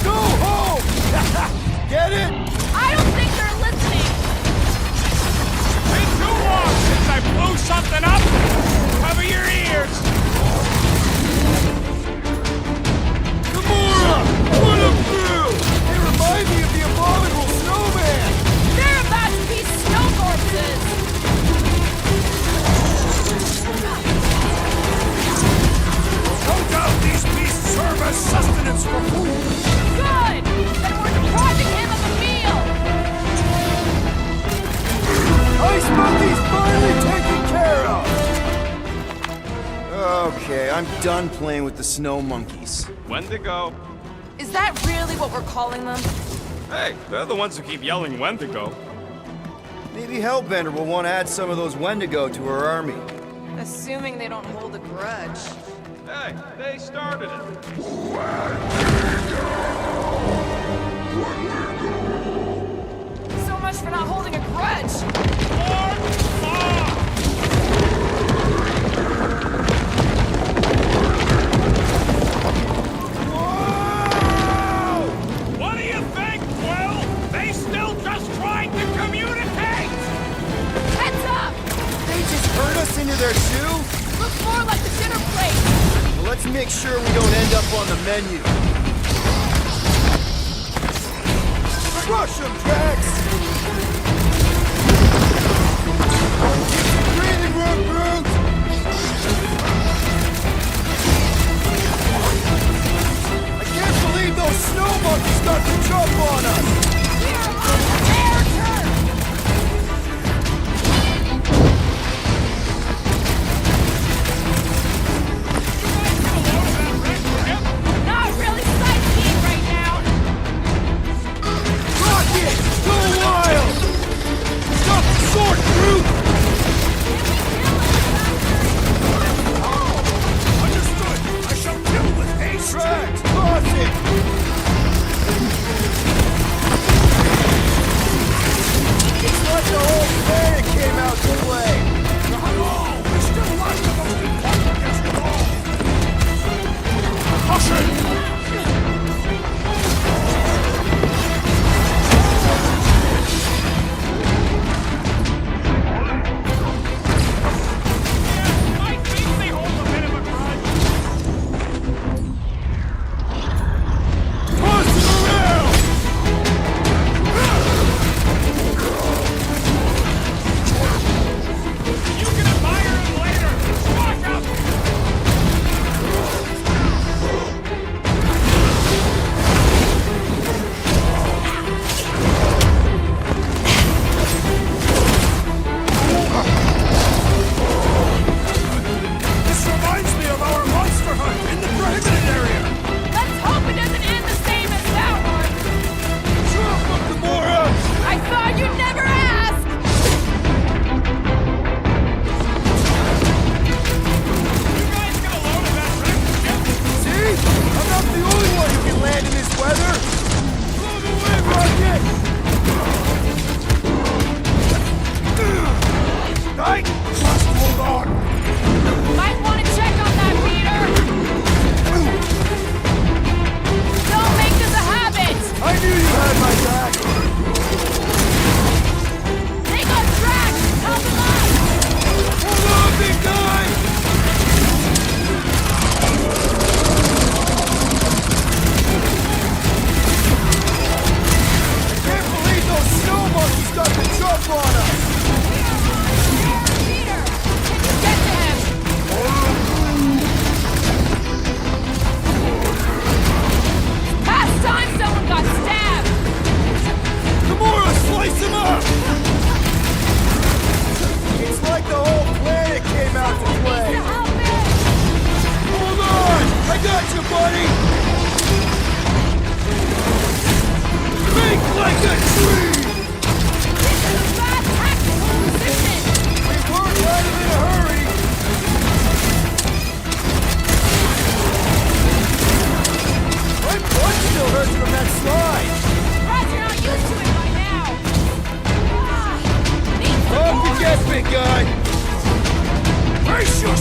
Go home! Get it?
I don't think they're listening!
Been too long since I blew something up! Cover your ears!
Gamora! What a brew! They remind me of the abominable snowman!
They're about to be snow corpses!
No doubt these beasts serve as sustenance for food!
Good! Then we're depriving him of a meal!
Ice Monkey's finally taken care of! Okay, I'm done playing with the snow monkeys.
Wendigo.
Is that really what we're calling them?
Hey, they're the ones who keep yelling Wendigo.
Maybe Hellbender will want to add some of those Wendigo to her army.
Assuming they don't hold a grudge.
Hey, they started it.
So much for not holding a grudge!
What do you think, Quill? They still just trying to communicate!
Heads up!
They just hurt us into their shoe?
Looks more like the dinner plate!
Well, let's make sure we don't end up on the menu. Crush them, Drax! Breathing room, Groot! I can't believe those snow monkeys got the jump on us!
We're on their turn! Not really sightseeing right now!
Rocket! Go wild! Stop the sword, Groot!
Understood! I shall kill with haste!
Drax, cross it!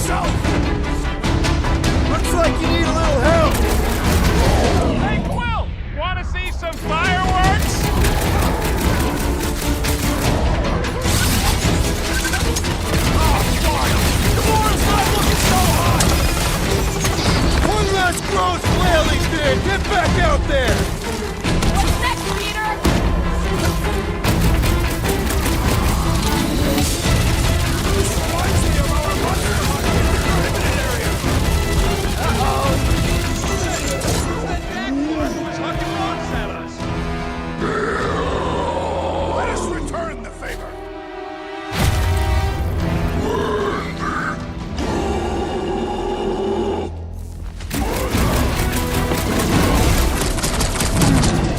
yourself!
Looks like you need a little help!
Hey, Quill! Wanna see some fireworks?
One last gross flailing bit! Get back out there!
What's next, Peter?
Let us return the favor.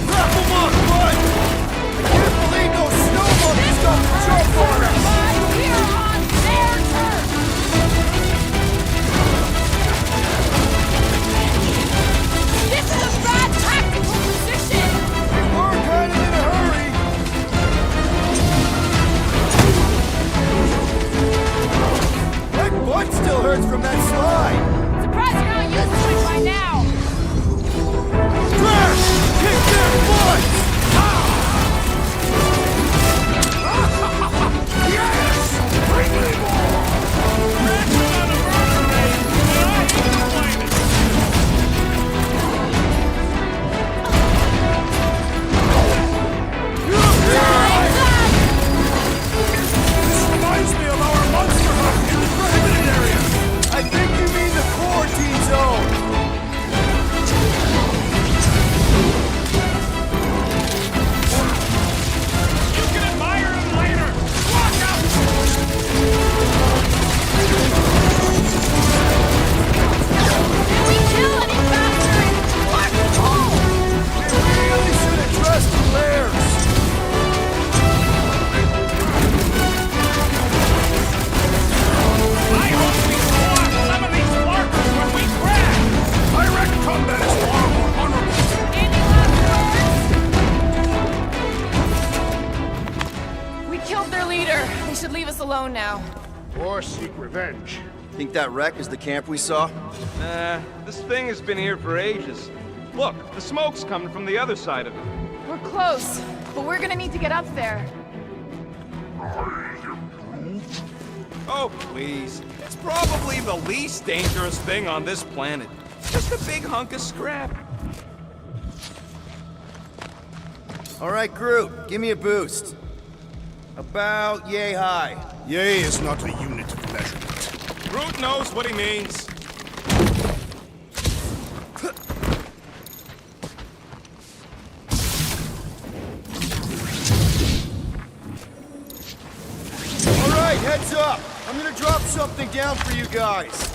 Wrap him up, bud! I can't believe those snow monkeys got the jump on us!
We're on their turf! This is a bad tactical position!
We're kind of in a hurry! My butt still hurts from that slide!
Surprised you're not used to it by now!
Crash! Kick their butts!
Yes! Bring me more! This reminds me of our monster hunt in the prohibited area.
I think you mean the quarantine zone!
You can admire him later! Walk out!
Did we kill any bastards? What the hole?
We really should address the layers!
I hope we squash some of these markers when we crash!
I reckon combat is far more honorable.
Any last words? We killed their leader. They should leave us alone now.
Or seek revenge.
Think that wreck is the camp we saw?
Nah, this thing has been here for ages. Look, the smoke's coming from the other side of it.
We're close, but we're gonna need to get up there.
Oh, please. It's probably the least dangerous thing on this planet. Just a big hunk of scrap.
All right, Groot, give me a boost. About yay high.
Yay is not a unit of measurement.
Groot knows what he means.
All right, heads up. I'm gonna drop something down for you guys.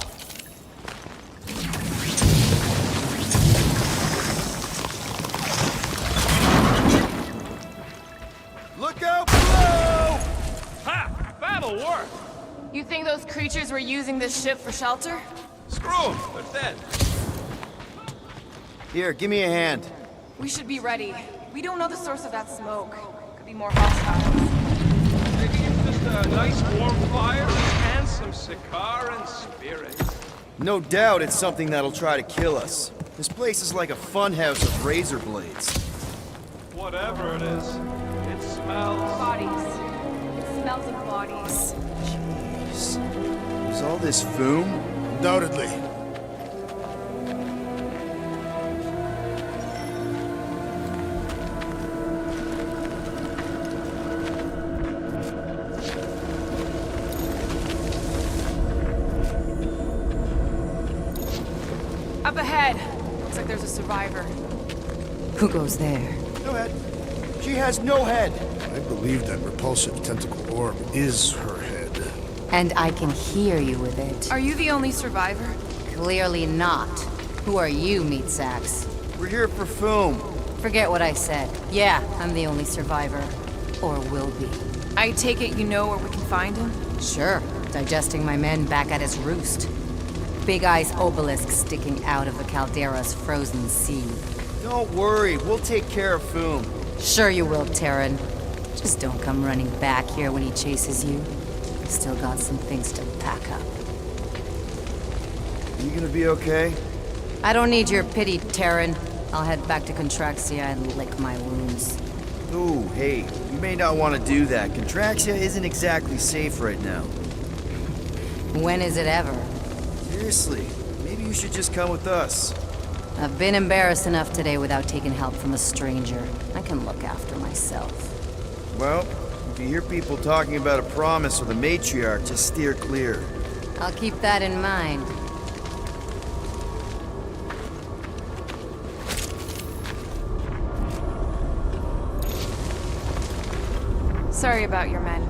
Look out below!
Ha! That'll work!
You think those creatures were using this ship for shelter?
Screw them. They're dead.
Here, give me a hand.
We should be ready. We don't know the source of that smoke. Could be more hostiles.
Maybe it's just a nice warm fire and some cigar and spirit.
No doubt it's something that'll try to kill us. This place is like a funhouse of razor blades.
Whatever it is, it smells.
Bodies. It smells of bodies.
Jeez. Is all this foom?
Undoubtedly.
Up ahead. Looks like there's a survivor.
Who goes there?
No head. She has no head.
I believe that repulsive tentacle orb is her head.
And I can hear you with it.
Are you the only survivor?
Clearly not. Who are you, meat sacks?
We're here for foom.
Forget what I said. Yeah, I'm the only survivor. Or will be.
I take it you know where we can find him?
Sure. Digesting my men back at his roost. Big Eye's obelisk sticking out of the caldera's frozen sea.
Don't worry, we'll take care of foom.
Sure you will, Terran. Just don't come running back here when he chases you. Still got some things to pack up.
You gonna be okay?
I don't need your pity, Terran. I'll head back to Contraxia and lick my wounds.
Ooh, hey, you may not want to do that. Contraxia isn't exactly safe right now.
When is it ever?
Seriously, maybe you should just come with us.
I've been embarrassed enough today without taking help from a stranger. I can look after myself.
Well, if you hear people talking about a promise or the matriarch, just steer clear.
I'll keep that in mind.
Sorry about your men.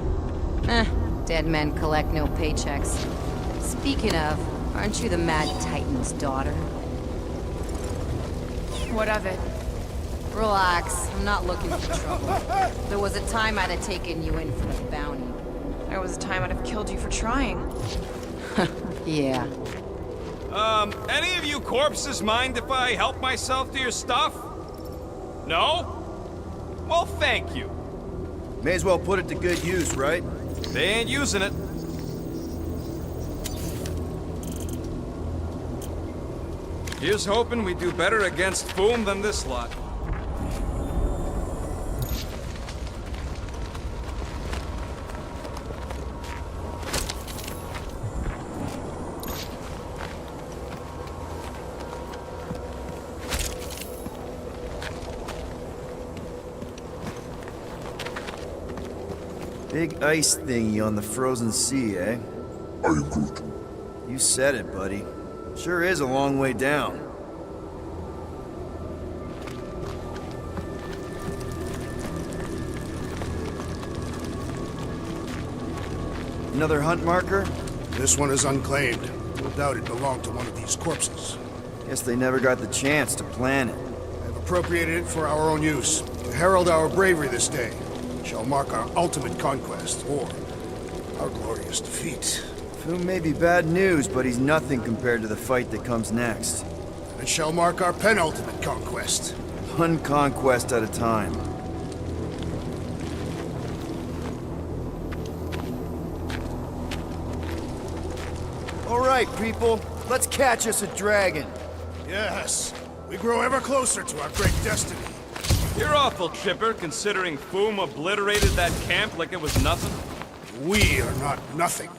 Dead men collect no paychecks. Speaking of, aren't you the Mad Titan's daughter?
What of it?
Relax, I'm not looking for trouble. There was a time I'd have taken you in for the bounty.
There was a time I'd have killed you for trying.
Yeah.
Any of you corpses mind if I help myself to your stuff? No? Well, thank you.
May as well put it to good use, right?
They ain't using it. Here's hoping we do better against Foom than this lot.
Big ice thingy on the frozen sea, eh?
I agree.
You said it, buddy. Sure is a long way down. Another hunt marker?
This one is unclaimed. No doubt it belonged to one of these corpses.
Guess they never got the chance to plan it.
I've appropriated it for our own use, to herald our bravery this day. It shall mark our ultimate conquest, or our glorious defeat.
Foom may be bad news, but he's nothing compared to the fight that comes next.
And it shall mark our penultimate conquest.
One conquest at a time. All right, people. Let's catch us a dragon.
Yes, we grow ever closer to our great destiny.
You're awful chipper, considering Foom obliterated that camp like it was nothing.
We are not nothing.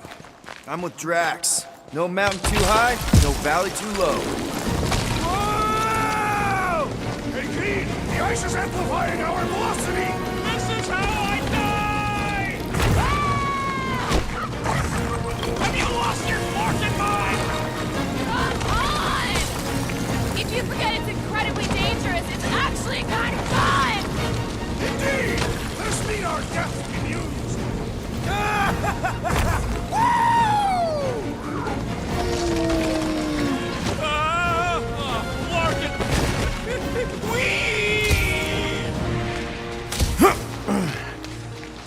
I'm with Drax. No mountain too high, no valley too low.
Whoa! Hey, Keen! The ice is amplifying our velocity!
This is how I die! Have you lost your fortune mind?
Come on! If you forget it's incredibly dangerous, it's actually kind of fun!
Indeed! Let us meet our death communes!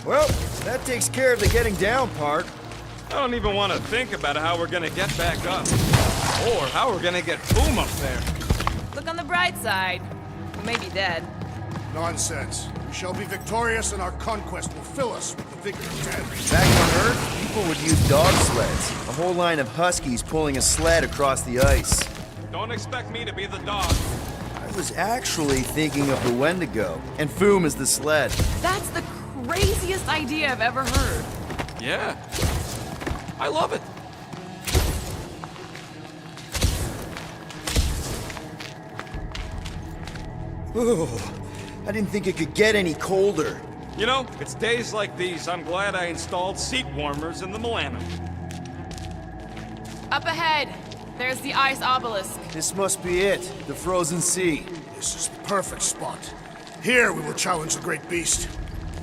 Well, that takes care of the getting down part.
I don't even want to think about how we're gonna get back up. Or how we're gonna get Foom up there.
Look on the bright side. We may be dead.
Nonsense. We shall be victorious and our conquest will fill us with the vigor of death.
Back on Earth, people would use dog sleds. A whole line of huskies pulling a sled across the ice.
Don't expect me to be the dog.
I was actually thinking of the Wendigo, and Foom is the sled.
That's the craziest idea I've ever heard.
Yeah. I love it.
Ooh, I didn't think it could get any colder.
You know, it's days like these I'm glad I installed seat warmers in the Milano.
Up ahead, there's the ice obelisk.
This must be it, the frozen sea.
This is the perfect spot. Here we will challenge the great beast.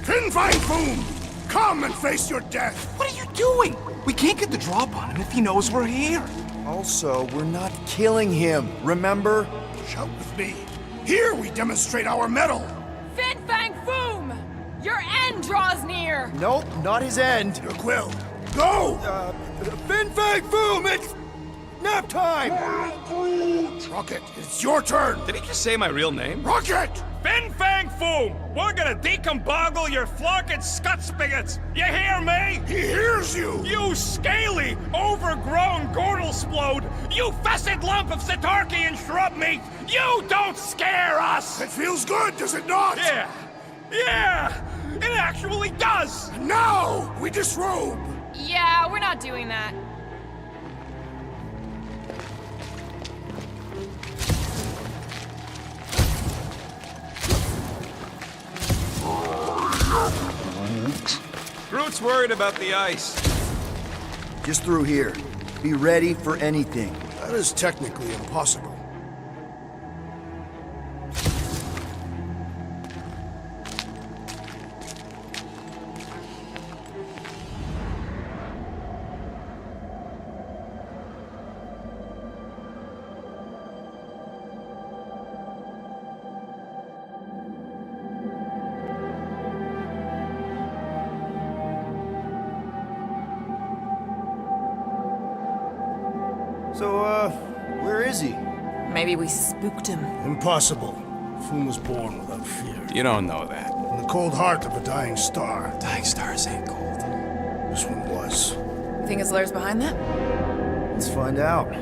Finfine Foom! Come and face your death!
What are you doing? We can't get the drop on him if he knows we're here.
Also, we're not killing him, remember?
Shout with me. Here we demonstrate our mettle!
Fin Fang Foom! Your end draws near!
Nope, not his end.
Your quill. Go!
Fin Fang Foom, it's nap time!
Rocket, it's your turn!
Did he just say my real name?
Rocket!
Fin Fang Foom! We're gonna decomboggle your flunking scut spigots! You hear me?
He hears you!
You scaly, overgrown gordle-splode! You fessed lump of Satarkian shrub meat! You don't scare us!
It feels good, does it not?
Yeah! Yeah! It actually does!
Now, we disrobe!
Yeah, we're not doing that.
Groot's worried about the ice.
Just through here. Be ready for anything.
That is technically impossible.
So, where is he?
Maybe we spooked him.
Impossible. Foom was born without fear.
You don't know that.
In the cold heart of a dying star.
Dying stars ain't cold.
This one was.
You think his lair's behind that?
Let's find out.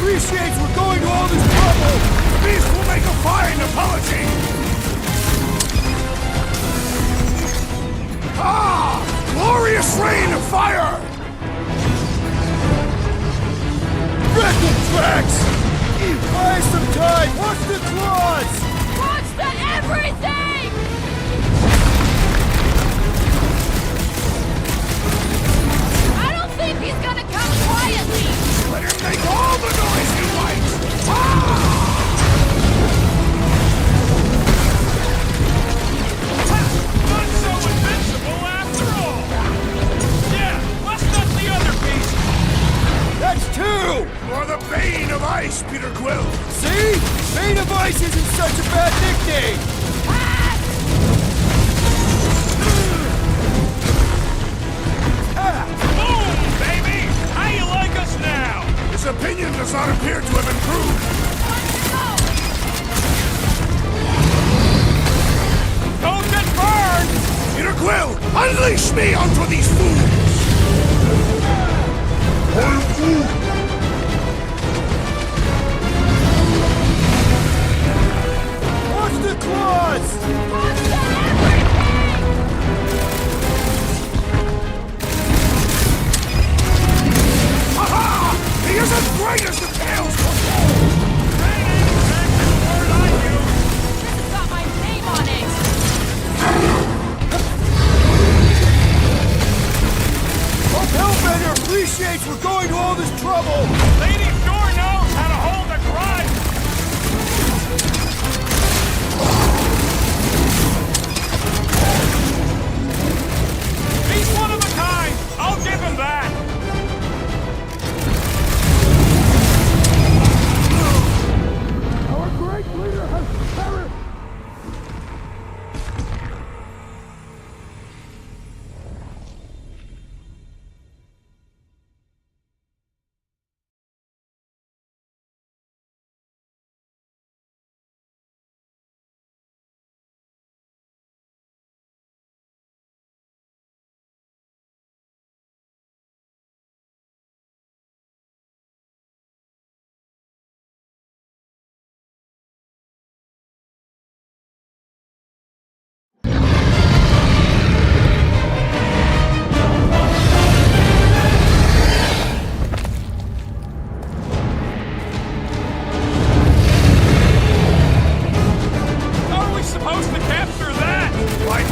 appreciates we're going to all this trouble! The Beast will make a fine apology! Ah! Glorious rain of fire! Record tracks! Buy some time! Watch the claws!
Watch that everything! I don't think he's gonna come quietly!
Let him make all the noise he likes! Ah!
Not so invincible after all! Yeah, let's not the other beast!
That's two!
You're the Bane of Ice, Peter Quill!
See? Bane of Ice isn't such a bad nickname!
Boom, baby! How you like us now?
His opinion does not appear to have improved.
Don't get burned!
Peter Quill, unleash me onto these fools! I'm Groot!
Watch the claws!
Ha-ha! He is as great as the tails before!
This has got my name on it!
Oh, Hellbender! appreciates we're going to all this trouble!
Lady sure knows how to hold a grudge! He's one of a kind! I'll give him that!
Our great leader has perished!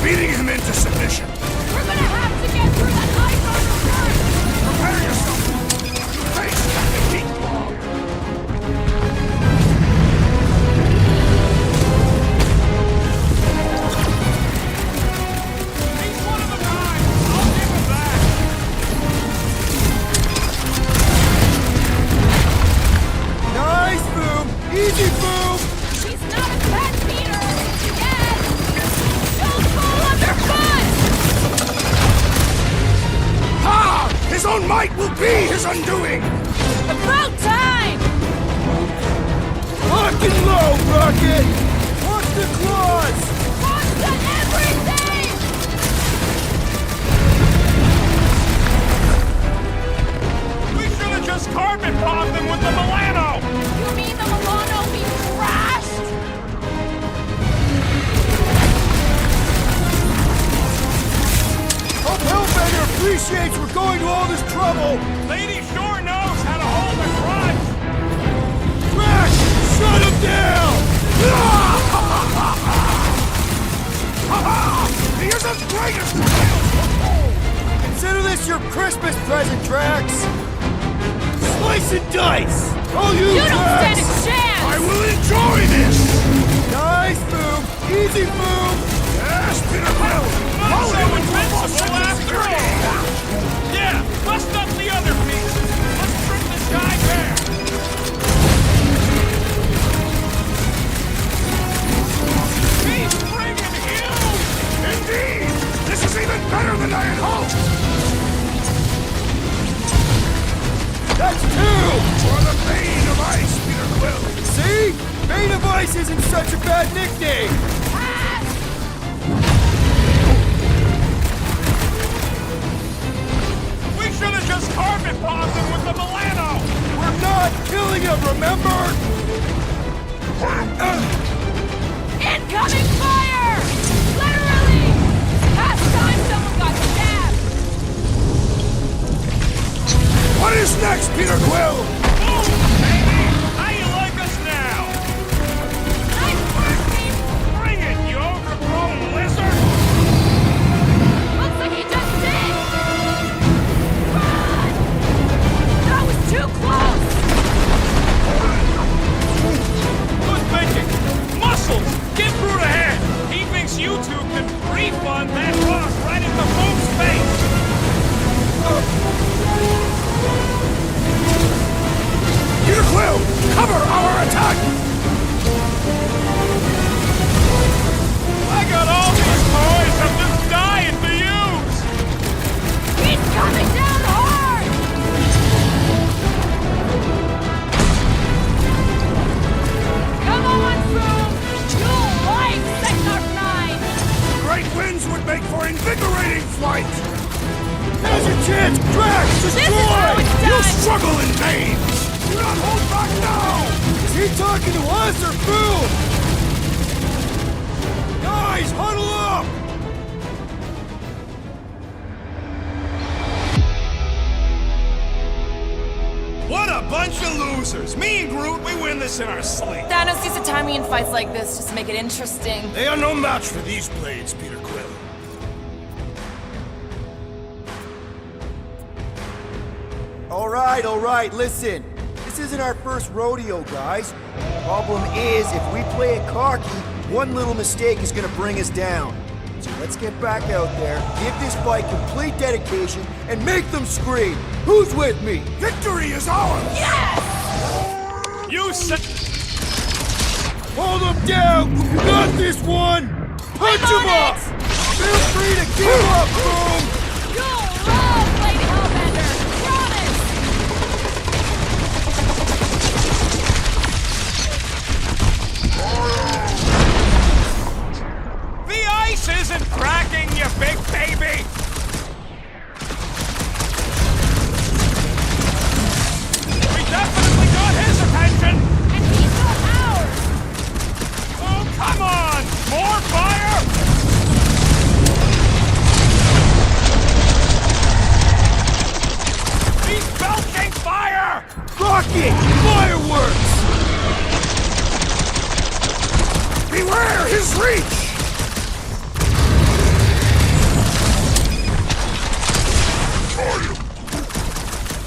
Beating him into submission.
We're gonna have to get through that ice armor first!
Prepare yourself. Face the heat bomb. He's one of a kind. I'll give him that.
Nice, Boom! Easy, Boom!
He's not a pet beater! Yet! Don't fall underfoot!
Ha! His own might will be his undoing.
About time!
Lock and low, Rocket! Watch the claws!
Watch the everything!
We should have just carpet bombed him with the Milano.
You mean the Milano we crashed?
Hope Hellbender appreciates we're going to all this trouble!
Lady sure knows how to hold a grudge.
Crash! Shut him down!
He is the greatest!
Consider this your Christmas present, Drax! Slice and dice! Oh, you
You don't
Drax!
stand a chance!
I will enjoy this!
Nice, Boom! Easy, Boom!
Yes, Peter Quill! Not so invincible after all! Yeah, bust up the other pieces! Let's strip this guy bare! He's friggin' huge! Indeed! This is even better than I had hoped!
That's two!
For the Bane of Ice, Peter Quill!
See? Bane of Ice isn't such a bad nickname!
We should have just carpet bombed him with the Milano!
We're not killing him, remember?
Incoming fire! Literally! Last time someone got stabbed!
What is next, Peter Quill? Boom, baby! How you like us now?
Nice work, team!
Bring it, you overgrown lizard!
Looks like he just did! Run! That was too close!
Good thinking! Muscles! Get through the head! He thinks you two can refund that boss right in the Boom's face! Peter Quill! Cover our attack! I got all these toys I'm just dying to use!
He's coming down hard! Come on, Boom! You'll like Sector 9!
Great winds would make for invigorating flight!
Now's your chance, Drax!
This is how
Destroy!
it's
You'll
done!
struggle in vain! Do not hold back now!
Is he talking to us or Boom? Guys, huddle up!
What a bunch of losers! Me and Groot, we win this in our sleep.
Thanos used to time me in fights like this just to make it interesting.
They are no match for these blades, Peter Quill.
All right, listen. This isn't our first rodeo, guys. Problem is, if we play it cocky, one little mistake is gonna bring us down. So let's get back out there, give this fight complete dedication, and make them scream. Who's with me?
Victory is ours!
Yes! You said...
Hold them down! You got this one! Punch him up! Feel free to give up, boom!
You'll love Lady Hellbender! Promise!
The ice isn't cracking, you big baby! We definitely got his attention!
And he's got ours!
Oh, come on! More fire! He's belching fire!
Rocket! Fireworks!
Beware his reach!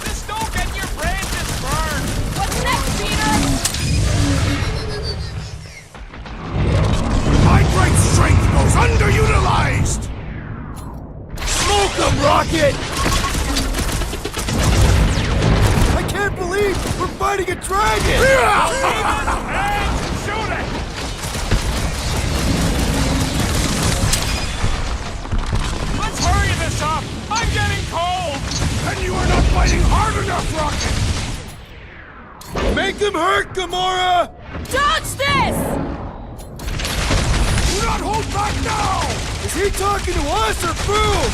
Just don't get your branches burned!
What's next, Peter?
My great strength goes underutilized!
Smoke them, Rocket! I can't believe we're fighting a dragon!
And shoot it! Let's hurry this up! I'm getting cold!
And you are not fighting hard enough, Rocket!
Make them hurt, Gamora!
Dodge this!
Do not hold back now!
Is he talking to us or Boom?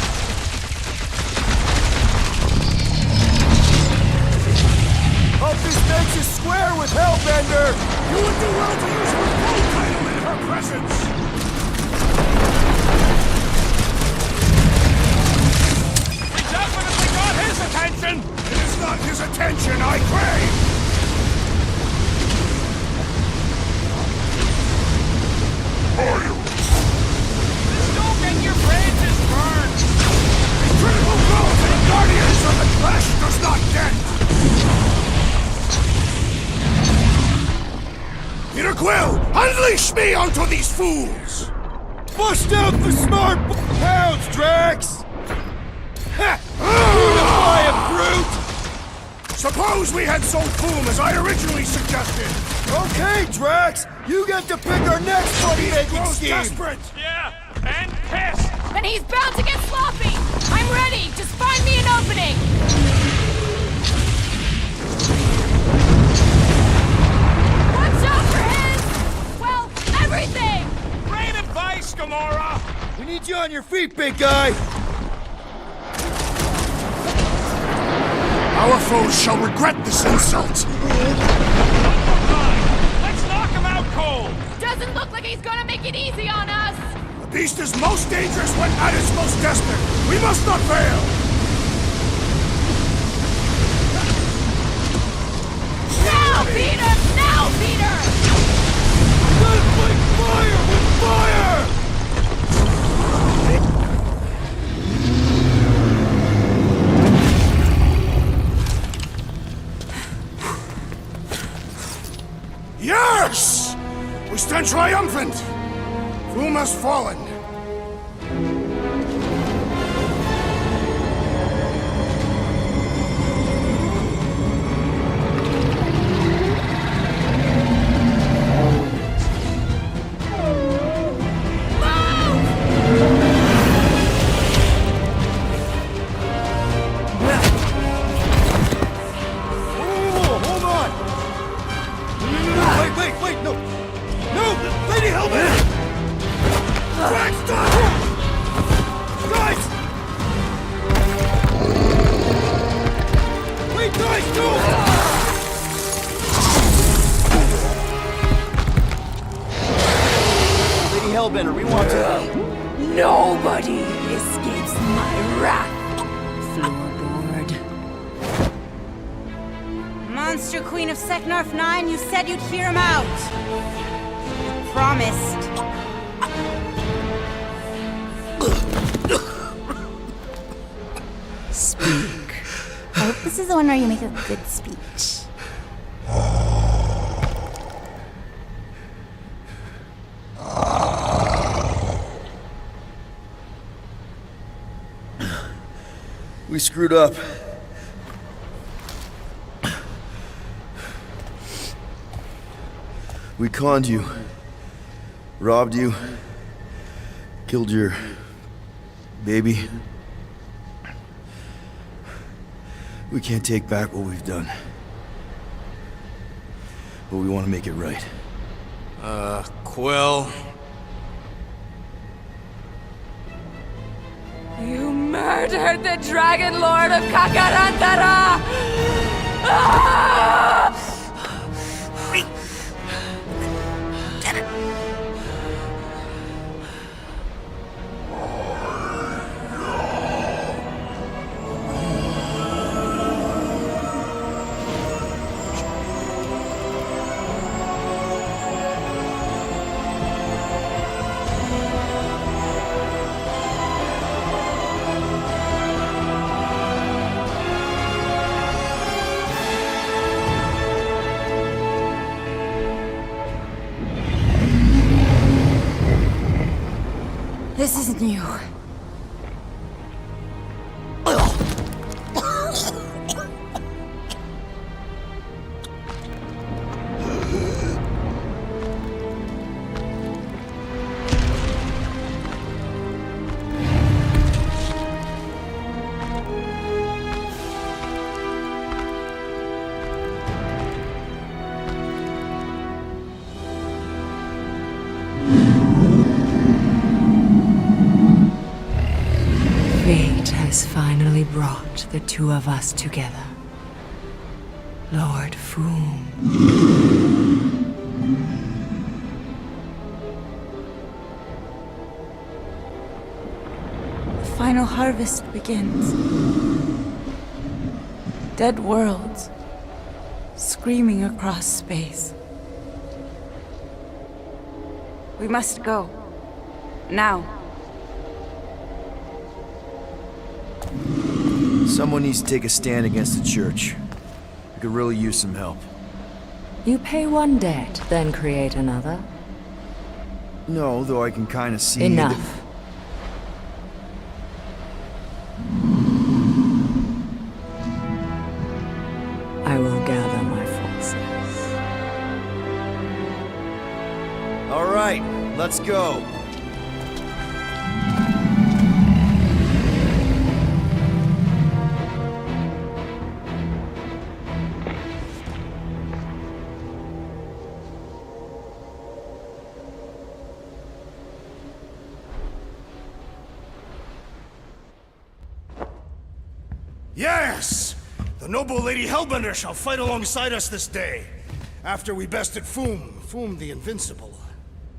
Hope this makes you square with Hellbender!
You would do well to use your full title in her presence!
We definitely got his attention!
It is not his attention I crave!
Just don't get your branches burned!
A critical blow to the Guardians of the Clash does not dent! Peter Quill, unleash me onto these fools!
Bust out the smart pounds, Drax! Ha! Unify him, brute!
Suppose we had so fool as I originally suggested!
Okay, Drax! You get to pick our next money-making
Grows
scheme!
desperate!
Yeah, and pissed!
And he's bound to get sloppy! I'm ready! Just find me an opening! Watch out for his... well, everything!
Great advice, Gamora!
We need you on your feet, big guy!
Our foes shall regret this insult!
Let's knock him out cold!
Doesn't look like he's gonna make it easy on us!
The beast is most dangerous when at its most desperate! We must not fail!
Now, Peter! Now, Peter!
Let's fight fire with fire!
Yes! We stand triumphant! Foom has fallen.
Hold on! Wait, no! No! Lady Hellbender! Drax, stop! Guys! Wait, guys, no! Lady Hellbender, we want to...
Nobody escapes my wrath.
Floorboard.
Monster Queen of Seknarf 9, you said you'd hear him out. You promised.
Speak.
This is the one where you make a good speech.
We screwed up. We conned you, robbed you, killed your baby. We can't take back what we've done. But we want to make it right.
Quill.
You murdered the Dragon Lord of Kakarantara! Ah! This isn't you.
Fate has finally brought the two of us together. Lord Foom.
The final harvest begins. Dead worlds, screaming across space. We must go. Now.
Someone needs to take a stand against the church. We could really use some help.
You pay one debt, then create another?
No, though I can kind of see...
Enough. I will gather my forces.
All right, let's go.
Yes! The noble Lady Hellbender shall fight alongside us this day. After we bested Foom the Invincible.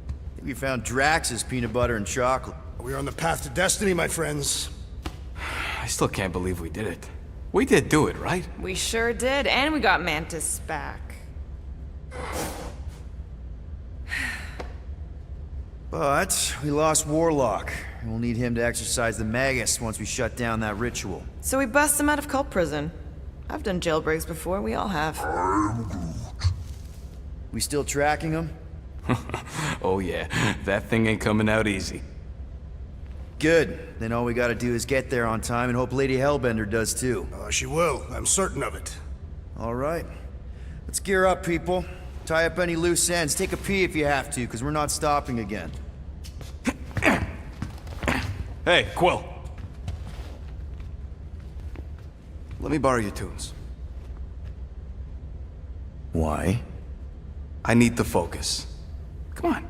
I think we found Drax's peanut butter and chocolate.
We are on the path to destiny, my friends.
I still can't believe we did it. We did do it, right?
We sure did, and we got Mantis back.
But we lost Warlock, and we'll need him to exercise the Magus once we shut down that ritual.
So we bust him out of cult prison. I've done jailbreaks before, we all have.
We still tracking him?
Oh yeah, that thing ain't coming out easy.
Good. Then all we gotta do is get there on time and hope Lady Hellbender does too.
She will. I'm certain of it.
All right. Let's gear up, people. Tie up any loose ends. Take a pee if you have to, because we're not stopping again.
Hey, Quill. Let me borrow your tunes.
Why?
I need to focus. Come on.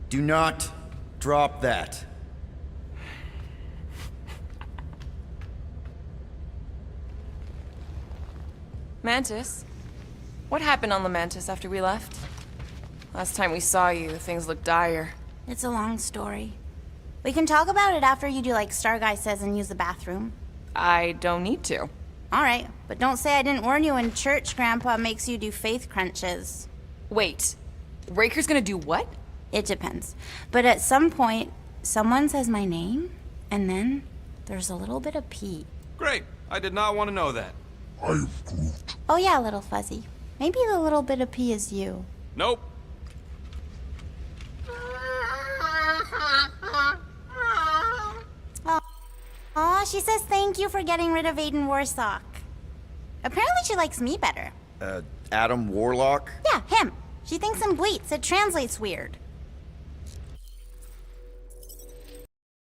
Do not drop that.
Mantis? What happened on the Mantis after we left? Last time we saw you, things looked dire.
It's a long story. We can talk about it after you do like Star Guy says and use the bathroom.
I don't need to.
Alright, but don't say I didn't warn you in church Grandpa makes you do faith crunches.
Wait, Raker's gonna do what?
It depends. But at some point, someone says my name, and then there's a little bit of pee.
Great. I did not want to know that.
Oh yeah, little fuzzy. Maybe the little bit of pee is you.
Nope.
Aw, she says thank you for getting rid of Aiden Warsock. Apparently she likes me better.
Adam Warlock?
Yeah, him. She thinks in bleats. It translates weird.